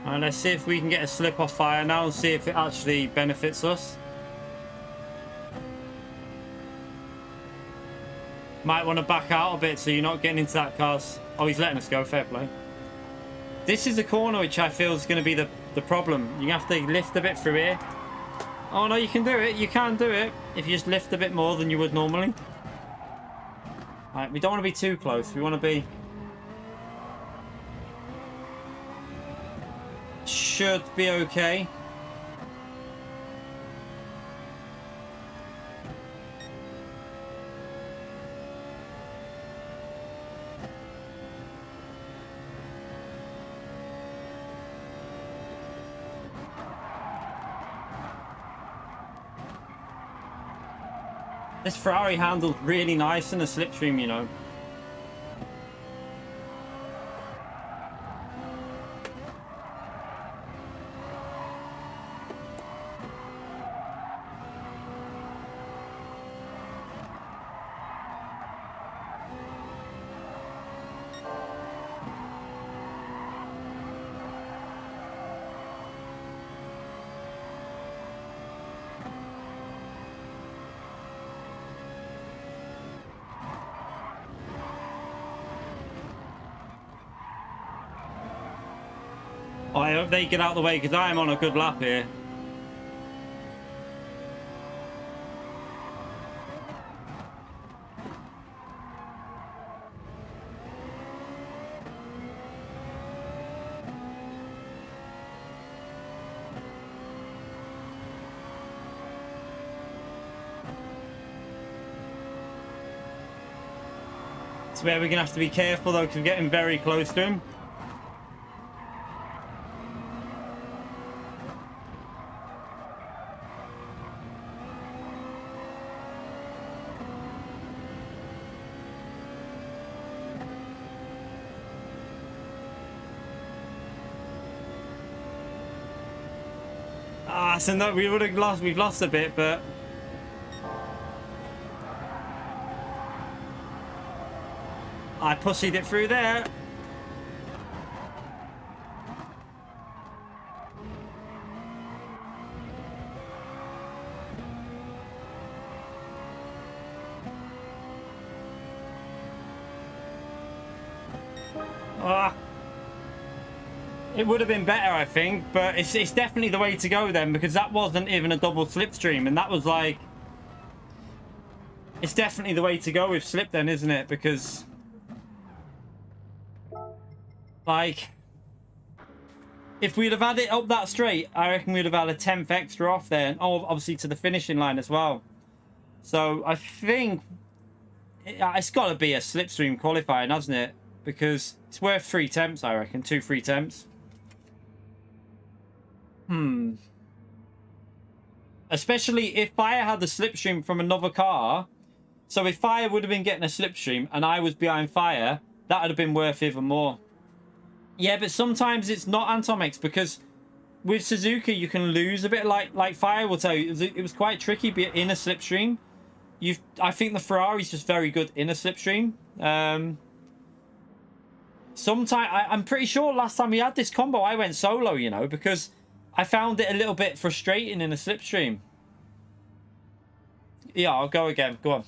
And let's see if we can get a slip off fire now and see if it actually benefits us. Might want to back out a bit so you're not getting into that car's... Oh, he's letting us go. Fair play. This is a corner which I feel is going to be the problem. You have to lift a bit through here. Oh, no, you can do it. You can do it if you just lift a bit more than you would normally. Right, we don't want to be too close. We want to be... Should be okay. This Ferrari handled really nice in the slipstream, you know. I hope they get out of the way because I'm on a good lap here. It's where we're going to have to be careful though because we're getting very close to him. So no, we would have lost. We've lost a bit, but I pussied it through there. It would have been better, I think, but it's definitely the way to go then, because that wasn't even a double slipstream, and that was like... It's definitely the way to go with slip then, isn't it? Because... Like... If we'd have had it up that straight, I reckon we'd have had a 10th extra off there, and obviously to the finishing line as well. So, I think... It's got to be a slipstream qualifying, hasn't it? Because it's worth 3 temps, I reckon. 2 free temps. Especially if Fire had the slipstream from another car. So if Fire would have been getting a slipstream and I was behind Fire, that would have been worth even more. Yeah, but sometimes it's not Antomex because with Suzuka you can lose a bit. Like Fire will tell you, it was quite tricky being in a slipstream. I think the Ferrari's just very good in a slipstream. I'm pretty sure last time we had this combo I went solo, you know, because I found it a little bit frustrating in a slipstream. Yeah, I'll go again. Go on.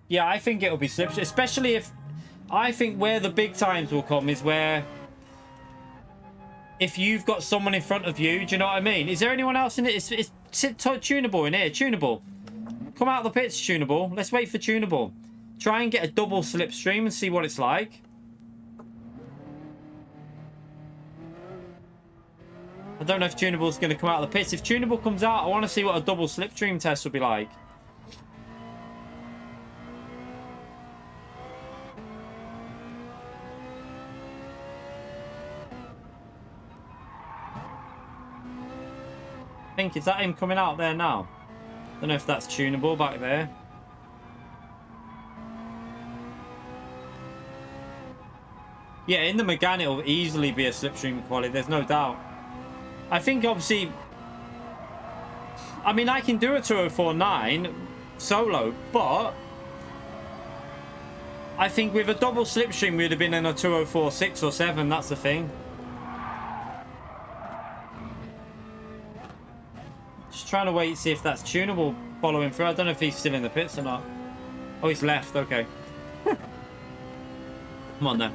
Yeah, I think it'll be slipstream, especially if... I think where the big times will come is where if you've got someone in front of you. Do you know what I mean? Is there anyone else in it? It's Tunable in here. Tunable. Come out of the pits, Tunable. Let's wait for Tunable. Try and get a double slipstream and see what it's like. I don't know if Tunable's going to come out of the pits. If Tunable comes out, I want to see what a double slipstream test will be like. I think, is that him coming out there now? Don't know if that's Tunable back there. Yeah, in the Megane it'll easily be a slipstream quality, there's no doubt. I think obviously, I mean, I can do a 204.9 solo, but I think with a double slipstream we'd have been in a 204.6 or 7, that's the thing. Just trying to wait, see if that's Tunable following through. I don't know if he's still in the pits or not. Oh, he's left, okay. Come on then.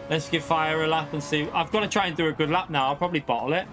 Let's give Fire a lap and see. I've got to try and do a good lap now. I'll probably bottle it.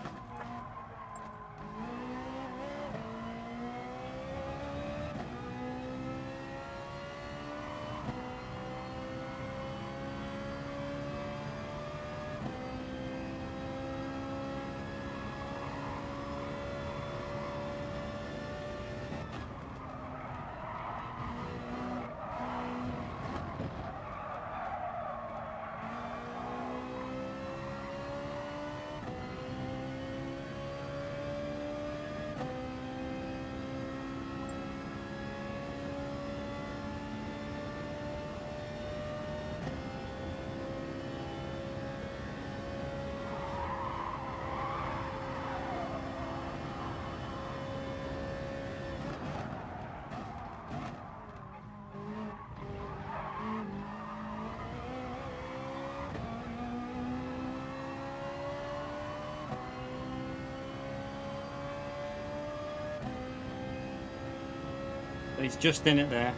He's just in it there.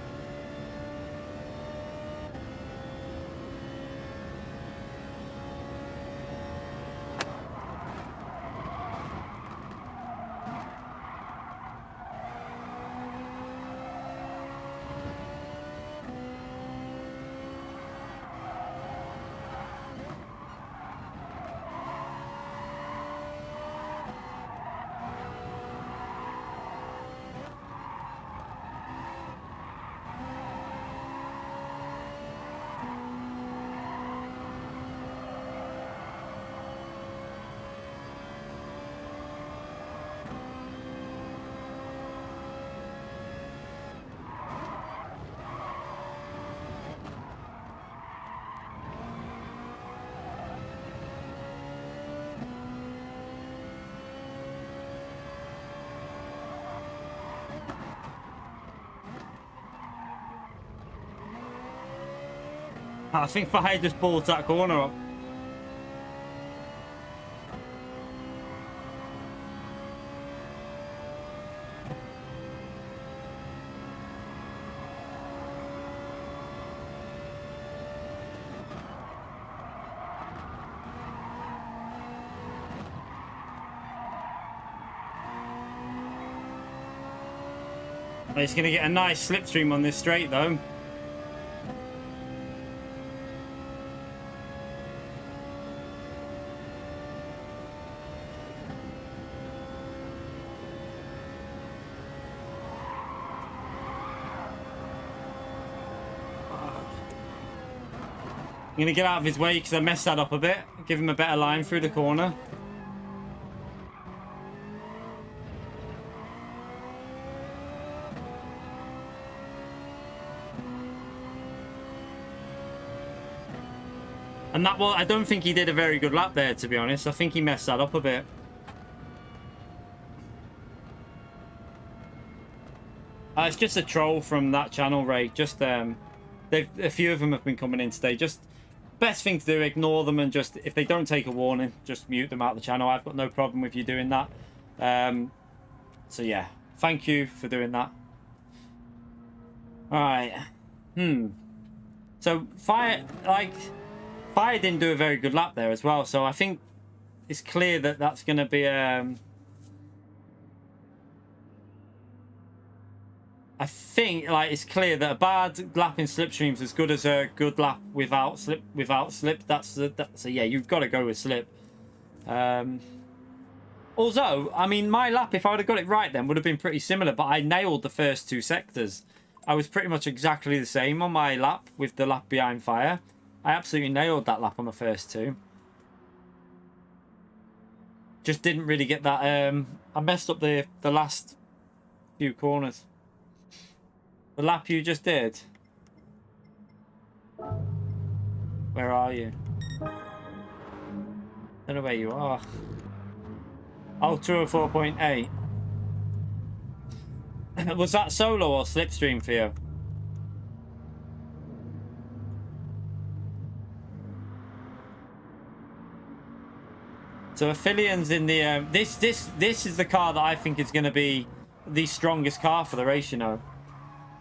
I think Fahey just balls that corner up. He's going to get a nice slipstream on this straight though. I'm going to get out of his way because I messed that up a bit. Give him a better line through the corner. And that, well, I don't think he did a very good lap there, to be honest. I think he messed that up a bit. It's just a troll from that channel, Ray. Just, a few of them have been coming in today. Just, best thing to do, ignore them and just, if they don't take a warning, just mute them out of the channel. I've got no problem with you doing that. So yeah, thank you for doing that. Alright. So, Fire didn't do a very good lap there as well. So I think it's clear that that's going to be I think like it's clear that a bad lap in slipstream is as good as a good lap without slip. That's a yeah, you've got to go with slip. Although, I mean, my lap, if I would have got it right then, would have been pretty similar, but I nailed the first two sectors. I was pretty much exactly the same on my lap with the lap behind fire. I absolutely nailed that lap on the first two. Just didn't really get that. I messed up the last few corners. The lap you just did. Where are you? Don't know where you are. Oh, 204.8. Was that solo or slipstream for you? So Aphelions in the this is the car that I think is going to be the strongest car for the race. You know,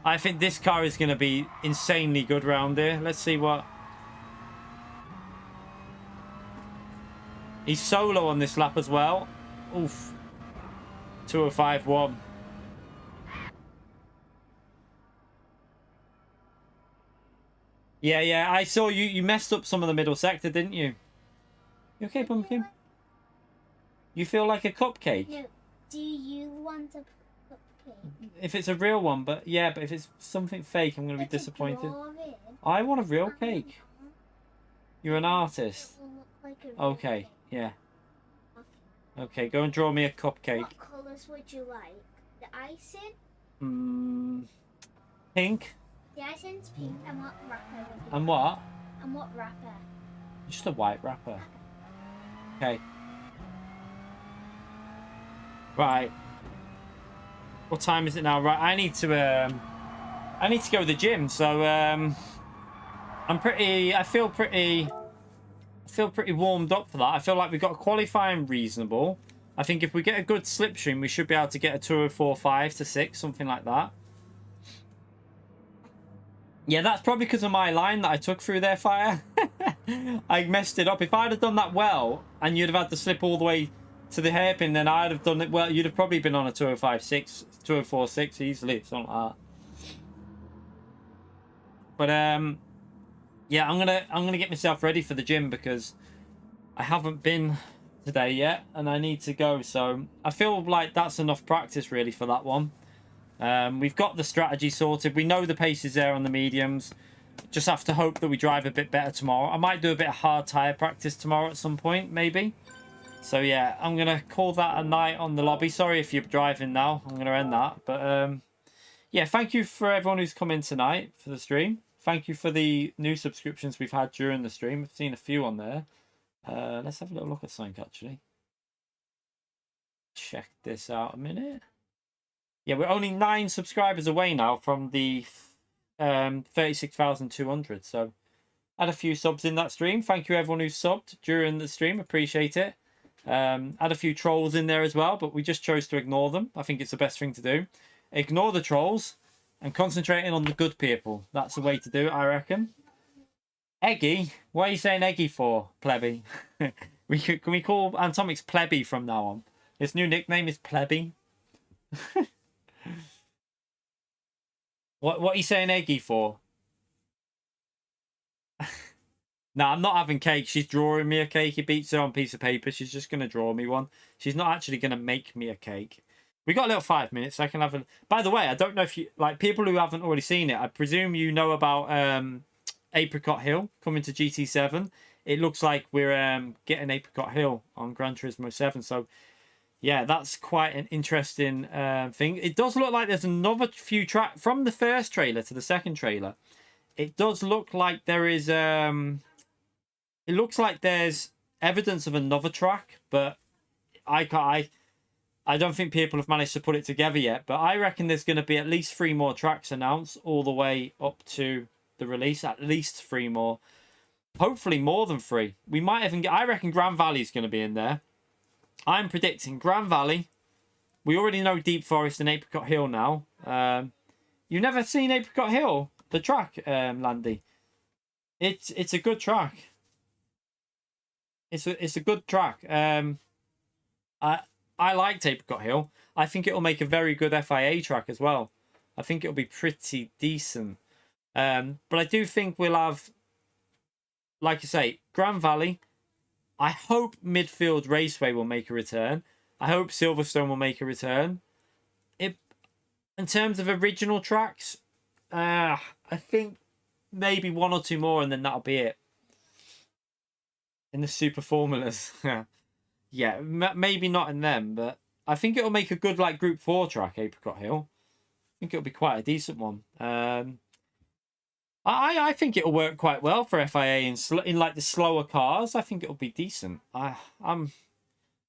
I think this car is going to be insanely good round here. Let's see what he's solo on this lap as well. Oof, 205.1. Yeah, I saw you. You messed up some of the middle sector, didn't you? You okay, Pumpkin? You feel like a cupcake? No. Do you want a cupcake? If it's a real one, but yeah, but if it's something fake, I'm going to be disappointed. I want a real cake. You're an artist. Okay, yeah. Okay, go and draw me a cupcake. What colours would you like? The icing? Pink. The icing's pink. And what wrapper? And what? And what wrapper? Just a white wrapper. Okay. Right. What time is it now? Right, I need to go to the gym. So I feel pretty warmed up for that. I feel like we got qualifying reasonable. I think if we get a good slipstream, we should be able to get a 204.5 to 6, something like that. Yeah, that's probably because of my line that I took through their fire. I messed it up. If I'd have done that well, and you'd have had to slip all the way to the hairpin, then I'd have done it well. You'd have probably been on a 205.6, 204.6 easily, something like that. But yeah, I'm gonna get myself ready for the gym because I haven't been today yet, and I need to go. So I feel like that's enough practice really for that one. We've got the strategy sorted. We know the pace is there on the mediums. Just have to hope that we drive a bit better tomorrow. I might do a bit of hard tyre practice tomorrow at some point, maybe. So yeah, I'm going to call that a night on the lobby. Sorry if you're driving now. I'm going to end that. But yeah, thank you for everyone who's come in tonight for the stream. Thank you for the new subscriptions we've had during the stream. I've seen a few on there. Let's have a little look at something, actually. Check this out a minute. Yeah, we're only 9 subscribers away now from the 36,200. So, had a few subs in that stream. Thank you everyone who subbed during the stream. Appreciate it. Had a few trolls in there as well, but we just chose to ignore them. I think it's the best thing to do. Ignore the trolls and concentrating on the good people. That's the way to do it, I reckon. Eggy? What are you saying Eggy for, Plebby? Can we call Antomix Plebby from now on? His new nickname is Plebby. What are you saying Eggy for? No, I'm not having cake. She's drawing me a cake. He beats her on a piece of paper. She's just going to draw me one. She's not actually going to make me a cake. We got a little 5 minutes. I can have a... By the way, I don't know if you... Like, people who haven't already seen it, I presume you know about Apricot Hill coming to GT7. It looks like we're getting Apricot Hill on Gran Turismo 7. So, yeah, that's quite an interesting thing. It does look like there's another few tracks... From the first trailer to the second trailer, it does look like there is... It looks like there's evidence of another track, but I don't think people have managed to put it together yet. But I reckon there's going to be at least 3 more tracks announced all the way up to the release. At least 3 more. Hopefully more than 3. We might even get... I reckon Grand Valley is going to be in there. I'm predicting Grand Valley. We already know Deep Forest and Apricot Hill now. You've never seen Apricot Hill? The track, Landy? It's a good track. it's a good track. I liked Apricot Hill. I think it'll make a very good FIA track as well. I think it'll be pretty decent. But I do think we'll have, like I say, Grand Valley. I hope Midfield Raceway will make a return. I hope Silverstone will make a return. In terms of original tracks, I think maybe one or two more and then that'll be it. In the Super Formulas. Yeah, maybe not in them, but I think it'll make a good like Group 4 track, Apricot Hill. I think it'll be quite a decent one. I think it'll work quite well for FIA in like the slower cars. I think it'll be decent. I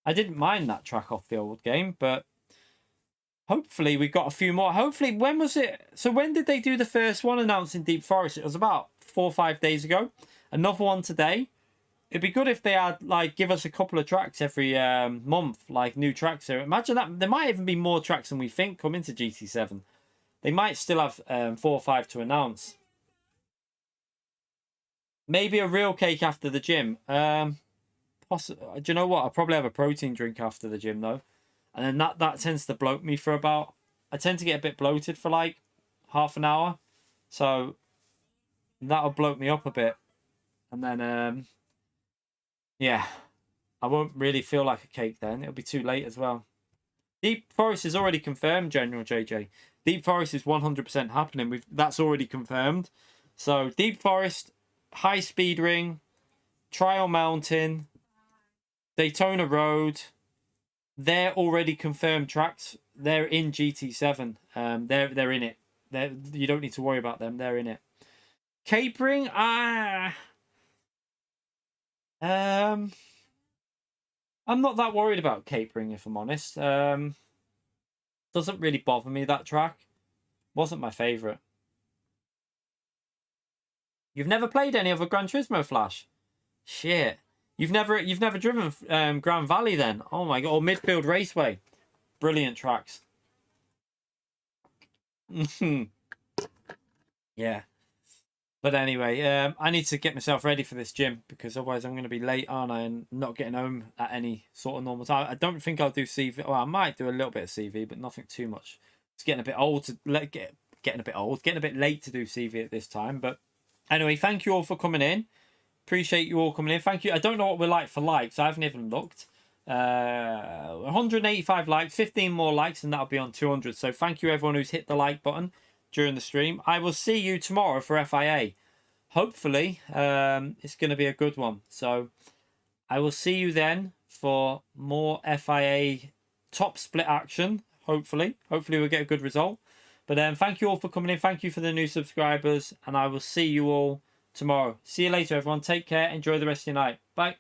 didn't mind that track off the old game, but hopefully we got a few more. Hopefully, when was it? So when did they do the first one announcing Deep Forest? It was about 4 or 5 days ago. Another one today. It'd be good if they had like give us a couple of tracks every month, like new tracks. So imagine that there might even be more tracks than we think come into GT7. They might still have 4 or 5 to announce. Maybe a real cake after the gym. Do you know what? I'll probably have a protein drink after the gym though, and then that tends to bloat me for about. I tend to get a bit bloated for like half an hour, so that'll bloat me up a bit, and then yeah, I won't really feel like a cake then. It'll be too late as well. Deep Forest is already confirmed, General JJ. Deep Forest is 100% happening. That's already confirmed. So Deep Forest, High Speed Ring, Trial Mountain, Daytona Road. They're already confirmed tracks. They're in GT7. They're in it. You don't need to worry about them. They're in it. Cape Ring, I'm not that worried about Cape Ring, if I'm honest. Doesn't really bother me, that track. Wasn't my favourite. You've never played any other Gran Turismo Flash? Shit. You've never driven Grand Valley then? Oh my god, or Midfield Raceway. Brilliant tracks. Yeah. But anyway, I need to get myself ready for this gym because otherwise I'm going to be late, aren't I? And not getting home at any sort of normal time. I don't think I'll do CV. Well, I might do a little bit of CV, but nothing too much. It's getting a bit old getting a bit late to do CV at this time. But anyway, thank you all for coming in. Appreciate you all coming in. Thank you. I don't know what we're like for likes. I haven't even looked. 185 likes, 15 more likes, and that'll be on 200. So thank you everyone who's hit the like button during the stream. I will see you tomorrow for FIA. Hopefully, it's going to be a good one. So I will see you then for more FIA top split action. Hopefully we'll get a good result. But thank you all for coming in. Thank you for the new subscribers, and I will see you all tomorrow. See you later, everyone. Take care. Enjoy the rest of your night. Bye.